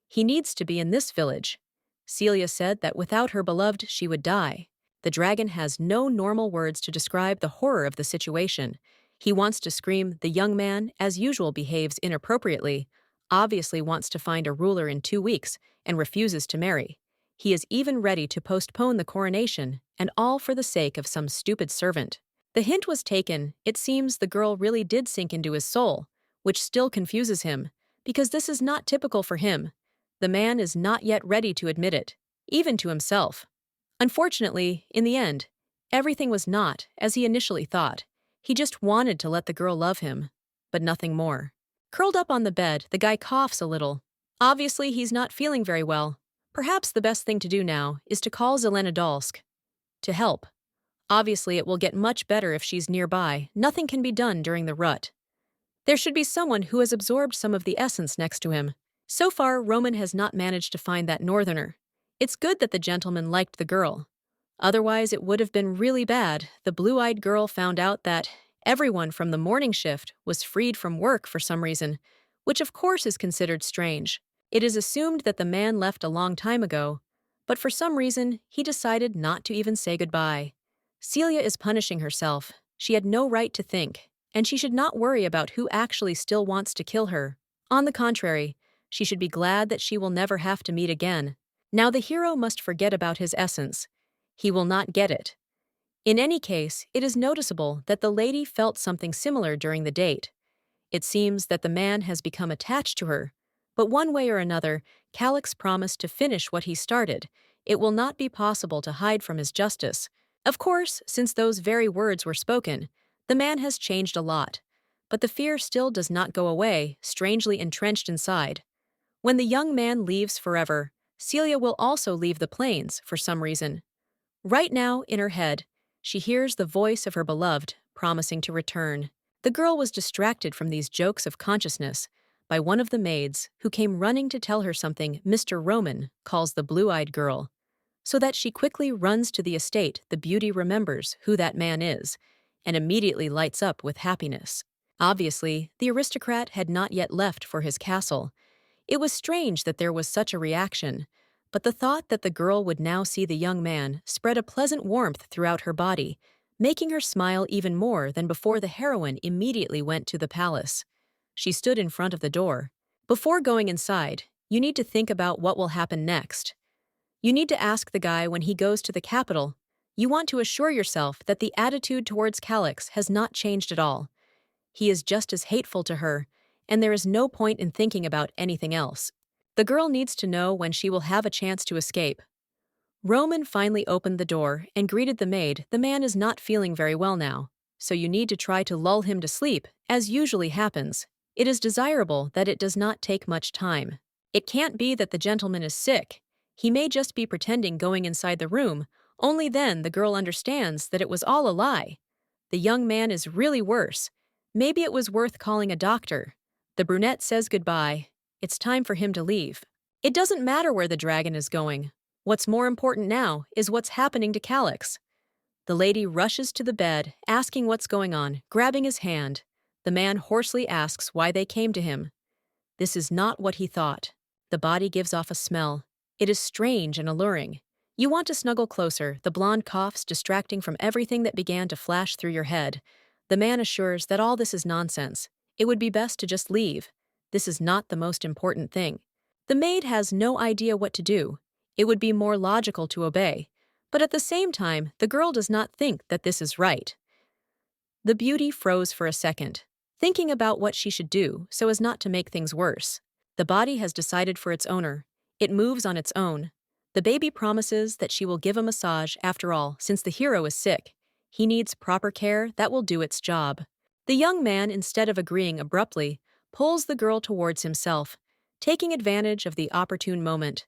He needs to be in this village. Celia said that without her beloved she would die. The dragon has no normal words to describe the horror of the situation. He wants to scream. The young man, as usual, behaves inappropriately, obviously wants to find a ruler in 2 weeks, and refuses to marry. He is even ready to postpone the coronation, and all for the sake of some stupid servant. The hint was taken. It seems the girl really did sink into his soul, which still confuses him, because this is not typical for him. The man is not yet ready to admit it, even to himself. Unfortunately, in the end, everything was not as he initially thought. He just wanted to let the girl love him, but nothing more. Curled up on the bed, the guy coughs a little. Obviously, he's not feeling very well. Perhaps the best thing to do now is to call Zelenodolsk to help. Obviously, it will get much better if she's nearby. Nothing can be done during the rut. There should be someone who has absorbed some of the essence next to him. So far, Roman has not managed to find that northerner. It's good that the gentleman liked the girl. Otherwise, it would have been really bad. The blue-eyed girl found out that everyone from the morning shift was freed from work for some reason, which of course is considered strange. It is assumed that the man left a long time ago, but for some reason, he decided not to even say goodbye. Celia is punishing herself. She had no right to think, and she should not worry about who actually still wants to kill her. On the contrary, she should be glad that she will never have to meet again. Now the hero must forget about his essence. He will not get it. In any case, it is noticeable that the lady felt something similar during the date. It seems that the man has become attached to her, but one way or another, Calix promised to finish what he started. It will not be possible to hide from his justice. Of course, since those very words were spoken, the man has changed a lot, but the fear still does not go away, strangely entrenched inside. When the young man leaves forever, Celia will also leave the plains for some reason. Right now, in her head, she hears the voice of her beloved, promising to return. The girl was distracted from these jokes of consciousness by one of the maids who came running to tell her something Mr. Roman calls the blue-eyed girl. So that she quickly runs to the estate, the beauty remembers who that man is, and immediately lights up with happiness. Obviously, the aristocrat had not yet left for his castle. It was strange that there was such a reaction, but the thought that the girl would now see the young man spread a pleasant warmth throughout her body, making her smile even more than before the heroine immediately went to the palace. She stood in front of the door. Before going inside, you need to think about what will happen next. You need to ask the guy when he goes to the capital. You want to assure yourself that the attitude towards Calix has not changed at all. He is just as hateful to her, and there is no point in thinking about anything else. The girl needs to know when she will have a chance to escape. Roman finally opened the door and greeted the maid. The man is not feeling very well now, so you need to try to lull him to sleep, as usually happens. It is desirable that it does not take much time. It can't be that the gentleman is sick. He may just be pretending going inside the room. Only then the girl understands that it was all a lie. The young man is really worse. Maybe it was worth calling a doctor. The brunette says goodbye. It's time for him to leave. It doesn't matter where the dragon is going. What's more important now is what's happening to Calix. The lady rushes to the bed, asking what's going on, grabbing his hand. The man hoarsely asks why they came to him. This is not what he thought. The body gives off a smell. It is strange and alluring. You want to snuggle closer, the blonde coughs, distracting from everything that began to flash through your head. The man assures that all this is nonsense. It would be best to just leave. This is not the most important thing. The maid has no idea what to do. It would be more logical to obey. But at the same time, the girl does not think that this is right. The beauty froze for a second, thinking about what she should do so as not to make things worse. The body has decided for its owner. It moves on its own. The baby promises that she will give a massage after all, since the hero is sick. He needs proper care that will do its job. The young man, instead of agreeing abruptly, pulls the girl towards himself, taking advantage of the opportune moment.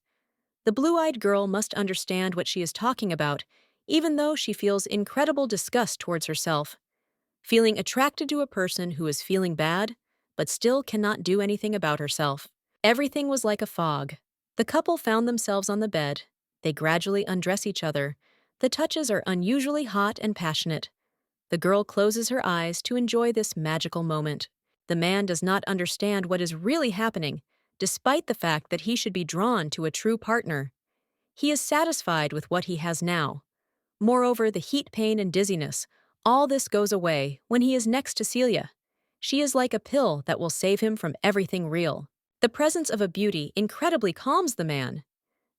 The blue-eyed girl must understand what she is talking about, even though she feels incredible disgust towards herself. Feeling attracted to a person who is feeling bad, but still cannot do anything about herself. Everything was like a fog. The couple found themselves on the bed. They gradually undress each other. The touches are unusually hot and passionate. The girl closes her eyes to enjoy this magical moment. The man does not understand what is really happening, despite the fact that he should be drawn to a true partner. He is satisfied with what he has now. Moreover, the heat pain and dizziness, all this goes away when he is next to Celia. She is like a pill that will save him from everything real. The presence of a beauty incredibly calms the man.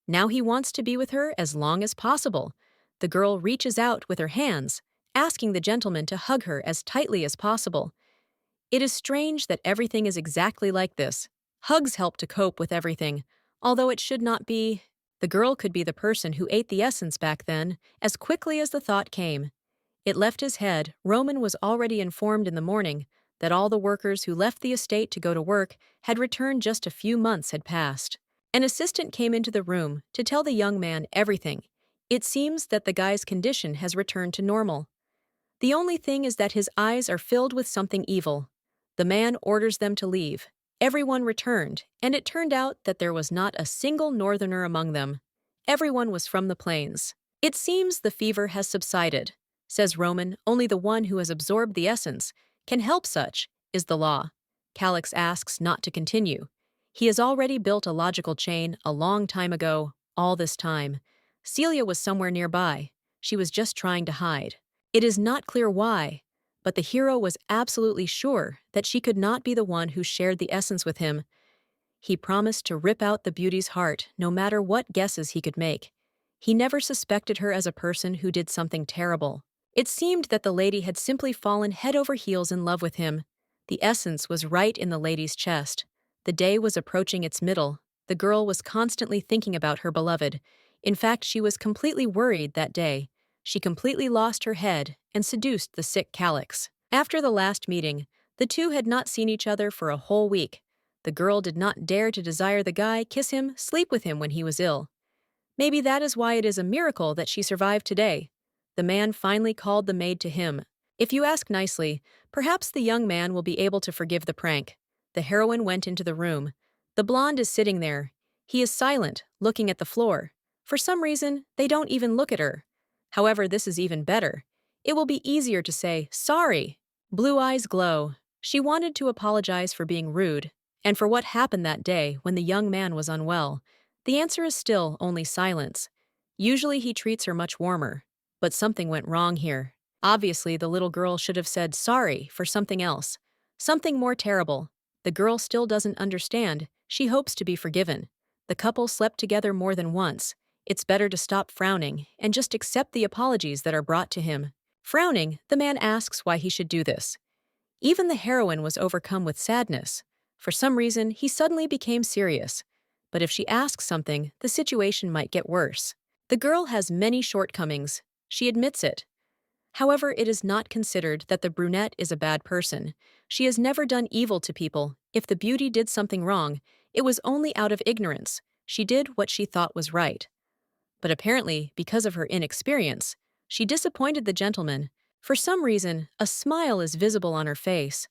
Now he wants to be with her as long as possible. The girl reaches out with her hands, asking the gentleman to hug her as tightly as possible. It is strange that everything is exactly like this. Hugs help to cope with everything, although it should not be. The girl could be the person who ate the essence back then, as quickly as the thought came. It left his head. Roman was already informed in the morning that all the workers who left the estate to go to work had returned just a few months had passed. An assistant came into the room to tell the young man everything. It seems that the guy's condition has returned to normal. The only thing is that his eyes are filled with something evil. The man orders them to leave. Everyone returned, and it turned out that there was not a single northerner among them. Everyone was from the plains. It seems the fever has subsided, says Roman. Only the one who has absorbed the essence can help. Such is the law. Calix asks not to continue. He has already built a logical chain a long time ago. All this time, Celia was somewhere nearby. She was just trying to hide. It is not clear why, but the hero was absolutely sure that she could not be the one who shared the essence with him. He promised to rip out the beauty's heart, no matter what guesses he could make. He never suspected her as a person who did something terrible. It seemed that the lady had simply fallen head over heels in love with him. The essence was right in the lady's chest. The day was approaching its middle. The girl was constantly thinking about her beloved. In fact, she was completely worried that day. She completely lost her head and seduced the sick Calix. After the last meeting, the two had not seen each other for a whole week. The girl did not dare to desire the guy, kiss him, sleep with him when he was ill. Maybe that is why it is a miracle that she survived today. The man finally called the maid to him. If you ask nicely, perhaps the young man will be able to forgive the prank. The heroine went into the room. The blonde is sitting there. He is silent, looking at the floor. For some reason, they don't even look at her. However, this is even better. It will be easier to say, sorry. Blue eyes glow. She wanted to apologize for being rude, and for what happened that day when the young man was unwell. The answer is still only silence. Usually he treats her much warmer, but something went wrong here. Obviously, the little girl should have said sorry for something else, something more terrible. The girl still doesn't understand. She hopes to be forgiven. The couple slept together more than once. It's better to stop frowning and just accept the apologies that are brought to him. Frowning, the man asks why he should do this. Even the heroine was overcome with sadness. For some reason, he suddenly became serious. But if she asks something, the situation might get worse. The girl has many shortcomings. She admits it. However, it is not considered that the brunette is a bad person. She has never done evil to people. If the beauty did something wrong, it was only out of ignorance. She did what she thought was right. But apparently, because of her inexperience, she disappointed the gentleman. For some reason, a smile is visible on her face.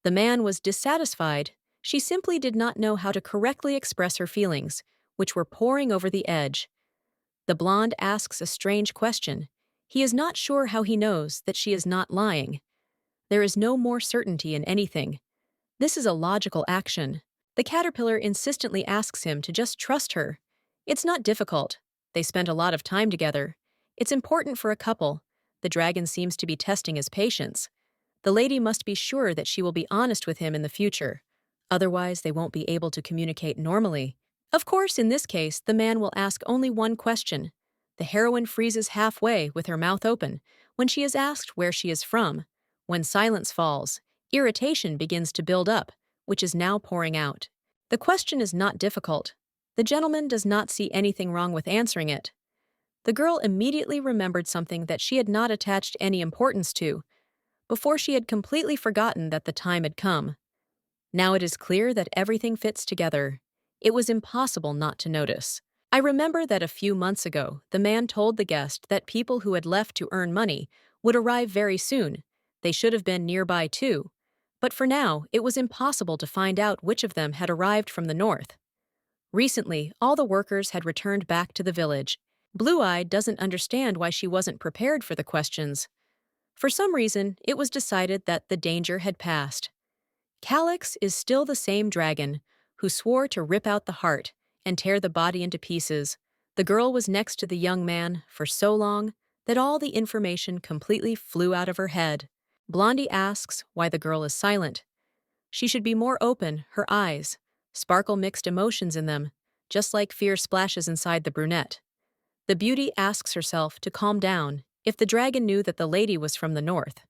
The man was dissatisfied. She simply did not know how to correctly express her feelings, which were pouring over the edge. The blonde asks a strange question. He is not sure how he knows that she is not lying. There is no more certainty in anything. This is a logical action. The caterpillar insistently asks him to just trust her. It's not difficult. They spend a lot of time together. It's important for a couple. The dragon seems to be testing his patience. The lady must be sure that she will be honest with him in the future. Otherwise, they won't be able to communicate normally. Of course, in this case, the man will ask only one question. The heroine freezes halfway with her mouth open when she is asked where she is from. When silence falls, irritation begins to build up, which is now pouring out. The question is not difficult. The gentleman does not see anything wrong with answering it. The girl immediately remembered something that she had not attached any importance to, before she had completely forgotten that the time had come. Now it is clear that everything fits together. It was impossible not to notice. I remember that a few months ago, the man told the guest that people who had left to earn money would arrive very soon. They should have been nearby too. But for now, it was impossible to find out which of them had arrived from the north. Recently, all the workers had returned back to the village. Blue-Eyed doesn't understand why she wasn't prepared for the questions. For some reason, it was decided that the danger had passed. Calyx is still the same dragon who swore to rip out the heart and tear the body into pieces. The girl was next to the young man for so long that all the information completely flew out of her head. Blondie asks why the girl is silent. She should be more open, her eyes sparkle mixed emotions in them, just like fear splashes inside the brunette. The beauty asks herself to calm down if the dragon knew that the lady was from the north.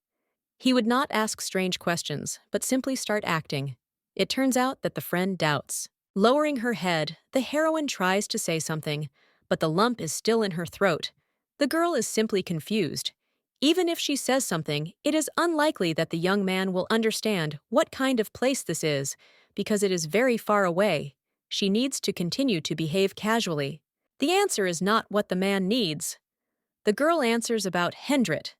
He would not ask strange questions, but simply start acting. It turns out that the friend doubts. Lowering her head, the heroine tries to say something, but the lump is still in her throat. The girl is simply confused. Even if she says something, it is unlikely that the young man will understand what kind of place this is, because it is very far away. She needs to continue to behave casually. The answer is not what the man needs. The girl answers about Hendrit.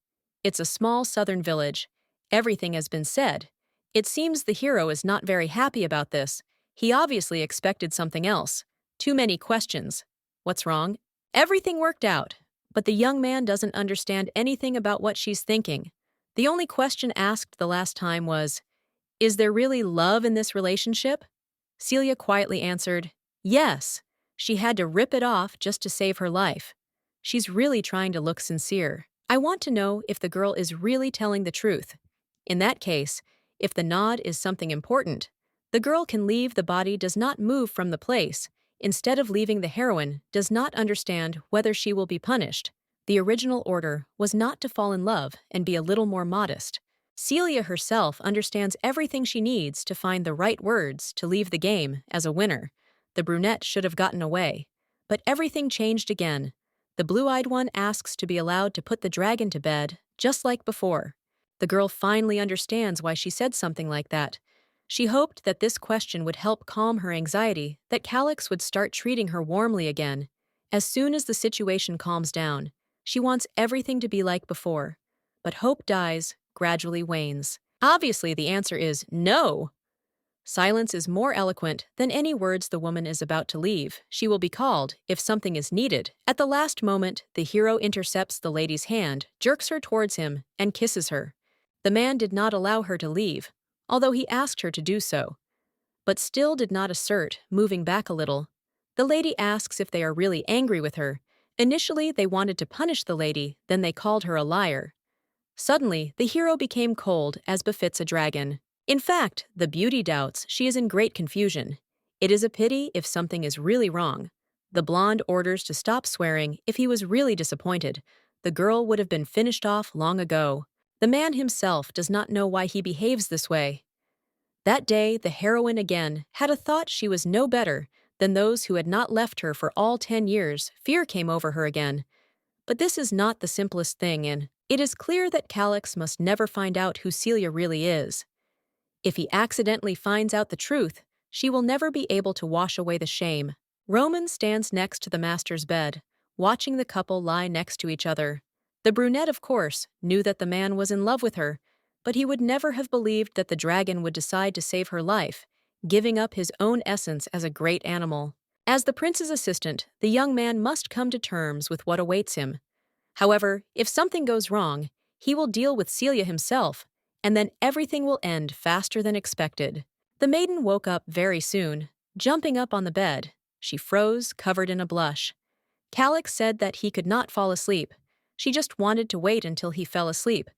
It's a small southern village. Everything has been said. It seems the hero is not very happy about this. He obviously expected something else. Too many questions. What's wrong? Everything worked out, but the young man doesn't understand anything about what she's thinking. The only question asked the last time was, "Is there really love in this relationship?" Celia quietly answered, "Yes." She had to rip it off just to save her life. She's really trying to look sincere. I want to know if the girl is really telling the truth. In that case, if the nod is something important, the girl can leave. The body does not move from the place. Instead of leaving, the heroine does not understand whether she will be punished. The original order was not to fall in love and be a little more modest. Celia herself understands everything she needs to find the right words to leave the game as a winner. The brunette should have gotten away. But everything changed again. The blue-eyed one asks to be allowed to put the dragon to bed, just like before. The girl finally understands why she said something like that. She hoped that this question would help calm her anxiety, that Calyx would start treating her warmly again. As soon as the situation calms down, she wants everything to be like before. But hope dies, gradually wanes. Obviously, the answer is no. Silence is more eloquent than any words. The woman is about to leave. She will be called if something is needed. At the last moment, the hero intercepts the lady's hand, jerks her towards him, and kisses her. The man did not allow her to leave, although he asked her to do so, but still did not assert, moving back a little. The lady asks if they are really angry with her. Initially, they wanted to punish the lady, then they called her a liar. Suddenly, the hero became cold, as befits a dragon. In fact, the beauty doubts. She is in great confusion. It is a pity if something is really wrong. The blonde orders to stop swearing. If he was really disappointed, the girl would have been finished off long ago. The man himself does not know why he behaves this way. That day, the heroine again had a thought. She was no better than those who had not left her for all 10 years. Fear came over her again. But this is not the simplest thing, and it is clear that Calyx must never find out who Celia really is. If he accidentally finds out the truth, she will never be able to wash away the shame. Roman stands next to the master's bed, watching the couple lie next to each other. The brunette, of course, knew that the man was in love with her, but he would never have believed that the dragon would decide to save her life, giving up his own essence as a great animal. As the prince's assistant, the young man must come to terms with what awaits him. However, if something goes wrong, he will deal with Celia himself, and then everything will end faster than expected. The maiden woke up very soon, jumping up on the bed. She froze, covered in a blush. Calix said that he could not fall asleep. She just wanted to wait until he fell asleep.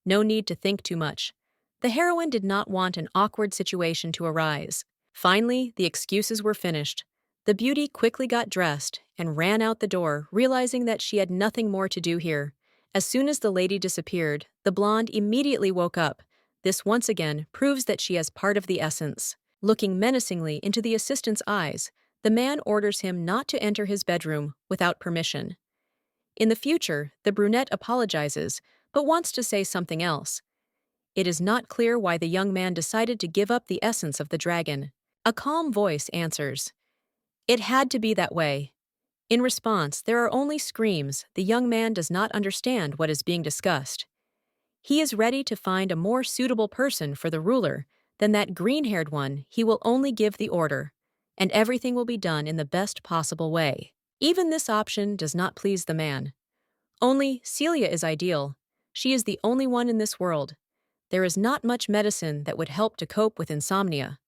No need to think too much. The heroine did not want an awkward situation to arise. Finally, the excuses were finished. The beauty quickly got dressed and ran out the door, realizing that she had nothing more to do here. As soon as the lady disappeared, the blonde immediately woke up. This once again proves that she has part of the essence. Looking menacingly into the assistant's eyes, the man orders him not to enter his bedroom without permission. In the future, the brunette apologizes, but wants to say something else. It is not clear why the young man decided to give up the essence of the dragon. A calm voice answers, "It had to be that way." In response, there are only screams. The young man does not understand what is being discussed. He is ready to find a more suitable person for the ruler than that green-haired one. He will only give the order, and everything will be done in the best possible way. Even this option does not please the man. Only Celia is ideal. She is the only one in this world. There is not much medicine that would help to cope with insomnia.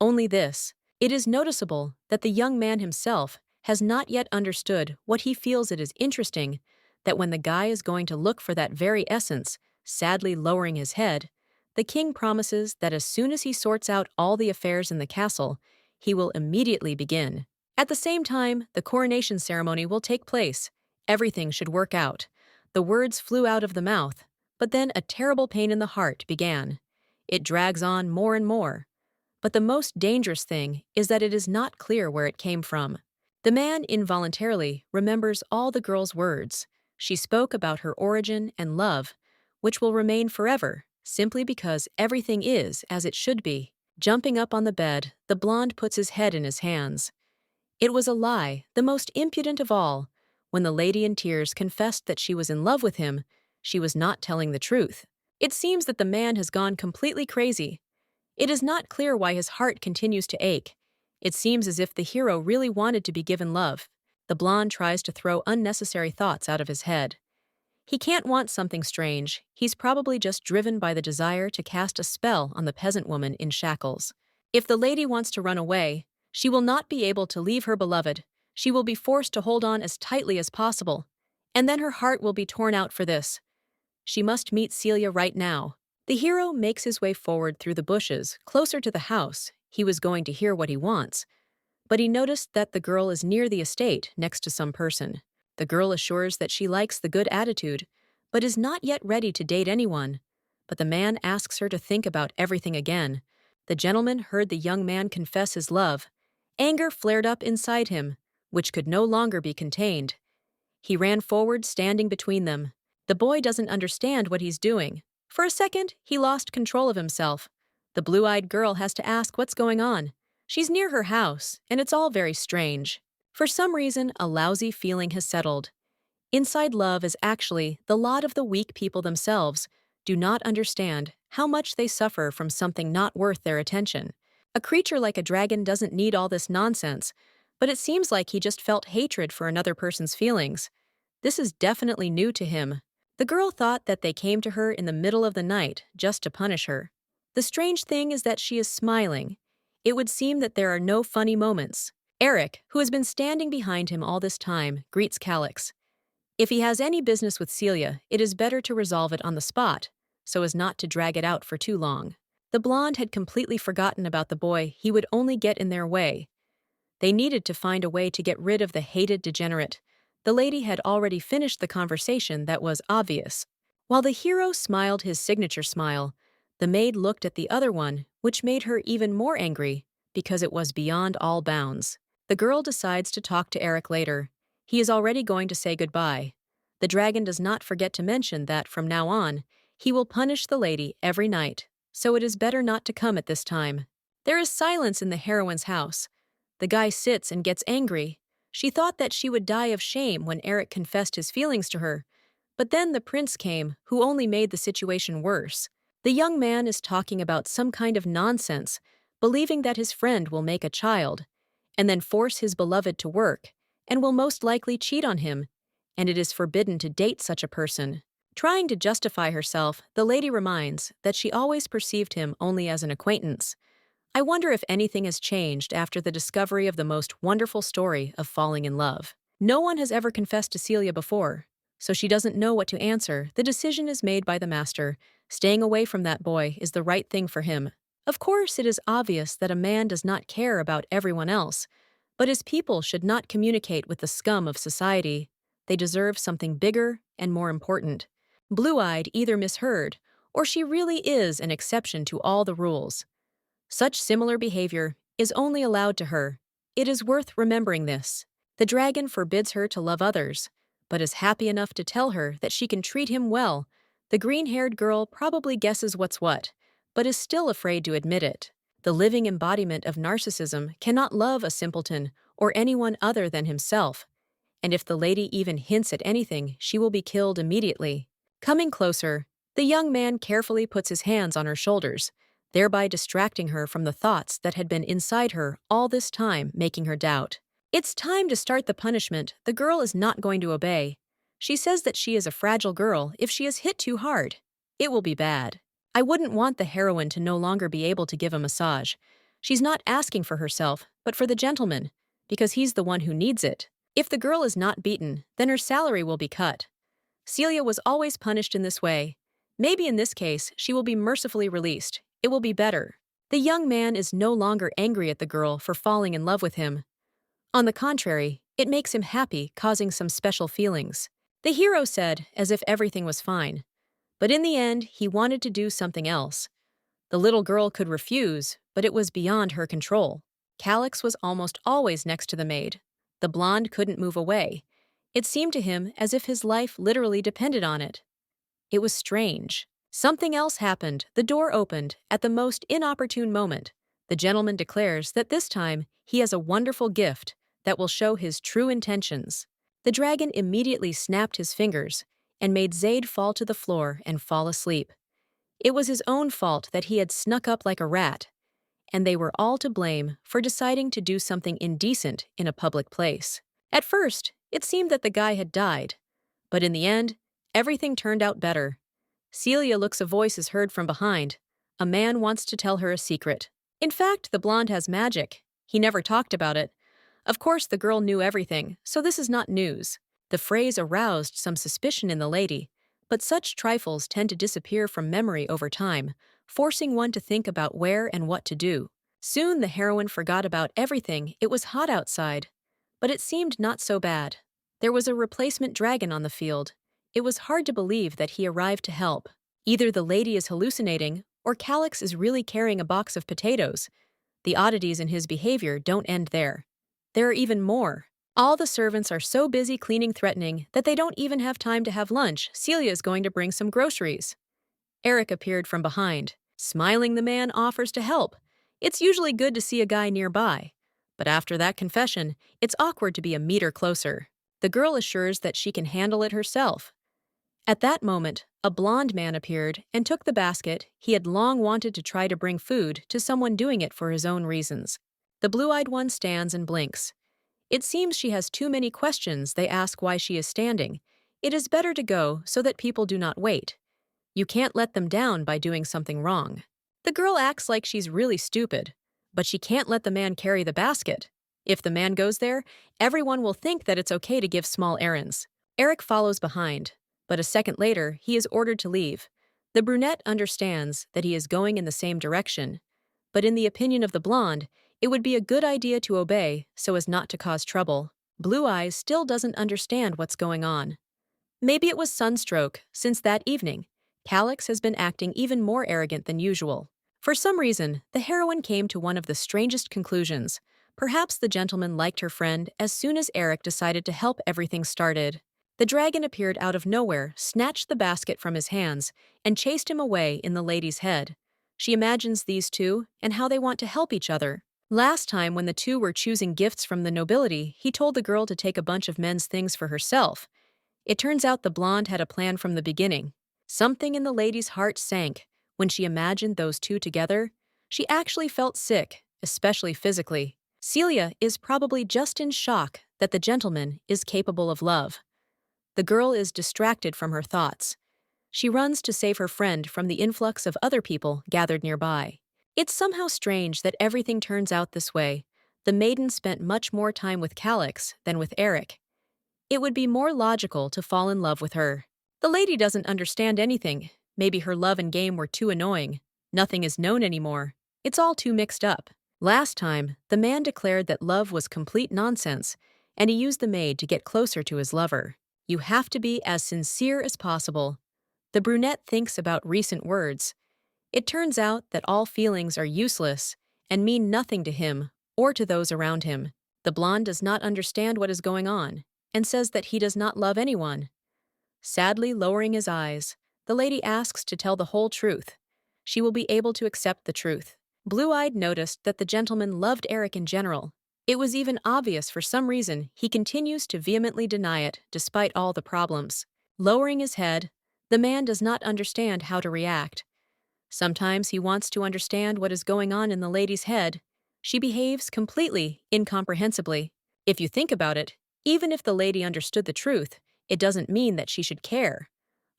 Only this. It is noticeable that the young man himself has not yet understood what he feels. It is interesting that when the guy is going to look for that very essence, sadly lowering his head, the king promises that as soon as he sorts out all the affairs in the castle, he will immediately begin. At the same time, the coronation ceremony will take place. Everything should work out. The words flew out of the mouth, but then a terrible pain in the heart began. It drags on more and more. But the most dangerous thing is that it is not clear where it came from. The man involuntarily remembers all the girl's words. She spoke about her origin and love, which will remain forever, simply because everything is as it should be. Jumping up on the bed, the blonde puts his head in his hands. It was a lie, the most impudent of all. When the lady in tears confessed that she was in love with him, she was not telling the truth. It seems that the man has gone completely crazy. It is not clear why his heart continues to ache. It seems as if the hero really wanted to be given love. The blonde tries to throw unnecessary thoughts out of his head. He can't want something strange. He's probably just driven by the desire to cast a spell on the peasant woman in shackles. If the lady wants to run away, she will not be able to leave her beloved. She will be forced to hold on as tightly as possible. And then her heart will be torn out for this. She must meet Celia right now. The hero makes his way forward through the bushes, closer to the house. He was going to hear what he wants. But he noticed that the girl is near the estate, next to some person. The girl assures that she likes the good attitude, but is not yet ready to date anyone. But the man asks her to think about everything again. The gentleman heard the young man confess his love. Anger flared up inside him, which could no longer be contained. He ran forward, standing between them. The boy doesn't understand what he's doing. For a second, he lost control of himself. The blue-eyed girl has to ask what's going on. She's near her house, and it's all very strange. For some reason, a lousy feeling has settled. Inside love is actually the lot of the weak people themselves do not understand how much they suffer from something not worth their attention. A creature like a dragon doesn't need all this nonsense, but it seems like he just felt hatred for another person's feelings. This is definitely new to him. The girl thought that they came to her in the middle of the night just to punish her. The strange thing is that she is smiling. It would seem that there are no funny moments. Eric, who has been standing behind him all this time, greets Calix. If he has any business with Celia, it is better to resolve it on the spot, so as not to drag it out for too long. The blonde had completely forgotten about the boy. He would only get in their way. They needed to find a way to get rid of the hated degenerate. The lady had already finished the conversation that was obvious. While the hero smiled his signature smile, the maid looked at the other one, which made her even more angry, because it was beyond all bounds. The girl decides to talk to Eric later. He is already going to say goodbye. The dragon does not forget to mention that from now on, he will punish the lady every night, so it is better not to come at this time. There is silence in the heroine's house. The guy sits and gets angry. She thought that she would die of shame when Eric confessed his feelings to her, but then the prince came, who only made the situation worse. The young man is talking about some kind of nonsense, believing that his friend will make a child, and then force his beloved to work, and will most likely cheat on him, and it is forbidden to date such a person. Trying to justify herself, the lady reminds that she always perceived him only as an acquaintance. I wonder if anything has changed after the discovery of the most wonderful story of falling in love. No one has ever confessed to Celia before, so she doesn't know what to answer. The decision is made by the master. Staying away from that boy is the right thing for him. Of course, it is obvious that a man does not care about everyone else, but his people should not communicate with the scum of society. They deserve something bigger and more important. Blue-eyed either misheard, or she really is an exception to all the rules. Such similar behavior is only allowed to her. It is worth remembering this. The dragon forbids her to love others, but is happy enough to tell her that she can treat him well. The green-haired girl probably guesses what's what, but is still afraid to admit it. The living embodiment of narcissism cannot love a simpleton or anyone other than himself, and if the lady even hints at anything, she will be killed immediately. Coming closer, the young man carefully puts his hands on her shoulders, thereby distracting her from the thoughts that had been inside her all this time, making her doubt. It's time to start the punishment. The girl is not going to obey. She says that she is a fragile girl if she is hit too hard. It will be bad. I wouldn't want the heroine to no longer be able to give a massage. She's not asking for herself, but for the gentleman, because he's the one who needs it. If the girl is not beaten, then her salary will be cut. Celia was always punished in this way. Maybe in this case, she will be mercifully released. It will be better. The young man is no longer angry at the girl for falling in love with him. On the contrary, it makes him happy, causing some special feelings. The hero said, as if everything was fine. But in the end, he wanted to do something else. The little girl could refuse, but it was beyond her control. Calix was almost always next to the maid. The blonde couldn't move away. It seemed to him as if his life literally depended on it. It was strange. Something else happened. The door opened at the most inopportune moment. The gentleman declares that this time he has a wonderful gift that will show his true intentions. The dragon immediately snapped his fingers and made Zaid fall to the floor and fall asleep. It was his own fault that he had snuck up like a rat, and they were all to blame for deciding to do something indecent in a public place. At first, it seemed that the guy had died, but in the end, everything turned out better. Celia looks, a voice is heard from behind. A man wants to tell her a secret. In fact, the blonde has magic. He never talked about it. Of course, the girl knew everything, so this is not news. The phrase aroused some suspicion in the lady, but such trifles tend to disappear from memory over time, forcing one to think about where and what to do. Soon the heroine forgot about everything. It was hot outside, but it seemed not so bad. There was a replacement dragon on the field. It was hard to believe that he arrived to help. Either the lady is hallucinating, or Calix is really carrying a box of potatoes. The oddities in his behavior don't end there. There are even more. All the servants are so busy cleaning, threatening, that they don't even have time to have lunch. Celia is going to bring some groceries. Eric appeared from behind. Smiling, the man offers to help. It's usually good to see a guy nearby. But after that confession, it's awkward to be a meter closer. The girl assures that she can handle it herself. At that moment, a blond man appeared and took the basket. He had long wanted to try to bring food to someone doing it for his own reasons. The blue-eyed one stands and blinks. It seems she has too many questions. They ask why she is standing. It is better to go so that people do not wait. You can't let them down by doing something wrong. The girl acts like she's really stupid, but she can't let the man carry the basket. If the man goes there, everyone will think that it's okay to give small errands. Eric follows behind, but a second later, he is ordered to leave. The brunette understands that he is going in the same direction, but in the opinion of the blonde, it would be a good idea to obey so as not to cause trouble. Blue Eyes still doesn't understand what's going on. Maybe it was sunstroke, since that evening, Calix has been acting even more arrogant than usual. For some reason, the heroine came to one of the strangest conclusions. Perhaps the gentleman liked her friend. As soon as Eric decided to help, everything started. The dragon appeared out of nowhere, snatched the basket from his hands, and chased him away in the lady's head. She imagines these two and how they want to help each other. Last time, when the two were choosing gifts from the nobility, he told the girl to take a bunch of men's things for herself. It turns out the blonde had a plan from the beginning. Something in the lady's heart sank when she imagined those two together. She actually felt sick, especially physically. Celia is probably just in shock that the gentleman is capable of love. The girl is distracted from her thoughts. She runs to save her friend from the influx of other people gathered nearby. It's somehow strange that everything turns out this way. The maiden spent much more time with Calix than with Eric. It would be more logical to fall in love with her. The lady doesn't understand anything. Maybe her love and game were too annoying. Nothing is known anymore. It's all too mixed up. Last time, the man declared that love was complete nonsense, and he used the maid to get closer to his lover. You have to be as sincere as possible. The brunette thinks about recent words. It turns out that all feelings are useless and mean nothing to him or to those around him. The blonde does not understand what is going on and says that he does not love anyone. Sadly lowering his eyes, the lady asks to tell the whole truth. She will be able to accept the truth. Blue-eyed noticed that the gentleman loved Eric in general. It was even obvious for some reason he continues to vehemently deny it despite all the problems. Lowering his head, the man does not understand how to react. Sometimes he wants to understand what is going on in the lady's head. She behaves completely incomprehensibly. If you think about it, even if the lady understood the truth, it doesn't mean that she should care.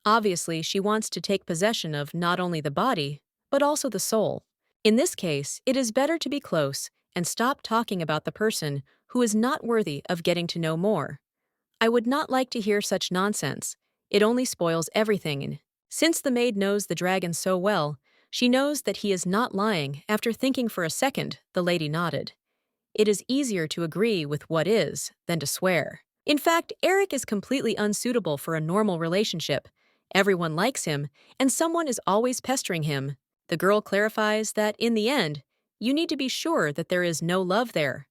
Obviously, she wants to take possession of not only the body, but also the soul. In this case, it is better to be close and stop talking about the person who is not worthy of getting to know more. I would not like to hear such nonsense. It only spoils everything. And since the maid knows the dragon so well, she knows that he is not lying. After thinking for a second, the lady nodded. It is easier to agree with what is than to swear. In fact, Eric is completely unsuitable for a normal relationship. Everyone likes him, and someone is always pestering him. The girl clarifies that, in the end, you need to be sure that there is no love there.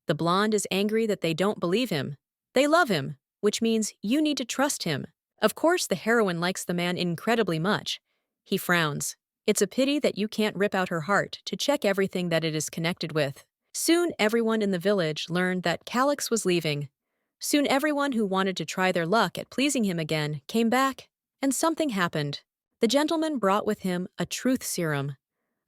The blonde is angry that they don't believe him. They love him, which means you need to trust him. Of course, the heroine likes the man incredibly much. He frowns. It's a pity that you can't rip out her heart to check everything that it is connected with. Soon, everyone in the village learned that Calix was leaving. Soon, everyone who wanted to try their luck at pleasing him again came back, and something happened. The gentleman brought with him a truth serum.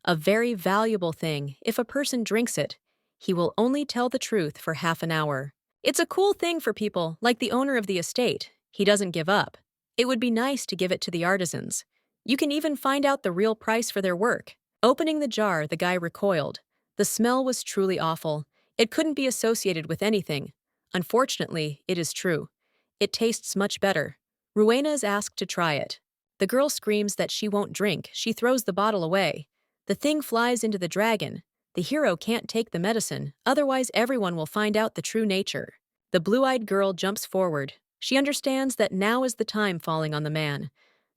A very valuable thing. If a person drinks it, he will only tell the truth for half an hour. It's a cool thing for people like the owner of the estate. He doesn't give up. It would be nice to give it to the artisans. You can even find out the real price for their work. Opening the jar, the guy recoiled. The smell was truly awful. It couldn't be associated with anything. Unfortunately, it is true. It tastes much better. Rowena is asked to try it. The girl screams that she won't drink. She throws the bottle away. The thing flies into the dragon. The hero can't take the medicine, otherwise everyone will find out the true nature. The blue-eyed girl jumps forward. She understands that now is the time falling on the man.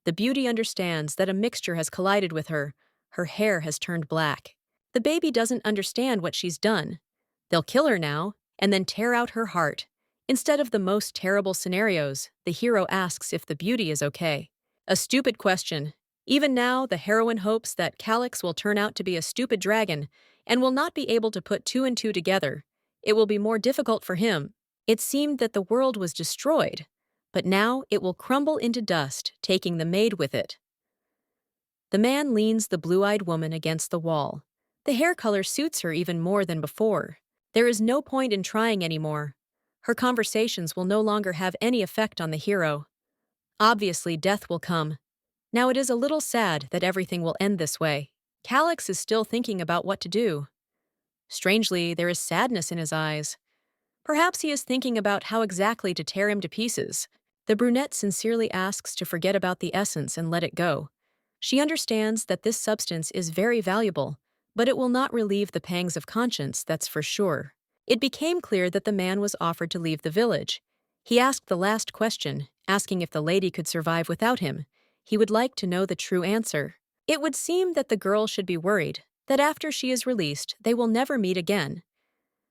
The beauty understands that a mixture has collided with her. Her hair has turned black. The baby doesn't understand what she's done. They'll kill her now, and then tear out her heart. Instead of the most terrible scenarios, the hero asks if the beauty is okay. A stupid question. Even now, the heroine hopes that Calix will turn out to be a stupid dragon and will not be able to put two and two together. It will be more difficult for him. It seemed that the world was destroyed, but now it will crumble into dust, taking the maid with it. The man leans the blue-eyed woman against the wall. The hair color suits her even more than before. There is no point in trying anymore. Her conversations will no longer have any effect on the hero. Obviously, death will come. Now it is a little sad that everything will end this way. Calix is still thinking about what to do. Strangely, there is sadness in his eyes. Perhaps he is thinking about how exactly to tear him to pieces. The brunette sincerely asks to forget about the essence and let it go. She understands that this substance is very valuable, but it will not relieve the pangs of conscience, that's for sure. It became clear that the man was offered to leave the village. He asked the last question, asking if the lady could survive without him. He would like to know the true answer. It would seem that the girl should be worried, that after she is released, they will never meet again.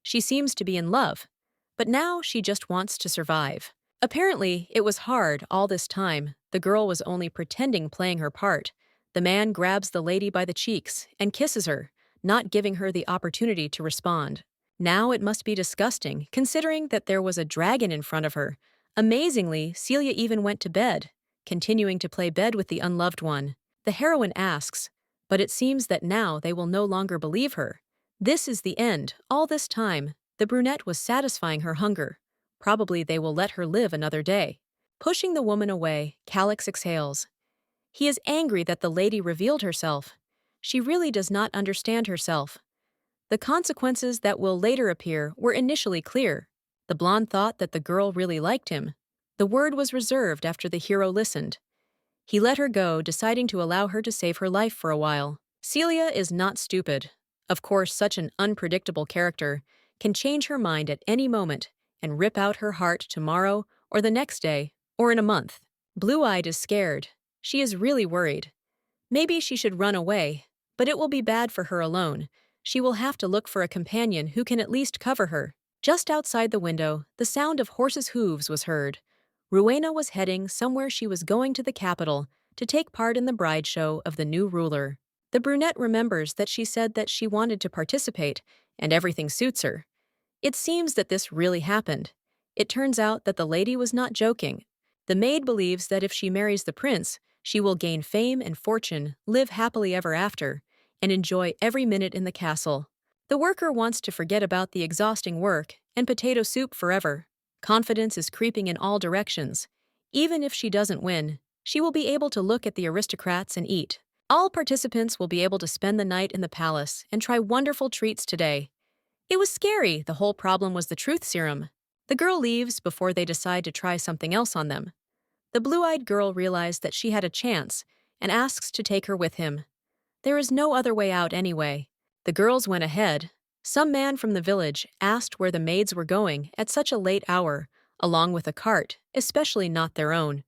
She seems to be in love, but now she just wants to survive. Apparently, it was hard all this time. The girl was only pretending, playing her part. The man grabs the lady by the cheeks and kisses her, not giving her the opportunity to respond. Now it must be disgusting, considering that there was a dragon in front of her. Amazingly, Celia even went to bed, continuing to play bed with the unloved one. The heroine asks, but it seems that now they will no longer believe her. This is the end. All this time, the brunette was satisfying her hunger. Probably they will let her live another day. Pushing the woman away, Calix exhales. He is angry that the lady revealed herself. She really does not understand herself. The consequences that will later appear were initially clear. The blonde thought that the girl really liked him. The word was reserved after the hero listened. He let her go, deciding to allow her to save her life for a while. Celia is not stupid. Of course, such an unpredictable character can change her mind at any moment and rip out her heart tomorrow or the next day or in a month. Blue-eyed is scared. She is really worried. Maybe she should run away, but it will be bad for her alone. She will have to look for a companion who can at least cover her. Just outside the window, the sound of horses' hooves was heard. Rowena was heading somewhere. She was going to the capital to take part in the bride show of the new ruler. The brunette remembers that she said that she wanted to participate, and everything suits her. It seems that this really happened. It turns out that the lady was not joking. The maid believes that if she marries the prince, she will gain fame and fortune, live happily ever after, and enjoy every minute in the castle. The worker wants to forget about the exhausting work and potato soup forever. Confidence is creeping in all directions. Even if she doesn't win, she will be able to look at the aristocrats and eat. All participants will be able to spend the night in the palace and try wonderful treats today. It was scary. The whole problem was the truth serum. The girl leaves before they decide to try something else on them. The blue-eyed girl realized that she had a chance and asks to take her with him. There is no other way out anyway. The girls went ahead. Some man from the village asked where the maids were going at such a late hour, along with a cart, especially not their own.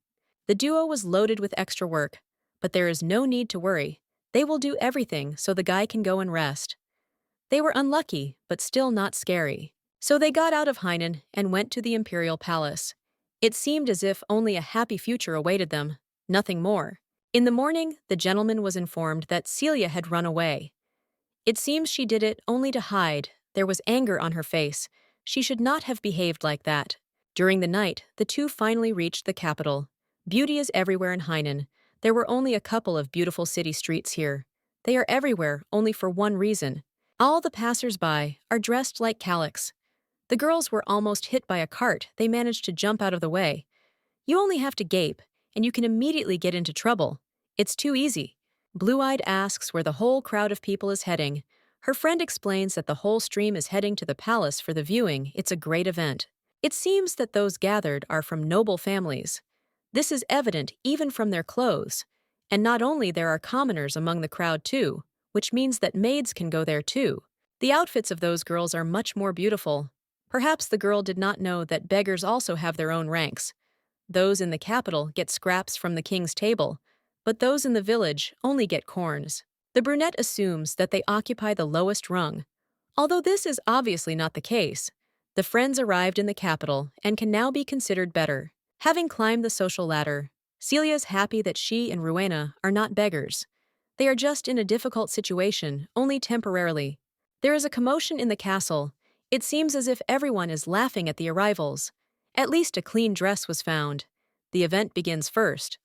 The duo was loaded with extra work, but there is no need to worry. They will do everything so the guy can go and rest. They were unlucky, but still not scary. So they got out of Hainan and went to the imperial palace. It seemed as if only a happy future awaited them, nothing more. In the morning, the gentleman was informed that Celia had run away. It seems she did it only to hide. There was anger on her face. She should not have behaved like that. During the night, the two finally reached the capital. Beauty is everywhere in Hainan. There were only a couple of beautiful city streets here. They are everywhere only for one reason. All the passers-by are dressed like calics. The girls were almost hit by a cart. They managed to jump out of the way. You only have to gape, and you can immediately get into trouble. It's too easy. Blue-eyed asks where the whole crowd of people is heading. Her friend explains that the whole stream is heading to the palace for the viewing. It's a great event. It seems that those gathered are from noble families. This is evident even from their clothes. And not only there are commoners among the crowd too, which means that maids can go there too. The outfits of those girls are much more beautiful. Perhaps the girl did not know that beggars also have their own ranks. Those in the capital get scraps from the king's table, but those in the village only get corns. The brunette assumes that they occupy the lowest rung. Although this is obviously not the case, the friends arrived in the capital and can now be considered better. Having climbed the social ladder, Celia is happy that she and Rowena are not beggars. They are just in a difficult situation, only temporarily. There is a commotion in the castle. It seems as if everyone is laughing at the arrivals. At least a clean dress was found. The event begins first.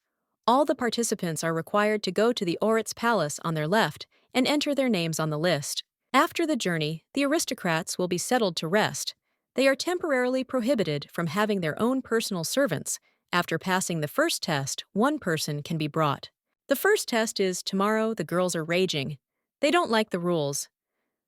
All the participants are required to go to the Oritz Palace on their left and enter their names on the list. After the journey, the aristocrats will be settled to rest. They are temporarily prohibited from having their own personal servants. After passing the first test, one person can be brought. The first test is tomorrow. The girls are raging. They don't like the rules.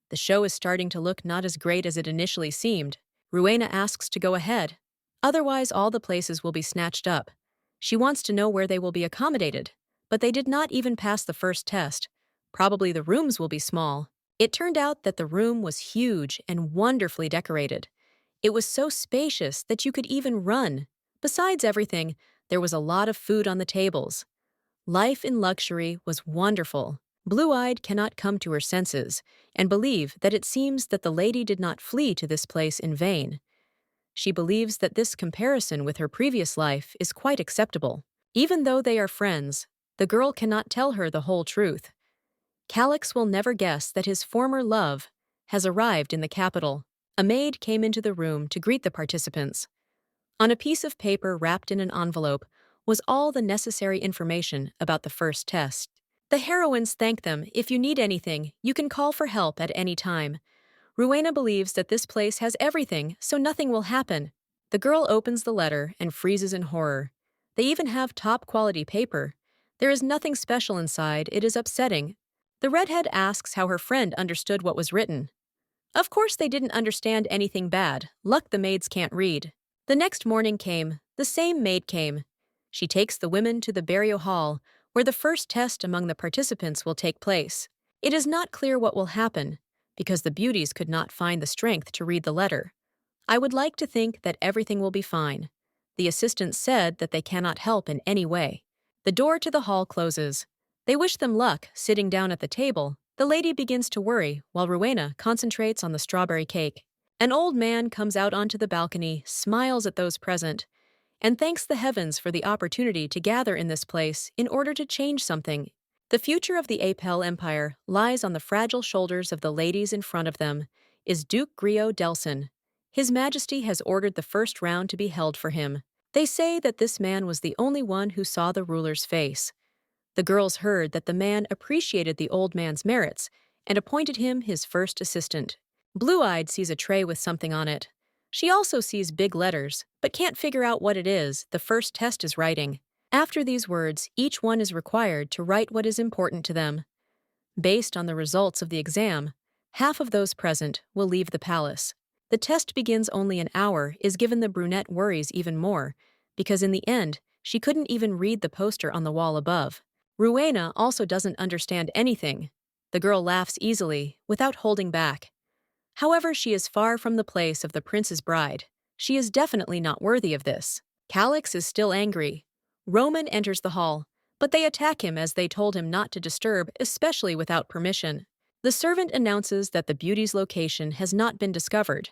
The show is starting to look not as great as it initially seemed. Rowena asks to go ahead. Otherwise, all the places will be snatched up. She wants to know where they will be accommodated, but they did not even pass the first test. Probably the rooms will be small. It turned out that the room was huge and wonderfully decorated. It was so spacious that you could even run. Besides everything, there was a lot of food on the tables. Life in luxury was wonderful. Blue-eyed cannot come to her senses and believe that it seems that the lady did not flee to this place in vain. She believes that this comparison with her previous life is quite acceptable. Even though they are friends, the girl cannot tell her the whole truth. Calix will never guess that his former love has arrived in the capital. A maid came into the room to greet the participants. On a piece of paper wrapped in an envelope was all the necessary information about the first test. The heroines thank them. If you need anything, you can call for help at any time. Rowena believes that this place has everything, so nothing will happen. The girl opens the letter and freezes in horror. They even have top-quality paper. There is nothing special inside. It is upsetting. The redhead asks how her friend understood what was written. Of course, they didn't understand anything bad. Luck the maids can't read. The next morning came. The same maid came. She takes the women to the burial hall, where the first test among the participants will take place. It is not clear what will happen, because the beauties could not find the strength to read the letter. I would like to think that everything will be fine. The assistant said that they cannot help in any way. The door to the hall closes. They wish them luck, sitting down at the table. The lady begins to worry, while Rowena concentrates on the strawberry cake. An old man comes out onto the balcony, smiles at those present, and thanks the heavens for the opportunity to gather in this place in order to change something. The future of the Apel Empire lies on the fragile shoulders of the ladies in front of them, is Duke Grio Delson. His Majesty has ordered the first round to be held for him. They say that this man was the only one who saw the ruler's face. The girls heard that the man appreciated the old man's merits and appointed him his first assistant. Blue-Eyed sees a tray with something on it. She also sees big letters, but can't figure out what it is. The first test is writing. After these words, each one is required to write what is important to them. Based on the results of the exam, half of those present will leave the palace. The test begins only an hour is given. The brunette worries even more, because in the end, she couldn't even read the poster on the wall above. Rowena also doesn't understand anything. The girl laughs easily, without holding back. However, she is far from the place of the prince's bride. She is definitely not worthy of this. Calix is still angry. Roman enters the hall, but they attack him as they told him not to disturb, especially without permission. The servant announces that the beauty's location has not been discovered.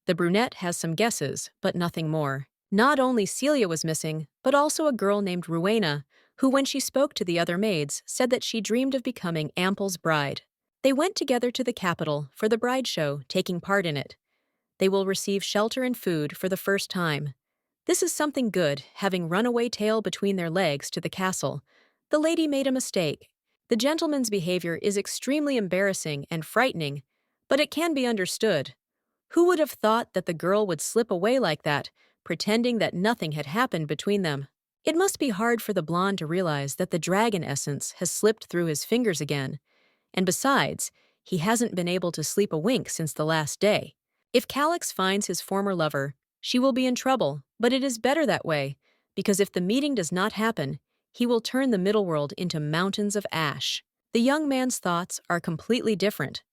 The brunette has some guesses, but nothing more. Not only Celia was missing, but also a girl named Rowena, who, when she spoke to the other maids, said that she dreamed of becoming Ample's bride. They went together to the capital for the bride show, taking part in it. They will receive shelter and food for the first time. This is something good, having runaway tail between their legs to the castle. The lady made a mistake. The gentleman's behavior is extremely embarrassing and frightening, but it can be understood. Who would have thought that the girl would slip away like that, pretending that nothing had happened between them? It must be hard for the blonde to realize that the dragon essence has slipped through his fingers again. And besides, he hasn't been able to sleep a wink since the last day. If Calix finds his former lover, she will be in trouble, but it is better that way, because if the meeting does not happen, he will turn the middle world into mountains of ash. The young man's thoughts are completely different.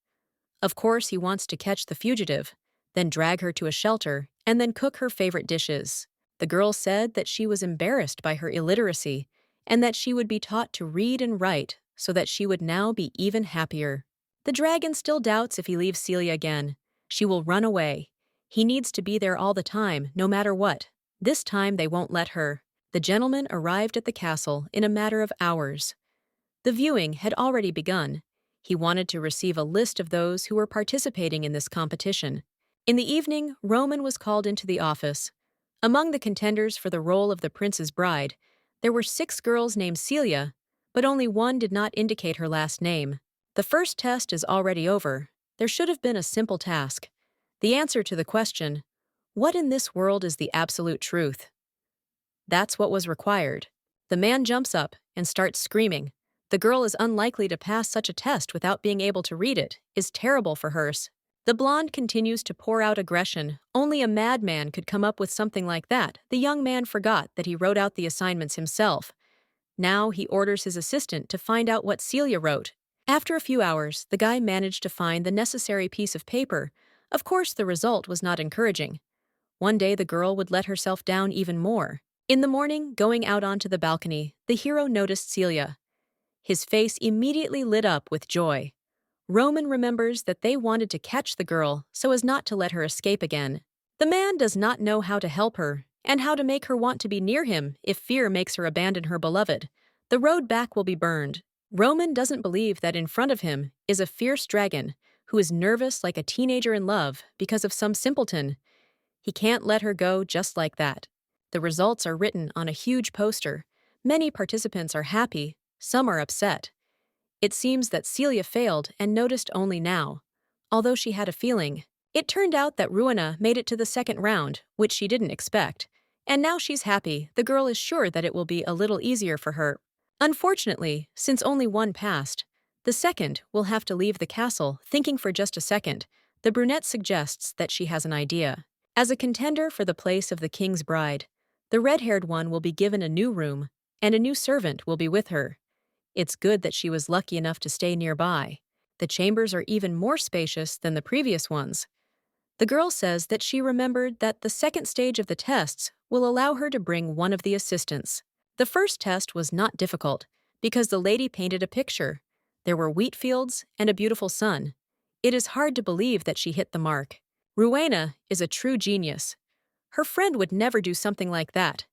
Of course, he wants to catch the fugitive, then drag her to a shelter, and then cook her favorite dishes. The girl said that she was embarrassed by her illiteracy, and that she would be taught to read and write so that she would now be even happier. The dragon still doubts if he leaves Celia again. She will run away. He needs to be there all the time, no matter what. This time they won't let her. The gentleman arrived at the castle in a matter of hours. The viewing had already begun. He wanted to receive a list of those who were participating in this competition. In the evening, Roman was called into the office. Among the contenders for the role of the prince's bride, there were 6 girls named Celia, but only one did not indicate her last name. The first test is already over. There should have been a simple task. The answer to the question, what in this world is the absolute truth? That's what was required. The man jumps up and starts screaming. The girl is unlikely to pass such a test without being able to read it, is terrible for hers. The blonde continues to pour out aggression. Only a madman could come up with something like that. The young man forgot that he wrote out the assignments himself. Now he orders his assistant to find out what Celia wrote. After a few hours, the guy managed to find the necessary piece of paper. Of course, the result was not encouraging. One day the girl would let herself down even more. In the morning, going out onto the balcony, the hero noticed Celia. His face immediately lit up with joy. Roman remembers that they wanted to catch the girl so as not to let her escape again. The man does not know how to help her and how to make her want to be near him if fear makes her abandon her beloved. The road back will be burned. Roman doesn't believe that in front of him is a fierce dragon who is nervous like a teenager in love because of some simpleton. He can't let her go just like that. The results are written on a huge poster. Many participants are happy, some are upset. It seems that Celia failed and noticed only now, although she had a feeling. It turned out that Rowena made it to the second round, which she didn't expect. And now she's happy. The girl is sure that it will be a little easier for her. Unfortunately, since only one passed, The second will have to leave the castle, thinking for just a second. The brunette suggests that she has an idea. As a contender for the place of the king's bride, the red-haired one will be given a new room, and a new servant will be with her. It's good that she was lucky enough to stay nearby. The chambers are even more spacious than the previous ones. The girl says that she remembered that the second stage of the tests will allow her to bring one of the assistants. The first test was not difficult, because the lady painted a picture. There were wheat fields and a beautiful sun. It is hard to believe that she hit the mark. Rowena is a true genius. Her friend would never do something like that.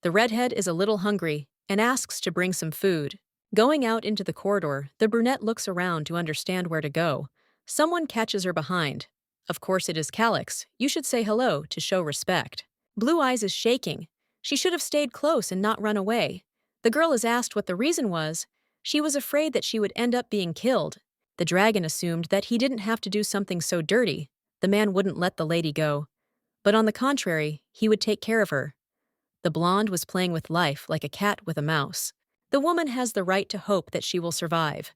The redhead is a little hungry and asks to bring some food. Going out into the corridor, the brunette looks around to understand where to go. Someone catches her behind. Of course it is Calix. You should say hello to show respect. Blue Eyes is shaking. She should have stayed close and not run away. The girl is asked what the reason was. She was afraid that she would end up being killed. The dragon assumed that he didn't have to do something so dirty. The man wouldn't let the lady go. But on the contrary, he would take care of her. The blonde was playing with life like a cat with a mouse. The woman has the right to hope that she will survive.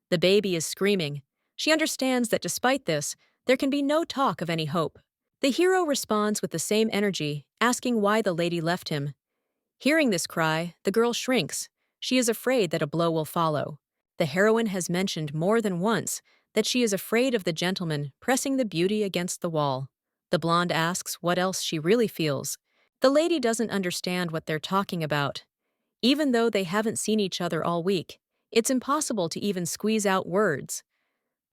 The baby is screaming. She understands that despite this, there can be no talk of any hope. The hero responds with the same energy, asking why the lady left him. Hearing this cry, the girl shrinks. She is afraid that a blow will follow. The heroine has mentioned more than once that she is afraid of the gentleman pressing the beauty against the wall. The blonde asks what else she really feels. The lady doesn't understand what they're talking about. Even though they haven't seen each other all week, it's impossible to even squeeze out words.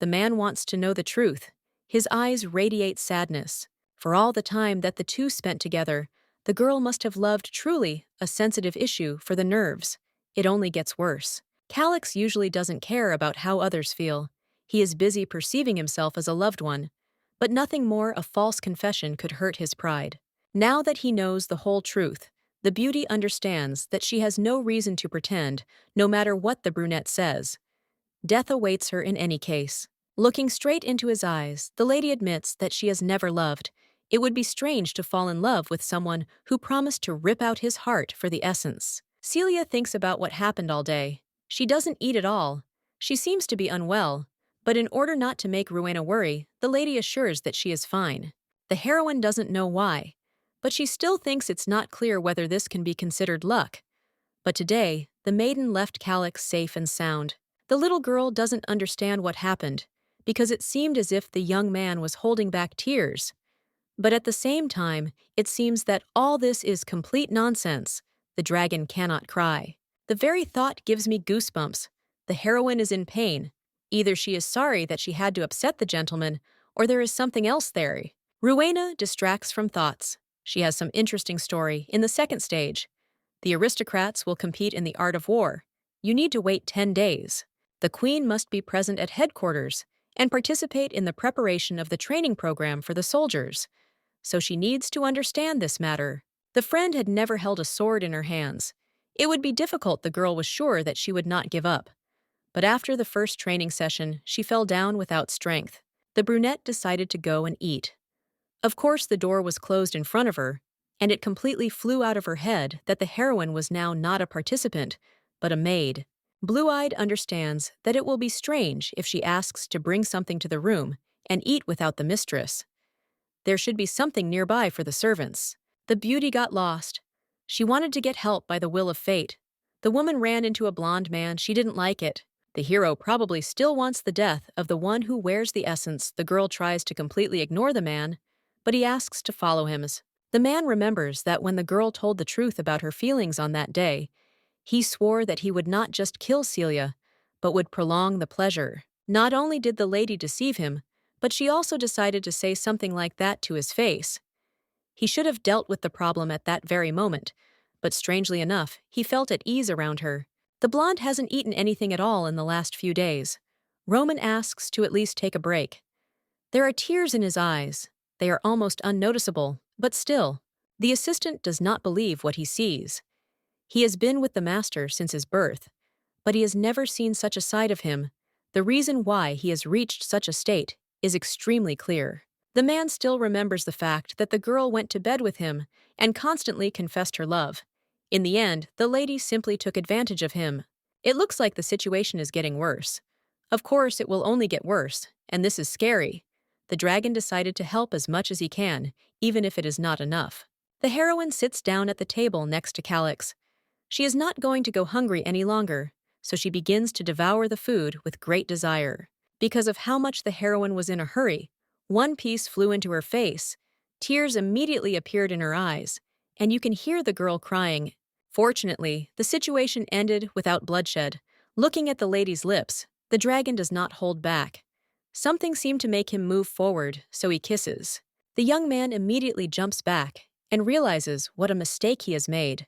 The man wants to know the truth. His eyes radiate sadness. For all the time that the two spent together, the girl must have loved truly, a sensitive issue for the nerves. It only gets worse. Calix usually doesn't care about how others feel. He is busy perceiving himself as a loved one. But nothing more a false confession could hurt his pride. Now that he knows the whole truth, the beauty understands that she has no reason to pretend, no matter what the brunette says. Death awaits her in any case. Looking straight into his eyes, the lady admits that she has never loved. It would be strange to fall in love with someone who promised to rip out his heart for the essence. Celia thinks about what happened all day. She doesn't eat at all. She seems to be unwell. But in order not to make Rowena worry, the lady assures that she is fine. The heroine doesn't know why, but she still thinks it's not clear whether this can be considered luck. But today, the maiden left Calix safe and sound. The little girl doesn't understand what happened, because it seemed as if the young man was holding back tears. But at the same time, it seems that all this is complete nonsense. The dragon cannot cry. The very thought gives me goosebumps. The heroine is in pain. Either she is sorry that she had to upset the gentleman, or there is something else there. Rowena distracts from thoughts. She has some interesting story in the second stage. The aristocrats will compete in the art of war. You need to wait 10 days. The queen must be present at headquarters and participate in the preparation of the training program for the soldiers. So she needs to understand this matter. The friend had never held a sword in her hands. It would be difficult, the girl was sure that she would not give up. But after the first training session, she fell down without strength. The brunette decided to go and eat. Of course, the door was closed in front of her, and it completely flew out of her head that the heroine was now not a participant, but a maid. Blue-Eyed understands that it will be strange if she asks to bring something to the room and eat without the mistress. There should be something nearby for the servants. The beauty got lost. She wanted to get help by the will of fate. The woman ran into a blonde man. She didn't like it. The hero probably still wants the death of the one who wears the essence. The girl tries to completely ignore the man, but he asks to follow him. The man remembers that when the girl told the truth about her feelings on that day, he swore that he would not just kill Celia, but would prolong the pleasure. Not only did the lady deceive him, but she also decided to say something like that to his face. He should have dealt with the problem at that very moment, but strangely enough, he felt at ease around her. The blonde hasn't eaten anything at all in the last few days. Roman asks to at least take a break. There are tears in his eyes. They are almost unnoticeable, but still, the assistant does not believe what he sees. He has been with the master since his birth, but he has never seen such a side of him. The reason why he has reached such a state is extremely clear. The man still remembers the fact that the girl went to bed with him and constantly confessed her love. In the end, the lady simply took advantage of him. It looks like the situation is getting worse. Of course, it will only get worse, and this is scary. The dragon decided to help as much as he can, even if it is not enough. The heroine sits down at the table next to Calyx. She is not going to go hungry any longer, so she begins to devour the food with great desire. Because of how much the heroine was in a hurry, one piece flew into her face, tears immediately appeared in her eyes, and you can hear the girl crying. Fortunately, the situation ended without bloodshed. Looking at the lady's lips, the dragon does not hold back. Something seemed to make him move forward, so he kisses. The young man immediately jumps back and realizes what a mistake he has made.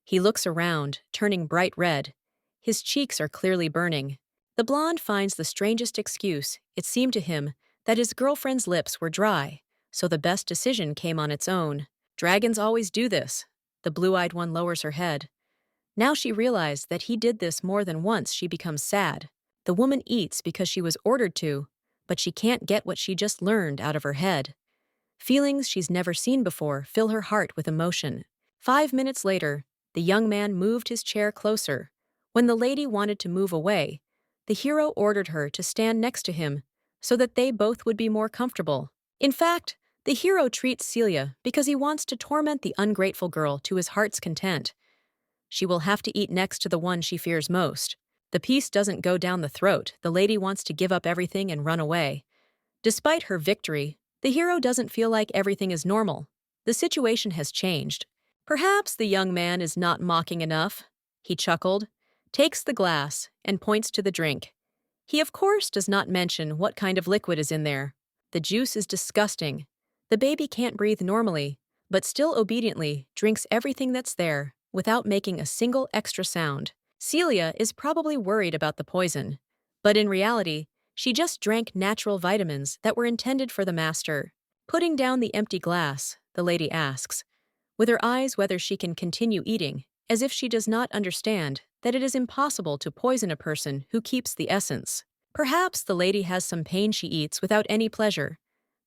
He looks around, turning bright red. His cheeks are clearly burning. The blonde finds the strangest excuse. It seemed to him that his girlfriend's lips were dry, so the best decision came on its own. Dragons always do this. The blue-eyed one lowers her head. Now she realized that he did this more than once. She becomes sad. The woman eats because she was ordered to, but she can't get what she just learned out of her head. Feelings she's never seen before fill her heart with emotion. 5 minutes later, the young man moved his chair closer. When the lady wanted to move away, the hero ordered her to stand next to him so that they both would be more comfortable. In fact, the hero treats Celia because he wants to torment the ungrateful girl to his heart's content. She will have to eat next to the one she fears most. The piece doesn't go down the throat. The lady wants to give up everything and run away. Despite her victory, the hero doesn't feel like everything is normal. The situation has changed. Perhaps the young man is not mocking enough. He chuckled, takes the glass, and points to the drink. He of course does not mention what kind of liquid is in there. The juice is disgusting. The baby can't breathe normally, but still obediently drinks everything that's there without making a single extra sound. Celia is probably worried about the poison, but in reality, she just drank natural vitamins that were intended for the master. Putting down the empty glass, the lady asks, with her eyes whether she can continue eating, as if she does not understand that it is impossible to poison a person who keeps the essence. Perhaps the lady has some pain. She eats without any pleasure.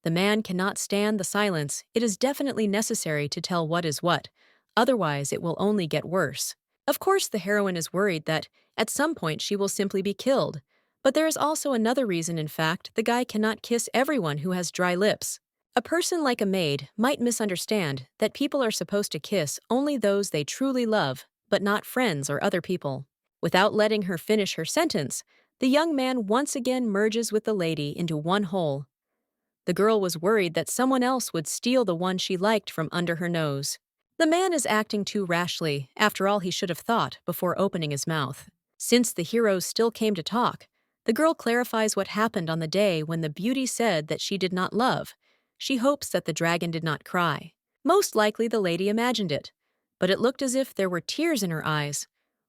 The man cannot stand the silence. It is definitely necessary to tell what is what, otherwise it will only get worse. Of course, the heroine is worried that at some point she will simply be killed. But there is also another reason. In fact, the guy cannot kiss everyone who has dry lips. A person like a maid might misunderstand that people are supposed to kiss only those they truly love, but not friends or other people. Without letting her finish her sentence, the young man once again merges with the lady into one whole. The girl was worried that someone else would steal the one she liked from under her nose. The man is acting too rashly. After all, he should have thought before opening his mouth. Since the heroes still came to talk, the girl clarifies what happened on the day when the beauty said that she did not love. She hopes that the dragon did not cry. Most likely the lady imagined it, but it looked as if there were tears in her eyes.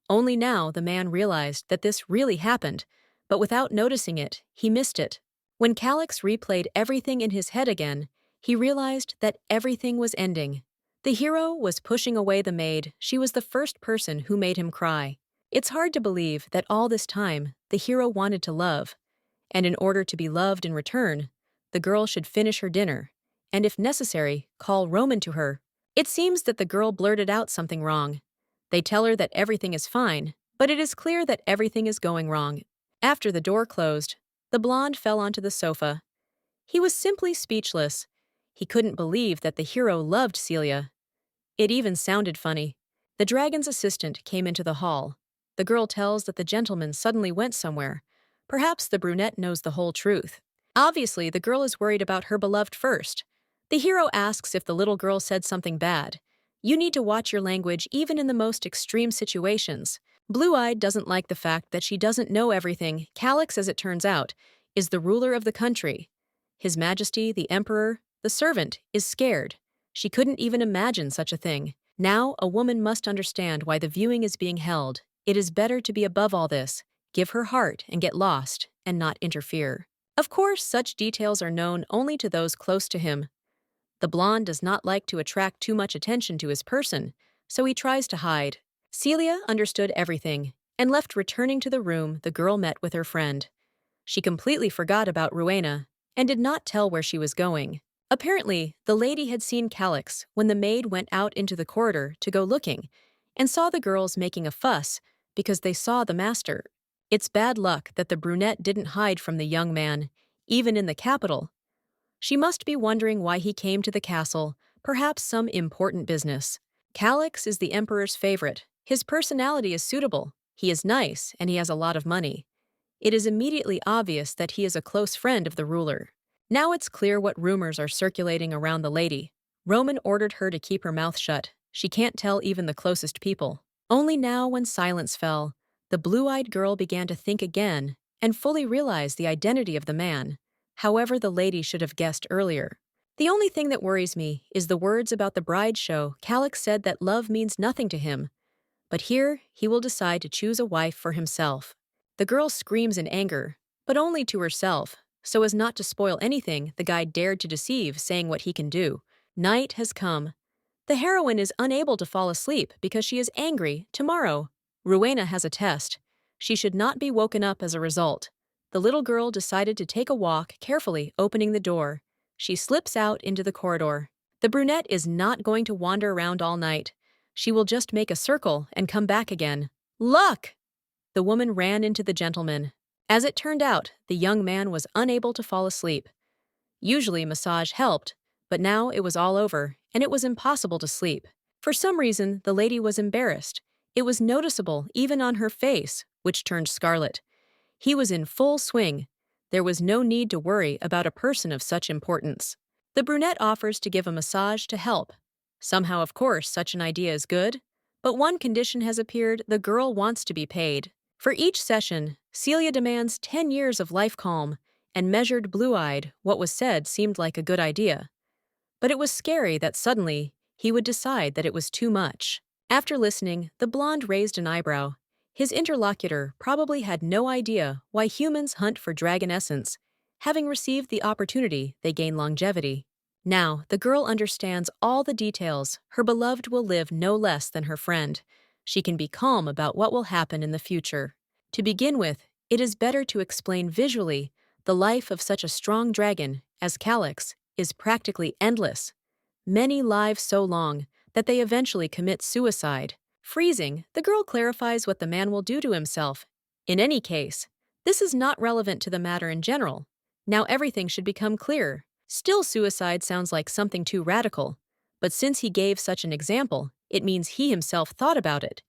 Only now the man realized that this really happened, but without noticing it, he missed it. When Calyx replayed everything in his head again, he realized that everything was ending. The hero was pushing away the maid. She was the first person who made him cry. It's hard to believe that all this time, the hero wanted to love. And in order to be loved in return, the girl should finish her dinner, and if necessary, call Roman to her. It seems that the girl blurted out something wrong. They tell her that everything is fine, but it is clear that everything is going wrong. After the door closed, the blonde fell onto the sofa. He was simply speechless. He couldn't believe that the hero loved Celia. It even sounded funny. The dragon's assistant came into the hall. The girl tells that the gentleman suddenly went somewhere. Perhaps the brunette knows the whole truth. Obviously, the girl is worried about her beloved first. The hero asks if the little girl said something bad. You need to watch your language even in the most extreme situations. Blue-Eyed doesn't like the fact that she doesn't know everything. Calyx, as it turns out, is the ruler of the country. His Majesty, the Emperor, the servant, is scared. She couldn't even imagine such a thing. Now, a woman must understand why the viewing is being held. It is better to be above all this, give her heart and get lost, and not interfere. Of course, such details are known only to those close to him. The blonde does not like to attract too much attention to his person, so he tries to hide. Celia understood everything and left. Returning to the room, the girl met with her friend. She completely forgot about Rowena and did not tell where she was going. Apparently, the lady had seen Calyx when the maid went out into the corridor to go looking and saw the girls making a fuss because they saw the master. It's bad luck that the brunette didn't hide from the young man, even in the capital. She must be wondering why he came to the castle, perhaps some important business. Calix is the emperor's favorite. His personality is suitable. He is nice, and he has a lot of money. It is immediately obvious that he is a close friend of the ruler. Now it's clear what rumors are circulating around the lady. Roman ordered her to keep her mouth shut. She can't tell even the closest people. Only now, when silence fell, the blue-eyed girl began to think again and fully realize the identity of the man. However, the lady should have guessed earlier. The only thing that worries me is the words about the bride show. Calix said that love means nothing to him, but here he will decide to choose a wife for himself. The girl screams in anger, but only to herself, so as not to spoil anything the guy dared to deceive, saying what he can do. Night has come. The heroine is unable to fall asleep because she is angry. Tomorrow, Rowena has a test. She should not be woken up as a result. The little girl decided to take a walk, carefully opening the door. She slips out into the corridor. The brunette is not going to wander around all night. She will just make a circle and come back again. Luck! The woman ran into the gentleman. As it turned out, the young man was unable to fall asleep. Usually massage helped, but now it was all over, and it was impossible to sleep. For some reason, the lady was embarrassed. It was noticeable even on her face, which turned scarlet. He was in full swing. There was no need to worry about a person of such importance. The brunette offers to give a massage to help. Somehow, of course, such an idea is good. But one condition has appeared: the girl wants to be paid. For each session, Celia demands 10 years of life calm, and measured blue-eyed, what was said seemed like a good idea. But it was scary that suddenly he would decide that it was too much. After listening, the blonde raised an eyebrow. His interlocutor probably had no idea why humans hunt for dragon essence. Having received the opportunity, they gain longevity. Now, the girl understands all the details. Her beloved will live no less than her friend. She can be calm about what will happen in the future. To begin with, it is better to explain visually. The life of such a strong dragon as Calix is practically endless. Many lives so long that they eventually commit suicide. Freezing, the girl clarifies what the man will do to himself. In any case, this is not relevant to the matter in general. Now everything should become clear. Still, suicide sounds like something too radical. But since he gave such an example, it means he himself thought about it.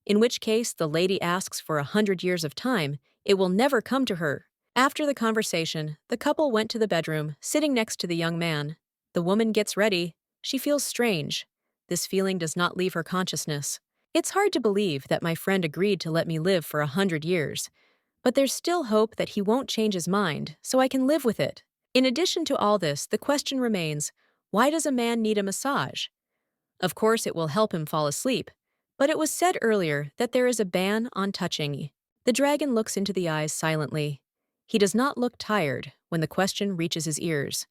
In which case, the lady asks for 100 years of time. It will never come to her. After the conversation, the couple went to the bedroom, sitting next to the young man. The woman gets ready. She feels strange. This feeling does not leave her consciousness. It's hard to believe that my friend agreed to let me live for 100 years. But there's still hope that he won't change his mind, so I can live with it. In addition to all this, the question remains, why does a man need a massage? Of course, it will help him fall asleep. But it was said earlier that there is a ban on touching. The dragon looks into the eyes silently. He does not look tired when the question reaches his ears.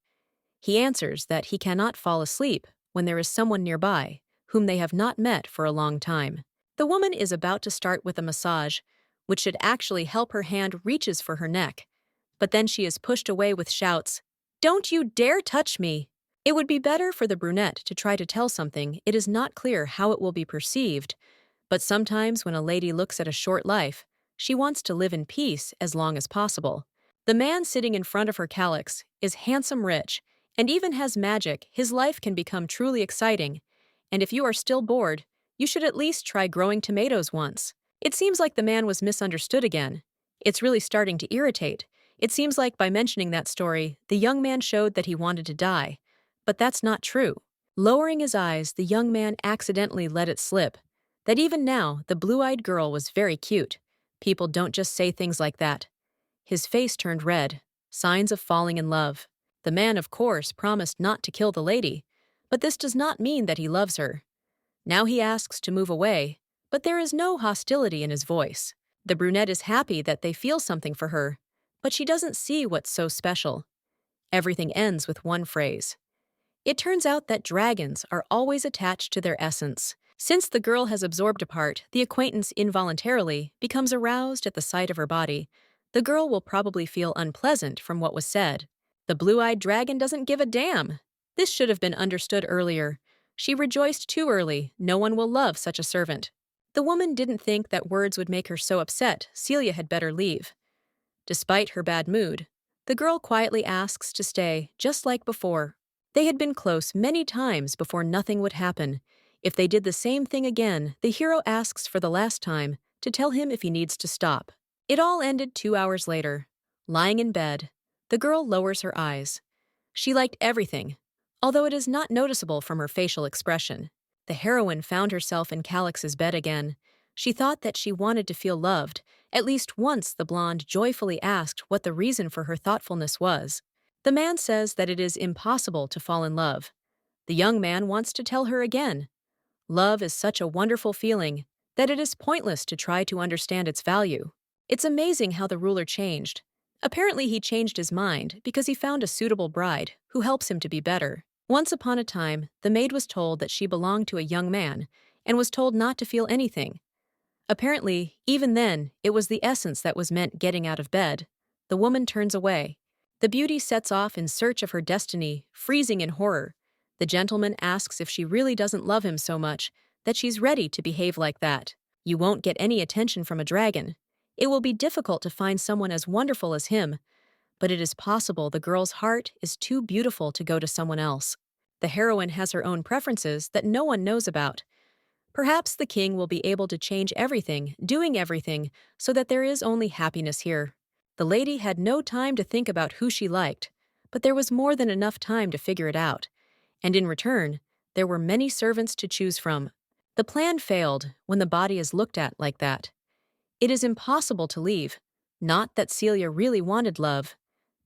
He answers that he cannot fall asleep when there is someone nearby, whom they have not met for a long time. The woman is about to start with a massage, which should actually help. Her hand reaches for her neck. But then she is pushed away with shouts, "Don't you dare touch me!" It would be better for the brunette to try to tell something. It is not clear how it will be perceived. But sometimes when a lady looks at a short life, she wants to live in peace as long as possible. The man sitting in front of her Calix is handsome, rich, and even has magic. His life can become truly exciting. And if you are still bored, you should at least try growing tomatoes once. It seems like the man was misunderstood again. It's really starting to irritate. It seems like by mentioning that story, the young man showed that he wanted to die. But that's not true. Lowering his eyes, the young man accidentally let it slip. That even now, the blue-eyed girl was very cute. People don't just say things like that. His face turned red, signs of falling in love. The man, of course, promised not to kill the lady, but this does not mean that he loves her. Now he asks to move away, but there is no hostility in his voice. The brunette is happy that they feel something for her, but she doesn't see what's so special. Everything ends with one phrase. It turns out that dragons are always attached to their essence. Since the girl has absorbed a part, the acquaintance involuntarily becomes aroused at the sight of her body. The girl will probably feel unpleasant from what was said. The blue-eyed dragon doesn't give a damn. This should have been understood earlier. She rejoiced too early. No one will love such a servant. The woman didn't think that words would make her so upset Celia had better leave. Despite her bad mood, the girl quietly asks to stay, just like before. They had been close many times before nothing would happen. If they did the same thing again, the hero asks for the last time to tell him if he needs to stop. It all ended 2 hours later. Lying in bed, the girl lowers her eyes. She liked everything, although it is not noticeable from her facial expression. The heroine found herself in Calix's bed again. She thought that she wanted to feel loved. At least once the blonde joyfully asked what the reason for her thoughtfulness was. The man says that it is impossible to fall in love. The young man wants to tell her again. Love is such a wonderful feeling that it is pointless to try to understand its value. It's amazing how the ruler changed. Apparently he changed his mind because he found a suitable bride who helps him to be better. Once upon a time, the maid was told that she belonged to a young man and was told not to feel anything. Apparently, even then, it was the essence that was meant getting out of bed. The woman turns away. The beauty sets off in search of her destiny, freezing in horror. The gentleman asks if she really doesn't love him so much that she's ready to behave like that. You won't get any attention from a dragon. It will be difficult to find someone as wonderful as him, but it is possible the girl's heart is too beautiful to go to someone else. The heroine has her own preferences that no one knows about. Perhaps the king will be able to change everything, doing everything, so that there is only happiness here. The lady had no time to think about who she liked, but there was more than enough time to figure it out. And in return, there were many servants to choose from. The plan failed when the body is looked at like that. It is impossible to leave. Not that Celia really wanted love,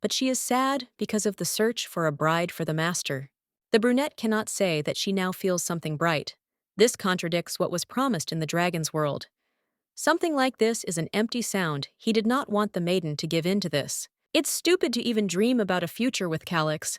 but she is sad because of the search for a bride for the master. The brunette cannot say that she now feels something bright. This contradicts what was promised in the dragon's world. Something like this is an empty sound. He did not want the maiden to give in to this. It's stupid to even dream about a future with Calix.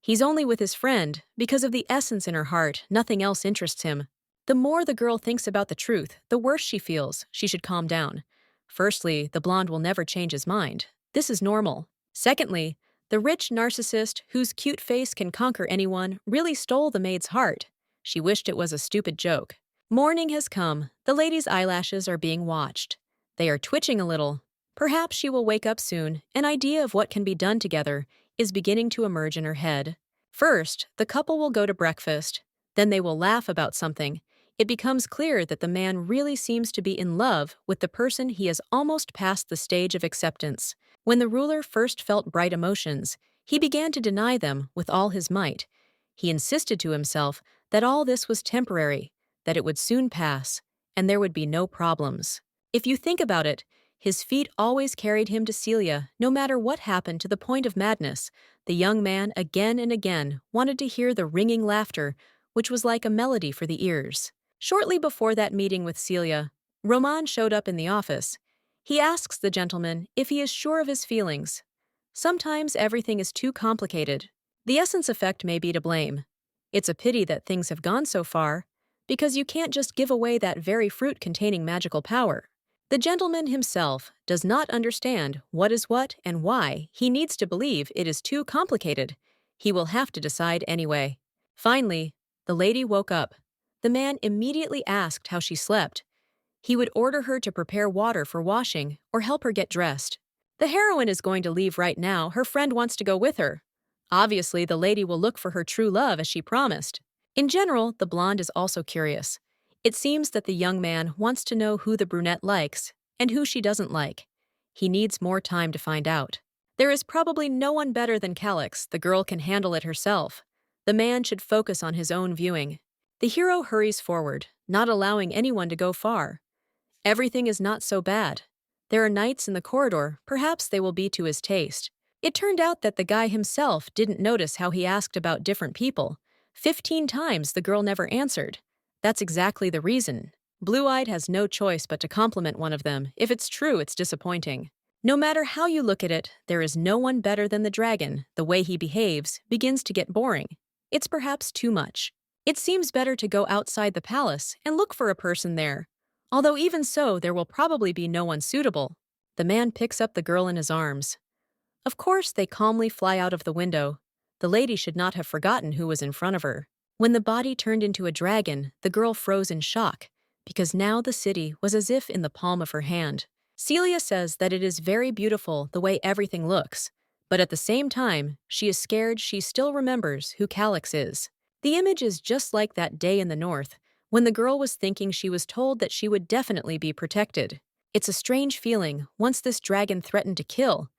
He's only with his friend because of the essence in her heart. Nothing else interests him. The more the girl thinks about the truth, the worse she feels. She should calm down. Firstly, the blonde will never change his mind. This is normal. Secondly, the rich narcissist whose cute face can conquer anyone really stole the maid's heart. She wished it was a stupid joke. Morning has come. The lady's eyelashes are being watched. They are twitching a little. Perhaps she will wake up soon. An idea of what can be done together is beginning to emerge in her head. First, the couple will go to breakfast. Then they will laugh about something. It becomes clear that the man really seems to be in love with the person he has almost passed the stage of acceptance. When the ruler first felt bright emotions, he began to deny them with all his might. He insisted to himself that all this was temporary, that it would soon pass, and there would be no problems. If you think about it, his feet always carried him to Celia, no matter what happened, to the point of madness. The young man again and again wanted to hear the ringing laughter, which was like a melody for the ears. Shortly before that meeting with Celia, Roman showed up in the office. He asks the gentleman if he is sure of his feelings. Sometimes everything is too complicated. The essence effect may be to blame. It's a pity that things have gone so far, because you can't just give away that very fruit containing magical power. The gentleman himself does not understand what is what and why. He needs to believe it is too complicated. He will have to decide anyway. Finally, the lady woke up. The man immediately asked how she slept. He would order her to prepare water for washing or help her get dressed. The heroine is going to leave right now. Her friend wants to go with her. Obviously, the lady will look for her true love as she promised. In general, the blonde is also curious. It seems that the young man wants to know who the brunette likes and who she doesn't like. He needs more time to find out. There is probably no one better than Calix. The girl can handle it herself. The man should focus on his own viewing. The hero hurries forward, not allowing anyone to go far. Everything is not so bad. There are knights in the corridor. Perhaps they will be to his taste. It turned out that the guy himself didn't notice how he asked about different people. 15 times the girl never answered. That's exactly the reason. Blue-eyed has no choice but to compliment one of them. If it's true, it's disappointing. No matter how you look at it, there is no one better than the dragon. The way he behaves begins to get boring. It's perhaps too much. It seems better to go outside the palace and look for a person there. Although even so, there will probably be no one suitable. The man picks up the girl in his arms. Of course, they calmly fly out of the window. The lady should not have forgotten who was in front of her. When the body turned into a dragon, the girl froze in shock. because now the city was as if in the palm of her hand. Celia says that it is very beautiful the way everything looks, but at the same time, she is scared she still remembers who Calix is. The image is just like that day in the north, when the girl was thinking she was told that she would definitely be protected. It's a strange feeling once this dragon threatened to kill,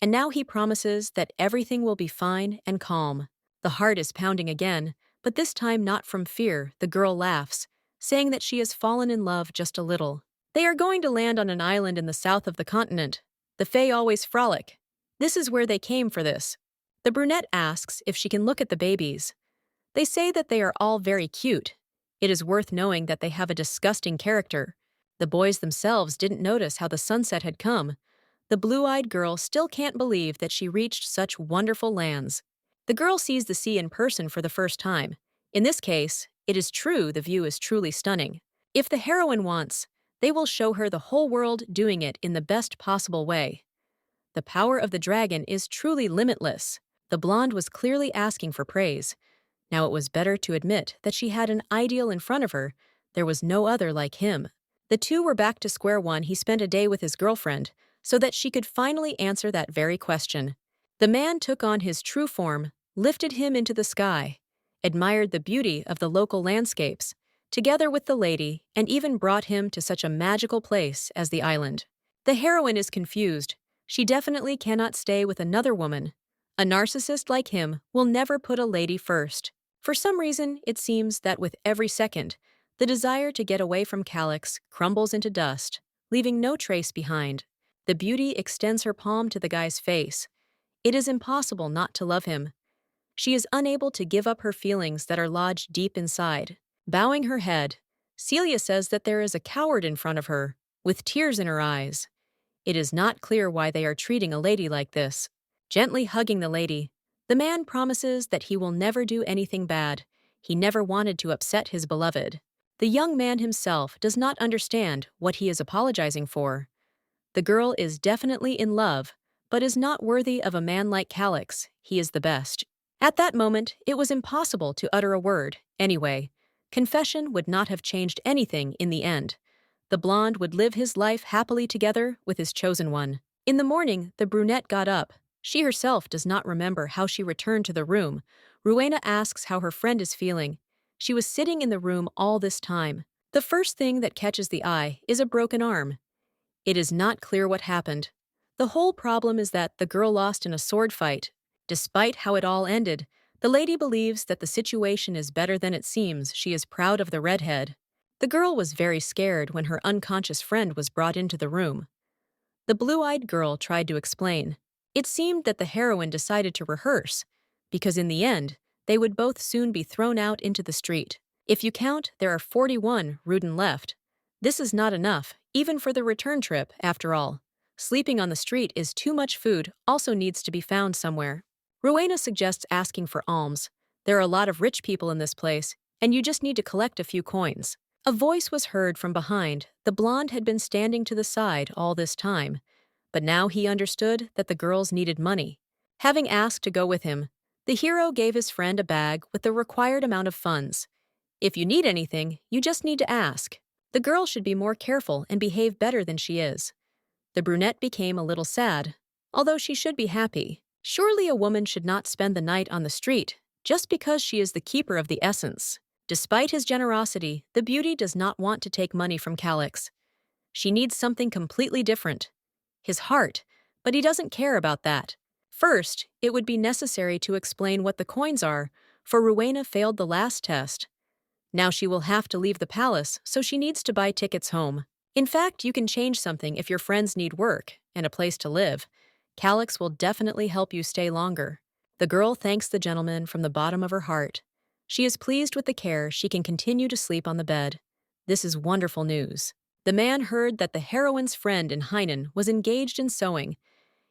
and now he promises that everything will be fine and calm. The heart is pounding again, but this time not from fear. The girl laughs, saying that she has fallen in love just a little. They are going to land on an island in the south of the continent. The Fae always frolic. This is where they came for this. The brunette asks if she can look at the babies. They say that they are all very cute. It is worth knowing that they have a disgusting character. The boys themselves didn't notice how the sunset had come. The blue-eyed girl still can't believe that she reached such wonderful lands. The girl sees the sea in person for the first time. In this case, it is true the view is truly stunning. If the heroine wants, they will show her the whole world doing it in the best possible way. The power of the dragon is truly limitless. The blonde was clearly asking for praise. Now it was better to admit that she had an ideal in front of her. There was no other like him. The two were back to square one. He spent a day with his girlfriend so that she could finally answer that very question. The man took on his true form, lifted him into the sky, admired the beauty of the local landscapes, together with the lady, and even brought him to such a magical place as the island. The heroine is confused. She definitely cannot stay with another woman. A narcissist like him will never put a lady first. For some reason, it seems that with every second, the desire to get away from Calix crumbles into dust, leaving no trace behind. The beauty extends her palm to the guy's face. It is impossible not to love him. She is unable to give up her feelings that are lodged deep inside. Bowing her head, Celia says that there is a coward in front of her, with tears in her eyes. It is not clear why they are treating a lady like this. Gently hugging the lady, the man promises that he will never do anything bad. He never wanted to upset his beloved. The young man himself does not understand what he is apologizing for. The girl is definitely in love, but is not worthy of a man like Calix. He is the best. At that moment, it was impossible to utter a word. Anyway, confession would not have changed anything in the end. The blonde would live his life happily together with his chosen one. In the morning, the brunette got up. She herself does not remember how she returned to the room. Rowena asks how her friend is feeling. She was sitting in the room all this time. The first thing that catches the eye is a broken arm. It is not clear what happened. The whole problem is that the girl lost in a sword fight. Despite how it all ended, the lady believes that the situation is better than it seems. She is proud of the redhead. The girl was very scared when her unconscious friend was brought into the room. The blue-eyed girl tried to explain. It seemed that the heroine decided to rehearse, because in the end, they would both soon be thrown out into the street. If you count, there are 41 Ruden left. This is not enough, even for the return trip, after all. Sleeping on the street is too much. Food also needs to be found somewhere. Rowena suggests asking for alms. There are a lot of rich people in this place, and you just need to collect a few coins. A voice was heard from behind. The blonde had been standing to the side all this time, but now he understood that the girls needed money. Having asked to go with him, the hero gave his friend a bag with the required amount of funds. If you need anything, you just need to ask. The girl should be more careful and behave better than she is. The brunette became a little sad, although she should be happy. Surely a woman should not spend the night on the street, just because she is the keeper of the essence. Despite his generosity, the beauty does not want to take money from Calix. She needs something completely different. His heart, but he doesn't care about that. First, it would be necessary to explain what the coins are, for Rowena failed the last test. Now she will have to leave the palace, so she needs to buy tickets home. In fact, you can change something if your friends need work and a place to live. Calix will definitely help you stay longer. The girl thanks the gentleman from the bottom of her heart. She is pleased with the care. She can continue to sleep on the bed. This is wonderful news. The man heard that the heroine's friend in Hainan was engaged in sewing,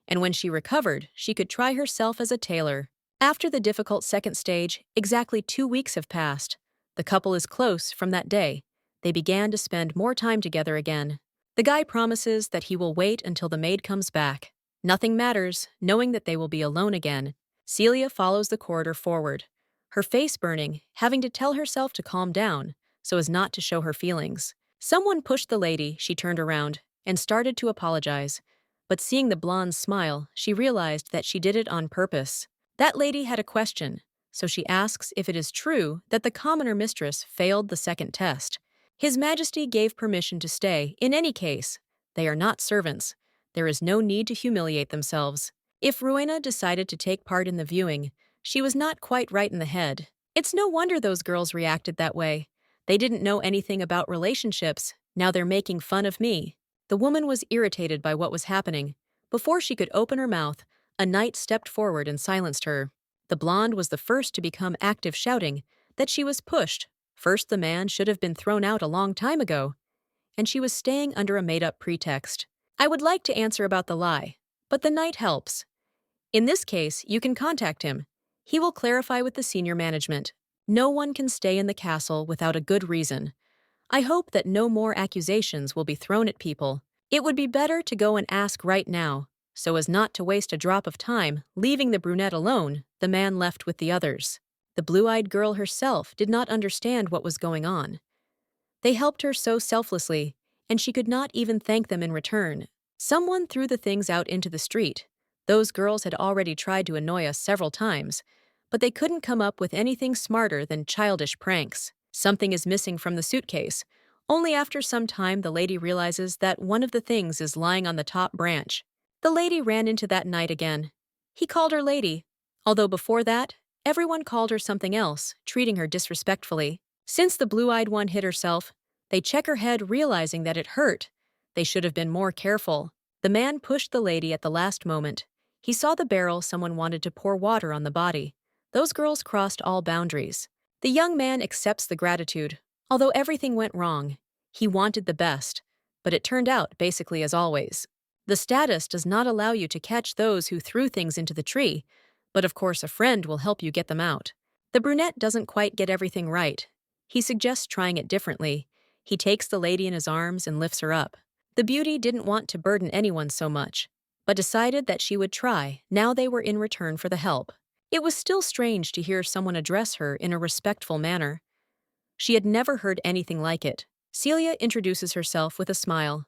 and when she recovered, she could try herself as a tailor. After the difficult second stage, exactly 2 weeks have passed. The couple is close from that day. They began to spend more time together again. The guy promises that he will wait until the maid comes back. Nothing matters, knowing that they will be alone again. Celia follows the corridor forward, her face burning, having to tell herself to calm down so as not to show her feelings. Someone pushed the lady, she turned around, and started to apologize. But seeing the blonde's smile, she realized that she did it on purpose. That lady had a question, so she asks if it is true that the commoner mistress failed the second test. His Majesty gave permission to stay. In any case, they are not servants. There is no need to humiliate themselves. If Rowena decided to take part in the viewing, she was not quite right in the head. It's no wonder those girls reacted that way. They didn't know anything about relationships. Now they're making fun of me. The woman was irritated by what was happening. Before she could open her mouth, a knight stepped forward and silenced her. The blonde was the first to become active, shouting that she was pushed. First, the man should have been thrown out a long time ago, and she was staying under a made-up pretext. I would like to answer about the lie, but the knight helps. In this case, you can contact him. He will clarify with the senior management. No one can stay in the castle without a good reason. I hope that no more accusations will be thrown at people. It would be better to go and ask right now, so as not to waste a drop of time. Leaving the brunette alone, the man left with the others. The blue-eyed girl herself did not understand what was going on. They helped her so selflessly, and she could not even thank them in return. Someone threw the things out into the street. Those girls had already tried to annoy us several times, but they couldn't come up with anything smarter than childish pranks. Something is missing from the suitcase. Only after some time the lady realizes that one of the things is lying on the top branch. The lady ran into that knight again. He called her lady, although before that, everyone called her something else, treating her disrespectfully. Since the blue-eyed one hit herself, they check her head, realizing that it hurt. They should have been more careful. The man pushed the lady at the last moment. He saw the barrel someone wanted to pour water on the body. Those girls crossed all boundaries. The young man accepts the gratitude. Although everything went wrong, he wanted the best, but it turned out basically as always. The status does not allow you to catch those who threw things into the tree, but of course a friend will help you get them out. The brunette doesn't quite get everything right. He suggests trying it differently. He takes the lady in his arms and lifts her up. The beauty didn't want to burden anyone so much, but decided that she would try. Now they were in return for the help. It was still strange to hear someone address her in a respectful manner. She had never heard anything like it. Celia introduces herself with a smile.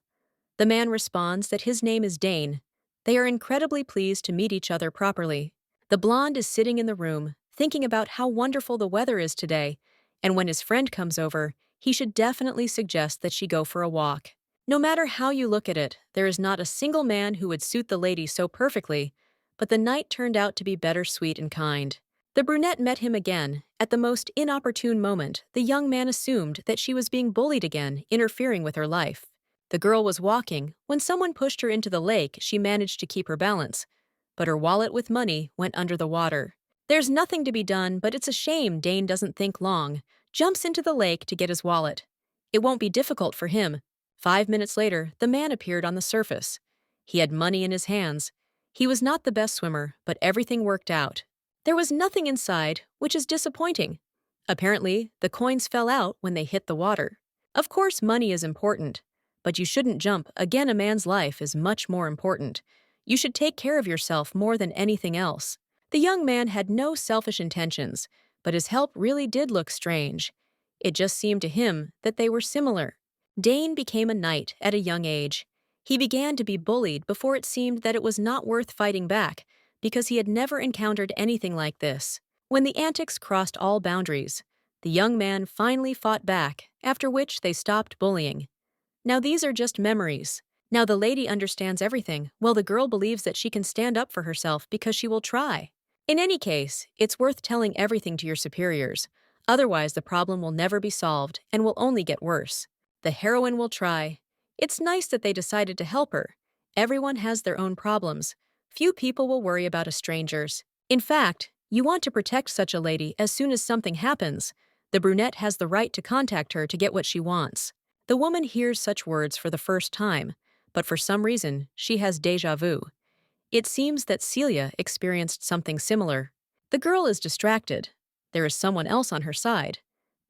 The man responds that his name is Dane. They are incredibly pleased to meet each other properly. The blonde is sitting in the room, thinking about how wonderful the weather is today, and when his friend comes over, he should definitely suggest that she go for a walk. No matter how you look at it, there is not a single man who would suit the lady so perfectly, but the knight turned out to be better, sweet and kind. The brunette met him again. At the most inopportune moment, the young man assumed that she was being bullied again, interfering with her life. The girl was walking. When someone pushed her into the lake, she managed to keep her balance, but her wallet with money went under the water. There's nothing to be done, but it's a shame Dane doesn't think long. Jumps into the lake to get his wallet. It won't be difficult for him. 5 minutes later, the man appeared on the surface. He had money in his hands. He was not the best swimmer, but everything worked out. There was nothing inside, which is disappointing. Apparently, the coins fell out when they hit the water. Of course, money is important, but you shouldn't jump. Again, a man's life is much more important. You should take care of yourself more than anything else. The young man had no selfish intentions, but his help really did look strange. It just seemed to him that they were similar. Dane became a knight at a young age. He began to be bullied before it seemed that it was not worth fighting back, because he had never encountered anything like this. When the antics crossed all boundaries, the young man finally fought back, after which they stopped bullying. Now these are just memories. Now the lady understands everything, while the girl believes that she can stand up for herself because she will try. In any case, it's worth telling everything to your superiors. Otherwise, the problem will never be solved and will only get worse. The heroine will try. It's nice that they decided to help her. Everyone has their own problems. Few people will worry about a stranger's. In fact, you want to protect such a lady as soon as something happens. The brunette has the right to contact her to get what she wants. The woman hears such words for the first time, but for some reason, she has déjà vu. It seems that Celia experienced something similar. The girl is distracted. There is someone else on her side.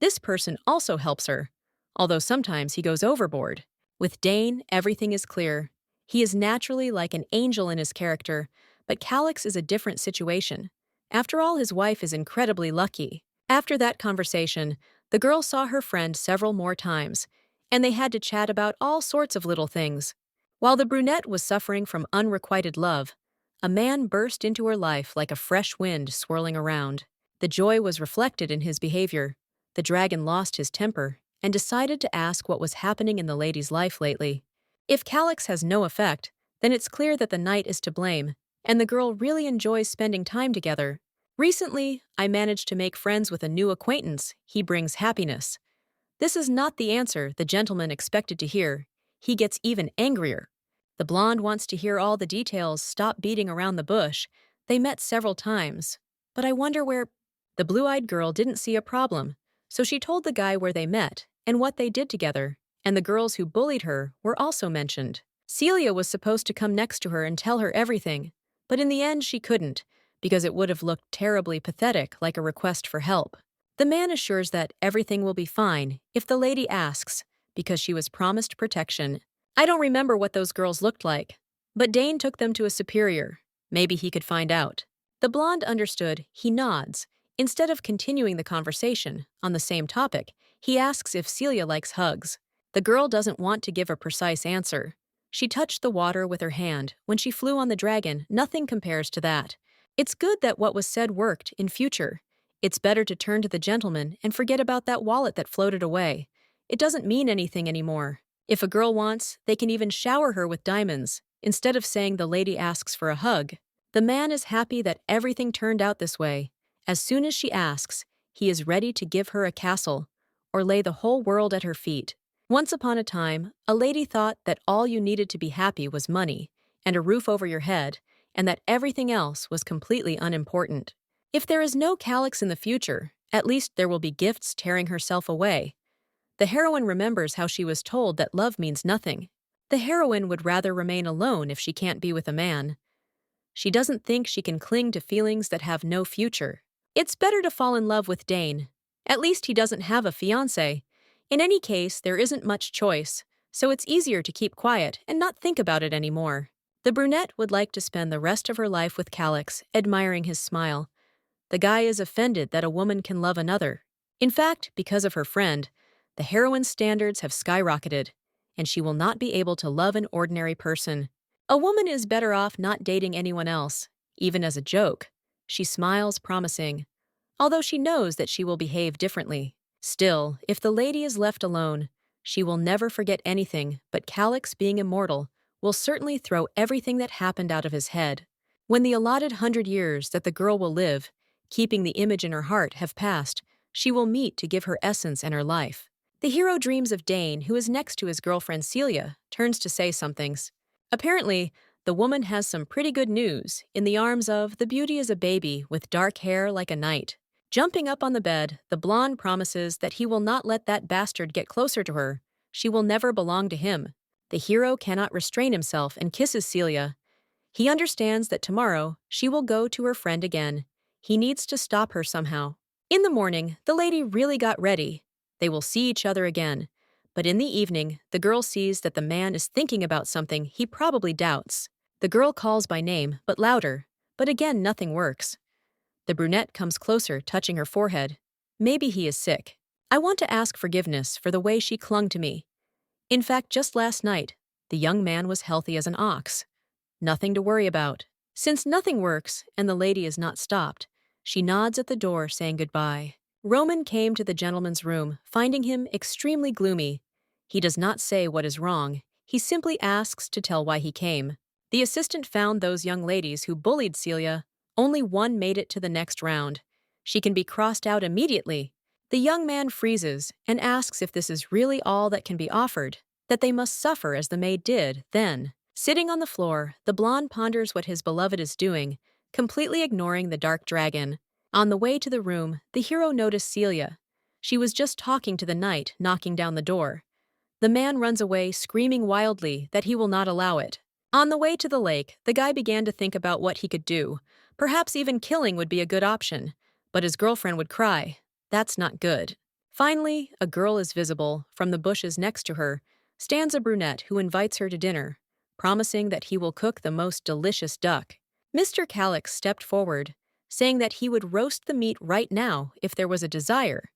This person also helps her, although sometimes he goes overboard. With Dane, everything is clear. He is naturally like an angel in his character, but Calix is a different situation. After all, his wife is incredibly lucky. After that conversation, the girl saw her friend several more times, and they had to chat about all sorts of little things. While the brunette was suffering from unrequited love, a man burst into her life like a fresh wind swirling around. The joy was reflected in his behavior. The dragon lost his temper and decided to ask what was happening in the lady's life lately. If Calyx has no effect, then it's clear that the knight is to blame, and the girl really enjoys spending time together. Recently, I managed to make friends with a new acquaintance. He brings happiness. This is not the answer the gentleman expected to hear. He gets even angrier. The blonde wants to hear all the details, stop beating around the bush. They met several times. But I wonder where. The blue-eyed girl didn't see a problem, so she told the guy where they met and what they did together, and the girls who bullied her were also mentioned. Celia was supposed to come next to her and tell her everything, but in the end she couldn't, because it would have looked terribly pathetic, like a request for help. The man assures that everything will be fine if the lady asks, because she was promised protection. I don't remember what those girls looked like, but Dane took them to a superior. Maybe he could find out. The blonde understood. He nods. Instead of continuing the conversation on the same topic, he asks if Celia likes hugs. The girl doesn't want to give a precise answer. She touched the water with her hand. When she flew on the dragon, nothing compares to that. It's good that what was said worked in future. It's better to turn to the gentleman and forget about that wallet that floated away. It doesn't mean anything anymore. If a girl wants, they can even shower her with diamonds, instead of saying the lady asks for a hug. The man is happy that everything turned out this way. As soon as she asks, he is ready to give her a castle, or lay the whole world at her feet. Once upon a time, a lady thought that all you needed to be happy was money, and a roof over your head, and that everything else was completely unimportant. If there is no Calyx in the future, at least there will be gifts tearing herself away. The heroine remembers how she was told that love means nothing. The heroine would rather remain alone if she can't be with a man. She doesn't think she can cling to feelings that have no future. It's better to fall in love with Dane. At least he doesn't have a fiancé. In any case, there isn't much choice, so it's easier to keep quiet and not think about it anymore. The brunette would like to spend the rest of her life with Calyx, admiring his smile. The guy is offended that a woman can love another. In fact, because of her friend, the heroine's standards have skyrocketed, and she will not be able to love an ordinary person. A woman is better off not dating anyone else, even as a joke. She smiles, promising, although she knows that she will behave differently. Still, if the lady is left alone, she will never forget anything, but Calyx, being immortal, will certainly throw everything that happened out of his head. When the allotted 100 years that the girl will live, keeping the image in her heart, have passed, she will meet to give her essence and her life. The hero dreams of Dane, who is next to his girlfriend Celia, turns to say somethings. Apparently, the woman has some pretty good news. In the arms of the beauty is a baby with dark hair like a knight. Jumping up on the bed, the blonde promises that he will not let that bastard get closer to her. She will never belong to him. The hero cannot restrain himself and kisses Celia. He understands that tomorrow she will go to her friend again. He needs to stop her somehow. In the morning, the lady really got ready. They will see each other again. But in the evening, the girl sees that the man is thinking about something he probably doubts. The girl calls by name, but louder. But again, nothing works. The brunette comes closer, touching her forehead. Maybe he is sick. I want to ask forgiveness for the way she clung to me. In fact, just last night, the young man was healthy as an ox. Nothing to worry about. Since nothing works and the lady is not stopped, she nods at the door, saying goodbye. Roman came to the gentleman's room, finding him extremely gloomy. He does not say what is wrong. He simply asks to tell why he came. The assistant found those young ladies who bullied Celia. Only one made it to the next round. She can be crossed out immediately. The young man freezes and asks if this is really all that can be offered, that they must suffer as the maid did. Then, sitting on the floor, the blonde ponders what his beloved is doing, completely ignoring the dark dragon. On the way to the room, the hero noticed Celia. She was just talking to the knight, knocking down the door. The man runs away, screaming wildly that he will not allow it. On the way to the lake, the guy began to think about what he could do. Perhaps even killing would be a good option, but his girlfriend would cry. That's not good. Finally, a girl is visible. From the bushes next to her stands a brunette who invites her to dinner, promising that he will cook the most delicious duck. Mr. Calyx stepped forward, saying that he would roast the meat right now if there was a desire,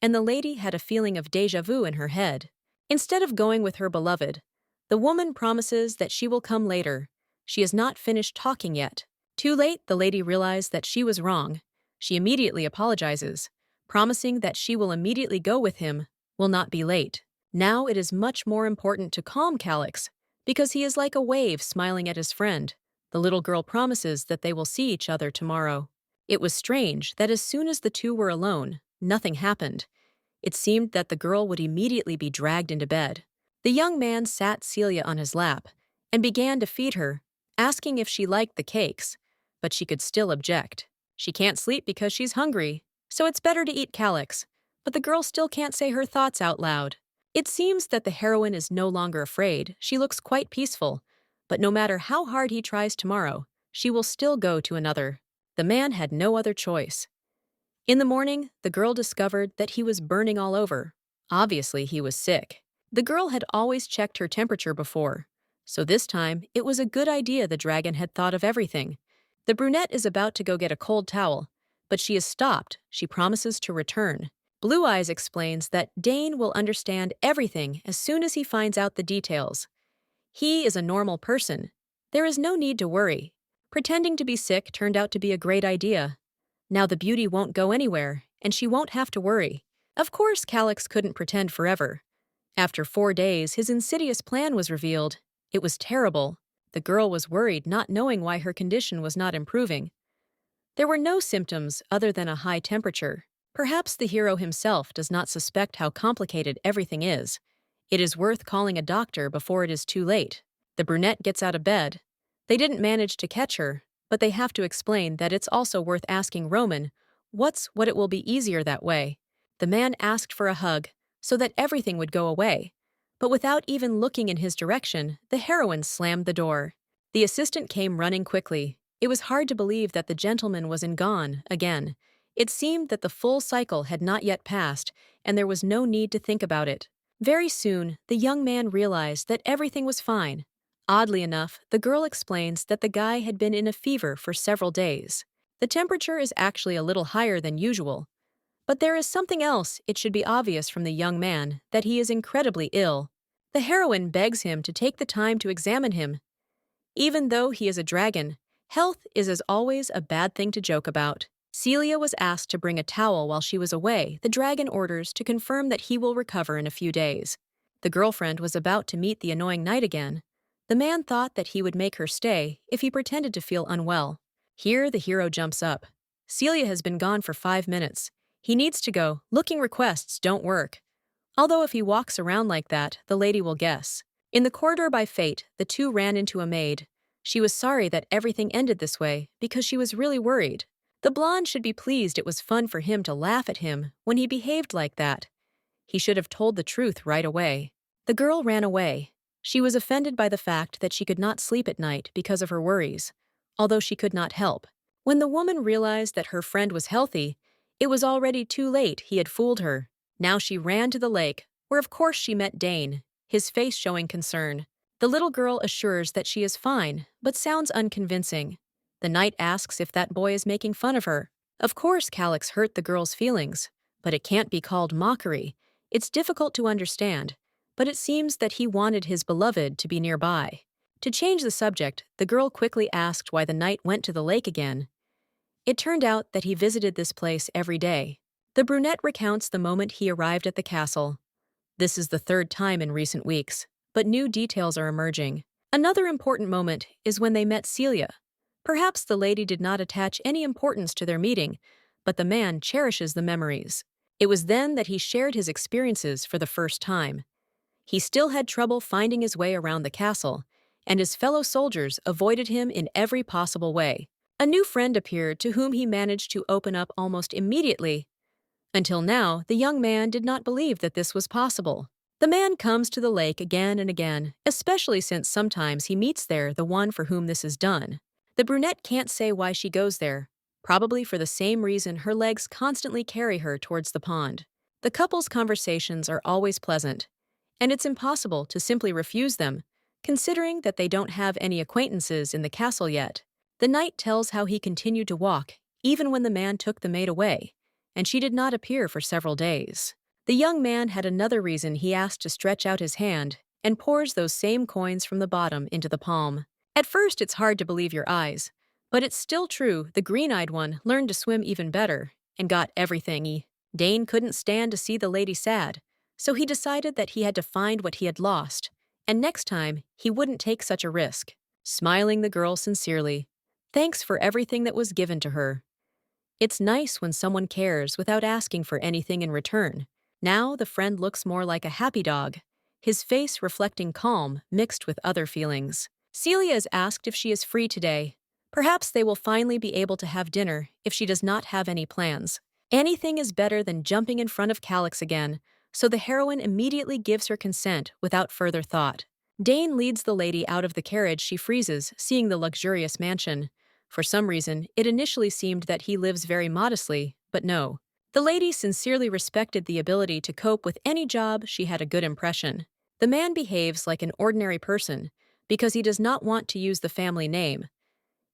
and the lady had a feeling of déjà vu in her head. Instead of going with her beloved, the woman promises that she will come later. She has not finished talking yet. Too late, the lady realized that she was wrong. She immediately apologizes, promising that she will immediately go with him, will not be late. Now it is much more important to calm Calix, because he is like a wave smiling at his friend. The little girl promises that they will see each other tomorrow. It was strange that as soon as the two were alone, nothing happened. It seemed that the girl would immediately be dragged into bed. The young man sat Celia on his lap and began to feed her, asking if she liked the cakes, but she could still object. She can't sleep because she's hungry, so it's better to eat Calix, but the girl still can't say her thoughts out loud. It seems that the heroine is no longer afraid. She looks quite peaceful, but no matter how hard he tries tomorrow, she will still go to another. The man had no other choice. In the morning, the girl discovered that he was burning all over. Obviously, he was sick. The girl had always checked her temperature before, so this time it was a good idea the dragon had thought of everything. The brunette is about to go get a cold towel, but she is stopped. She promises to return. Blue Eyes explains that Dane will understand everything as soon as he finds out the details. He is a normal person. There is no need to worry. Pretending to be sick turned out to be a great idea. Now the beauty won't go anywhere, and she won't have to worry. Of course, Calix couldn't pretend forever. After 4 days, his insidious plan was revealed. It was terrible. The girl was worried, not knowing why her condition was not improving. There were no symptoms other than a high temperature. Perhaps the hero himself does not suspect how complicated everything is. It is worth calling a doctor before it is too late. The brunette gets out of bed. They didn't manage to catch her, but they have to explain that it's also worth asking Roman what it will be easier that way. The man asked for a hug so that everything would go away, but without even looking in his direction, the heroine slammed the door. The assistant came running quickly. It was hard to believe that the gentleman was gone again. It seemed that the full cycle had not yet passed, and there was no need to think about it. Very soon, the young man realized that everything was fine. Oddly enough, the girl explains that the guy had been in a fever for several days. The temperature is actually a little higher than usual. But there is something else. It should be obvious from the young man that he is incredibly ill. The heroine begs him to take the time to examine him. Even though he is a dragon, health is as always a bad thing to joke about. Celia was asked to bring a towel while she was away. The dragon orders to confirm that he will recover in a few days. The girlfriend was about to meet the annoying knight again. The man thought that he would make her stay if he pretended to feel unwell. Here the hero jumps up. Celia has been gone for 5 minutes. He needs to go. Looking requests don't work. Although if he walks around like that, the lady will guess. In the corridor by fate, the two ran into a maid. She was sorry that everything ended this way because she was really worried. The blonde should be pleased. It was fun for him to laugh at him when he behaved like that. He should have told the truth right away. The girl ran away. She was offended by the fact that she could not sleep at night because of her worries, although she could not help. When the woman realized that her friend was healthy, it was already too late. He had fooled her. Now she ran to the lake, where of course she met Dane, his face showing concern. The little girl assures that she is fine, but sounds unconvincing. The knight asks if that boy is making fun of her. Of course Calix hurt the girl's feelings, but it can't be called mockery. It's difficult to understand, but it seems that he wanted his beloved to be nearby. To change the subject, the girl quickly asked why the knight went to the lake again. It turned out that he visited this place every day. The brunette recounts the moment he arrived at the castle. This is the 3rd time in recent weeks, but new details are emerging. Another important moment is when they met Celia. Perhaps the lady did not attach any importance to their meeting, but the man cherishes the memories. It was then that he shared his experiences for the first time. He still had trouble finding his way around the castle, and his fellow soldiers avoided him in every possible way. A new friend appeared to whom he managed to open up almost immediately. Until now, the young man did not believe that this was possible. The man comes to the lake again and again, especially since sometimes he meets there the one for whom this is done. The brunette can't say why she goes there, probably for the same reason her legs constantly carry her towards the pond. The couple's conversations are always pleasant, and it's impossible to simply refuse them, considering that they don't have any acquaintances in the castle yet. The knight tells how he continued to walk, even when the man took the maid away, and she did not appear for several days. The young man had another reason he asked to stretch out his hand and pours those same coins from the bottom into the palm. At first, it's hard to believe your eyes, but it's still true the green-eyed one learned to swim even better and got everything Dane couldn't stand to see the lady sad, so he decided that he had to find what he had lost, and next time he wouldn't take such a risk. Smiling the girl sincerely, thanks for everything that was given to her. It's nice when someone cares without asking for anything in return. Now the friend looks more like a happy dog, his face reflecting calm mixed with other feelings. Celia is asked if she is free today. Perhaps they will finally be able to have dinner if she does not have any plans. Anything is better than jumping in front of Calix again, so the heroine immediately gives her consent without further thought. Dane leads the lady out of the carriage. She freezes, seeing the luxurious mansion. For some reason, it initially seemed that he lives very modestly, but no. The lady sincerely respected the ability to cope with any job. She had a good impression. The man behaves like an ordinary person because he does not want to use the family name.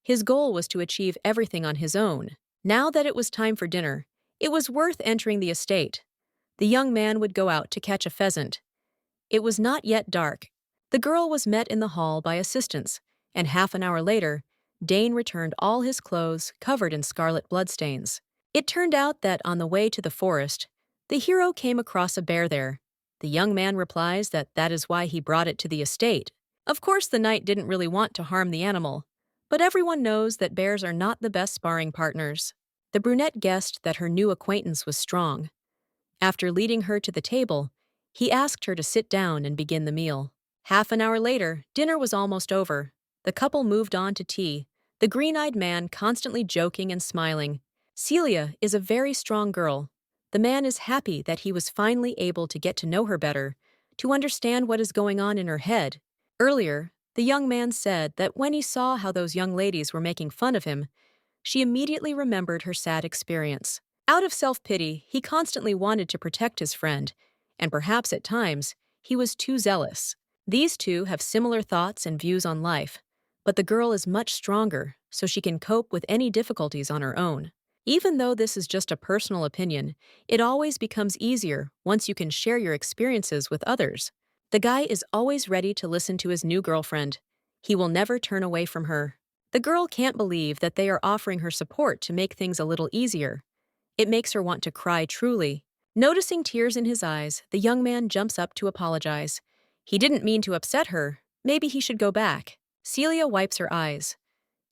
His goal was to achieve everything on his own. Now that it was time for dinner, it was worth entering the estate. The young man would go out to catch a pheasant. It was not yet dark. The girl was met in the hall by assistants, and half an hour later, Dane returned all his clothes covered in scarlet bloodstains. It turned out that on the way to the forest, the hero came across a bear there. The young man replies that that is why he brought it to the estate. Of course, the knight didn't really want to harm the animal, but everyone knows that bears are not the best sparring partners. The brunette guessed that her new acquaintance was strong. After leading her to the table, he asked her to sit down and begin the meal. Half an hour later, dinner was almost over. The couple moved on to tea, the green-eyed man constantly joking and smiling. Celia is a very strong girl. The man is happy that he was finally able to get to know her better, to understand what is going on in her head. Earlier, the young man said that when he saw how those young ladies were making fun of him, she immediately remembered her sad experience. Out of self-pity, he constantly wanted to protect his friend, and perhaps at times, he was too zealous. These two have similar thoughts and views on life, but the girl is much stronger, so she can cope with any difficulties on her own. Even though this is just a personal opinion, it always becomes easier once you can share your experiences with others. The guy is always ready to listen to his new girlfriend. He will never turn away from her. The girl can't believe that they are offering her support to make things a little easier. It makes her want to cry truly. Noticing tears in his eyes, the young man jumps up to apologize. He didn't mean to upset her. Maybe he should go back. Celia wipes her eyes.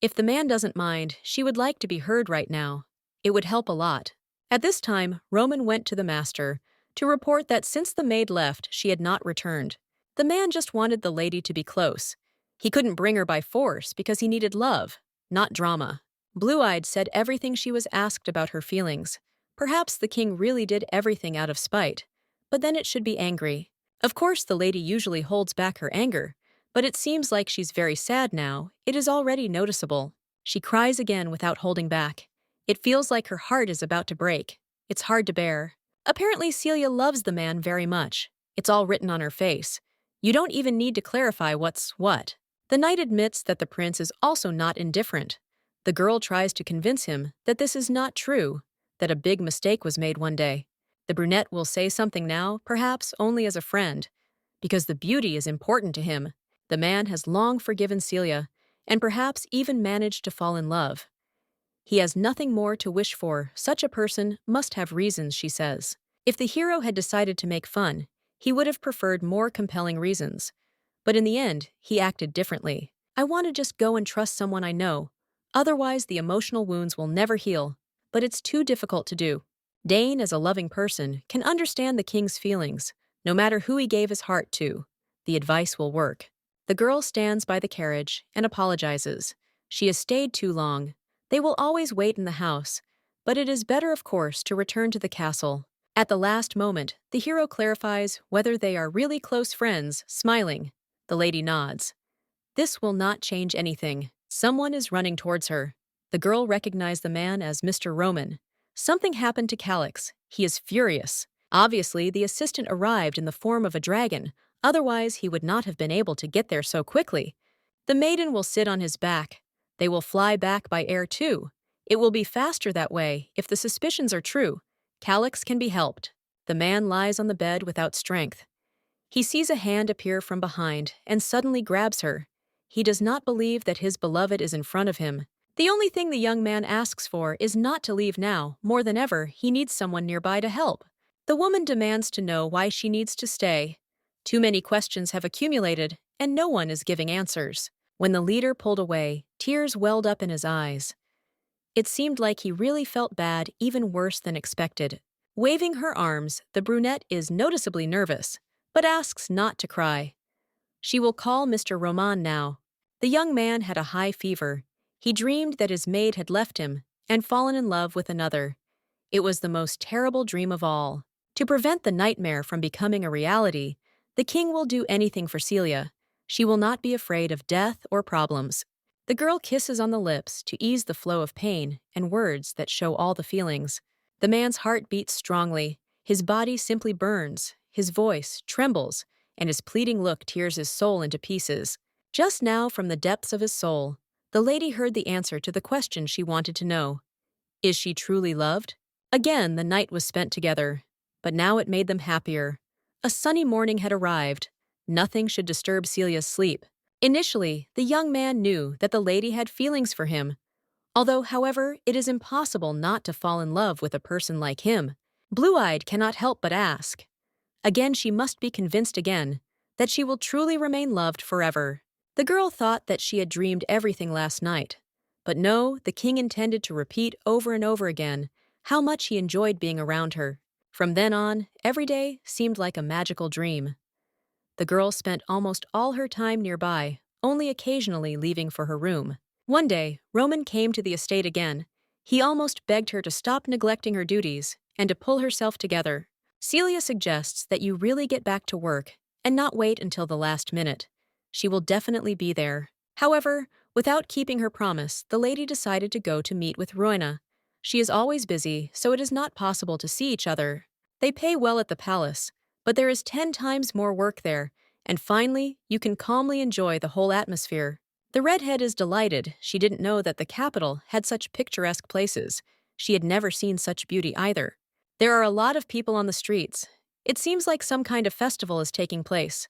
If the man doesn't mind, she would like to be heard right now. It would help a lot. At this time, Roman went to the master to report that since the maid left, she had not returned. The man just wanted the lady to be close. He couldn't bring her by force because he needed love, not drama. Blue-Eyed said everything she was asked about her feelings. Perhaps the king really did everything out of spite, but then it should be angry. Of course, the lady usually holds back her anger, but it seems like she's very sad now. It is already noticeable. She cries again without holding back. It feels like her heart is about to break. It's hard to bear. Apparently, Celia loves the man very much. It's all written on her face. You don't even need to clarify what's what. The knight admits that the prince is also not indifferent. The girl tries to convince him that this is not true, that a big mistake was made one day. The brunette will say something now, perhaps only as a friend, because the beauty is important to him. The man has long forgiven Celia, and perhaps even managed to fall in love. He has nothing more to wish for. Such a person must have reasons, she says. If the hero had decided to make fun, he would have preferred more compelling reasons. But in the end, he acted differently. I want to just go and trust someone I know. Otherwise, the emotional wounds will never heal. But it's too difficult to do. Dane, as a loving person, can understand the king's feelings, no matter who he gave his heart to. The advice will work. The girl stands by the carriage and apologizes. She has stayed too long. They will always wait in the house, but it is better, of course, to return to the castle. At the last moment, the hero clarifies whether they are really close friends, smiling. The lady nods. This will not change anything. Someone is running towards her. The girl recognized the man as Mr. Roman. Something happened to Calix. He is furious. Obviously, the assistant arrived in the form of a dragon. Otherwise, he would not have been able to get there so quickly. The maiden will sit on his back. They will fly back by air too. It will be faster that way if the suspicions are true. Calix can be helped. The man lies on the bed without strength. He sees a hand appear from behind and suddenly grabs her. He does not believe that his beloved is in front of him. The only thing the young man asks for is not to leave now. More than ever, he needs someone nearby to help. The woman demands to know why she needs to stay. Too many questions have accumulated, and no one is giving answers. When the leader pulled away, tears welled up in his eyes. It seemed like he really felt bad, even worse than expected. Waving her arms, the brunette is noticeably nervous, but asks not to cry. She will call Mr. Roman now. The young man had a high fever. He dreamed that his maid had left him and fallen in love with another. It was the most terrible dream of all. To prevent the nightmare from becoming a reality, the king will do anything for Celia. She will not be afraid of death or problems. The girl kisses on the lips to ease the flow of pain and words that show all the feelings. The man's heart beats strongly. His body simply burns. His voice trembles, and his pleading look tears his soul into pieces. Just now, from the depths of his soul, the lady heard the answer to the question she wanted to know. Is she truly loved? Again, the night was spent together, but now it made them happier. A sunny morning had arrived. Nothing should disturb Celia's sleep. Initially, the young man knew that the lady had feelings for him. Although, however, it is impossible not to fall in love with a person like him. Blue-eyed cannot help but ask. Again, she must be convinced again that she will truly remain loved forever. The girl thought that she had dreamed everything last night. But no, the king intended to repeat over and over again how much he enjoyed being around her. From then on, every day seemed like a magical dream. The girl spent almost all her time nearby, only occasionally leaving for her room. One day, Roman came to the estate again. He almost begged her to stop neglecting her duties and to pull herself together. Celia suggests that you really get back to work and not wait until the last minute. She will definitely be there. However, without keeping her promise, the lady decided to go to meet with Roina. She is always busy, so it is not possible to see each other. They pay well at the palace, but there is 10 times more work there, and finally, you can calmly enjoy the whole atmosphere. The redhead is delighted. She didn't know that the capital had such picturesque places. She had never seen such beauty either. There are a lot of people on the streets. It seems like some kind of festival is taking place.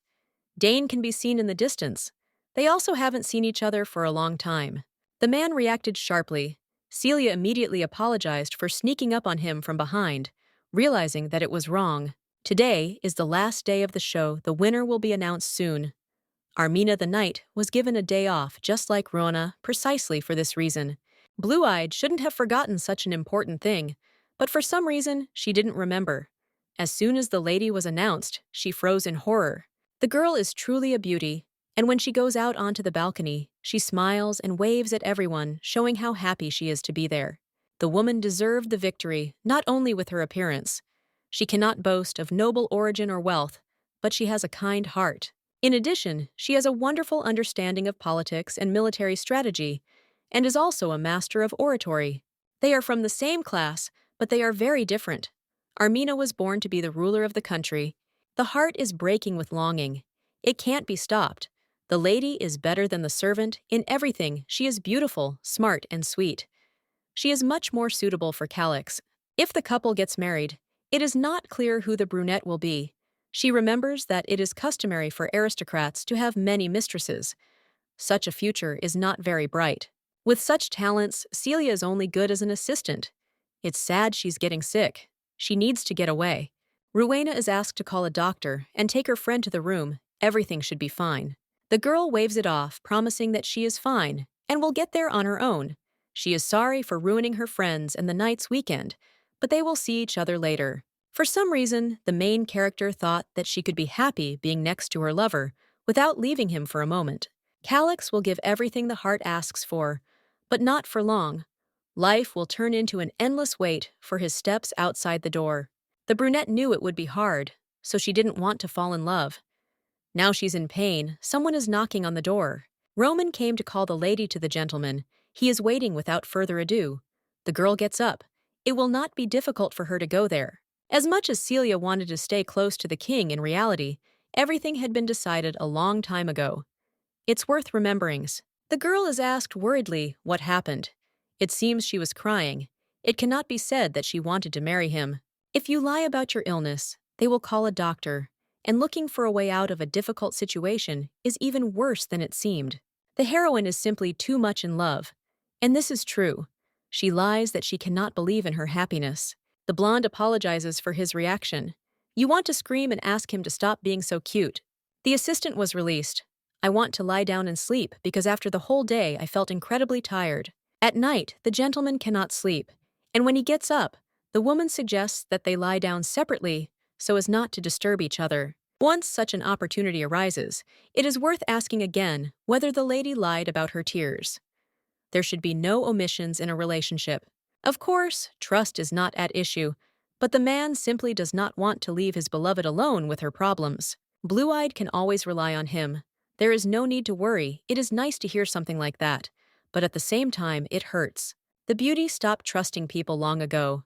Dane can be seen in the distance. They also haven't seen each other for a long time. The man reacted sharply. Celia immediately apologized for sneaking up on him from behind, realizing that it was wrong. Today is the last day of the show. The winner will be announced soon. Armina the Knight was given a day off just like Rona, precisely for this reason. Blue-eyed shouldn't have forgotten such an important thing, but for some reason she didn't remember. As soon as the lady was announced, she froze in horror. The girl is truly a beauty, and when she goes out onto the balcony, she smiles and waves at everyone, showing how happy she is to be there. The woman deserved the victory, not only with her appearance. She cannot boast of noble origin or wealth, but she has a kind heart. In addition, she has a wonderful understanding of politics and military strategy, and is also a master of oratory. They are from the same class, but they are very different. Armina was born to be the ruler of the country. The heart is breaking with longing. It can't be stopped. The lady is better than the servant in everything. She is beautiful, smart, and sweet. She is much more suitable for Calix. If the couple gets married, it is not clear who the brunette will be. She remembers that it is customary for aristocrats to have many mistresses. Such a future is not very bright. With such talents, Celia is only good as an assistant. It's sad she's getting sick. She needs to get away. Rowena is asked to call a doctor and take her friend to the room. Everything should be fine. The girl waves it off, promising that she is fine and will get there on her own. She is sorry for ruining her friends and the night's weekend, but they will see each other later. For some reason, the main character thought that she could be happy being next to her lover without leaving him for a moment. Calix will give everything the heart asks for, but not for long. Life will turn into an endless wait for his steps outside the door. The brunette knew it would be hard, so she didn't want to fall in love. Now she's in pain. Someone is knocking on the door. Roman came to call the lady to the gentleman. He is waiting without further ado. The girl gets up. It will not be difficult for her to go there. As much as Celia wanted to stay close to the king in reality, everything had been decided a long time ago. It's worth remembering. The girl is asked worriedly what happened. It seems she was crying. It cannot be said that she wanted to marry him. If you lie about your illness, they will call a doctor, and looking for a way out of a difficult situation is even worse than it seemed. The heroine is simply too much in love. And this is true. She lies that she cannot believe in her happiness. The blonde apologizes for his reaction. You want to scream and ask him to stop being so cute. The assistant was released. I want to lie down and sleep because after the whole day I felt incredibly tired. At night, the gentleman cannot sleep. And when he gets up, the woman suggests that they lie down separately so as not to disturb each other. Once such an opportunity arises, it is worth asking again whether the lady lied about her tears. There should be no omissions in a relationship. Of course, trust is not at issue, but the man simply does not want to leave his beloved alone with her problems. Blue-eyed can always rely on him. There is no need to worry. It is nice to hear something like that, but at the same time, it hurts. The beauty stopped trusting people long ago.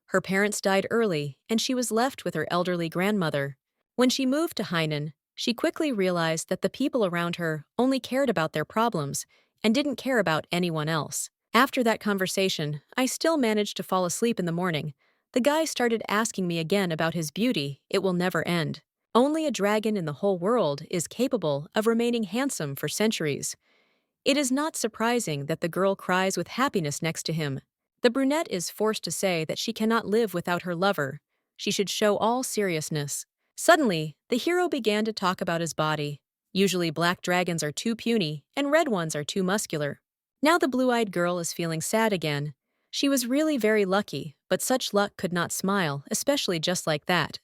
Her parents died early, and she was left with her elderly grandmother. When she moved to Hainan, she quickly realized that the people around her only cared about their problems and didn't care about anyone else. After that conversation, I still managed to fall asleep in the morning. The guy started asking me again about his beauty. It will never end. Only a dragon in the whole world is capable of remaining handsome for centuries. It is not surprising that the girl cries with happiness next to him. The brunette is forced to say that she cannot live without her lover. She should show all seriousness. Suddenly, the hero began to talk about his body. Usually black dragons are too puny and red ones are too muscular. Now the blue-eyed girl is feeling sad again. She was really very lucky, but such luck could not smile, especially just like that.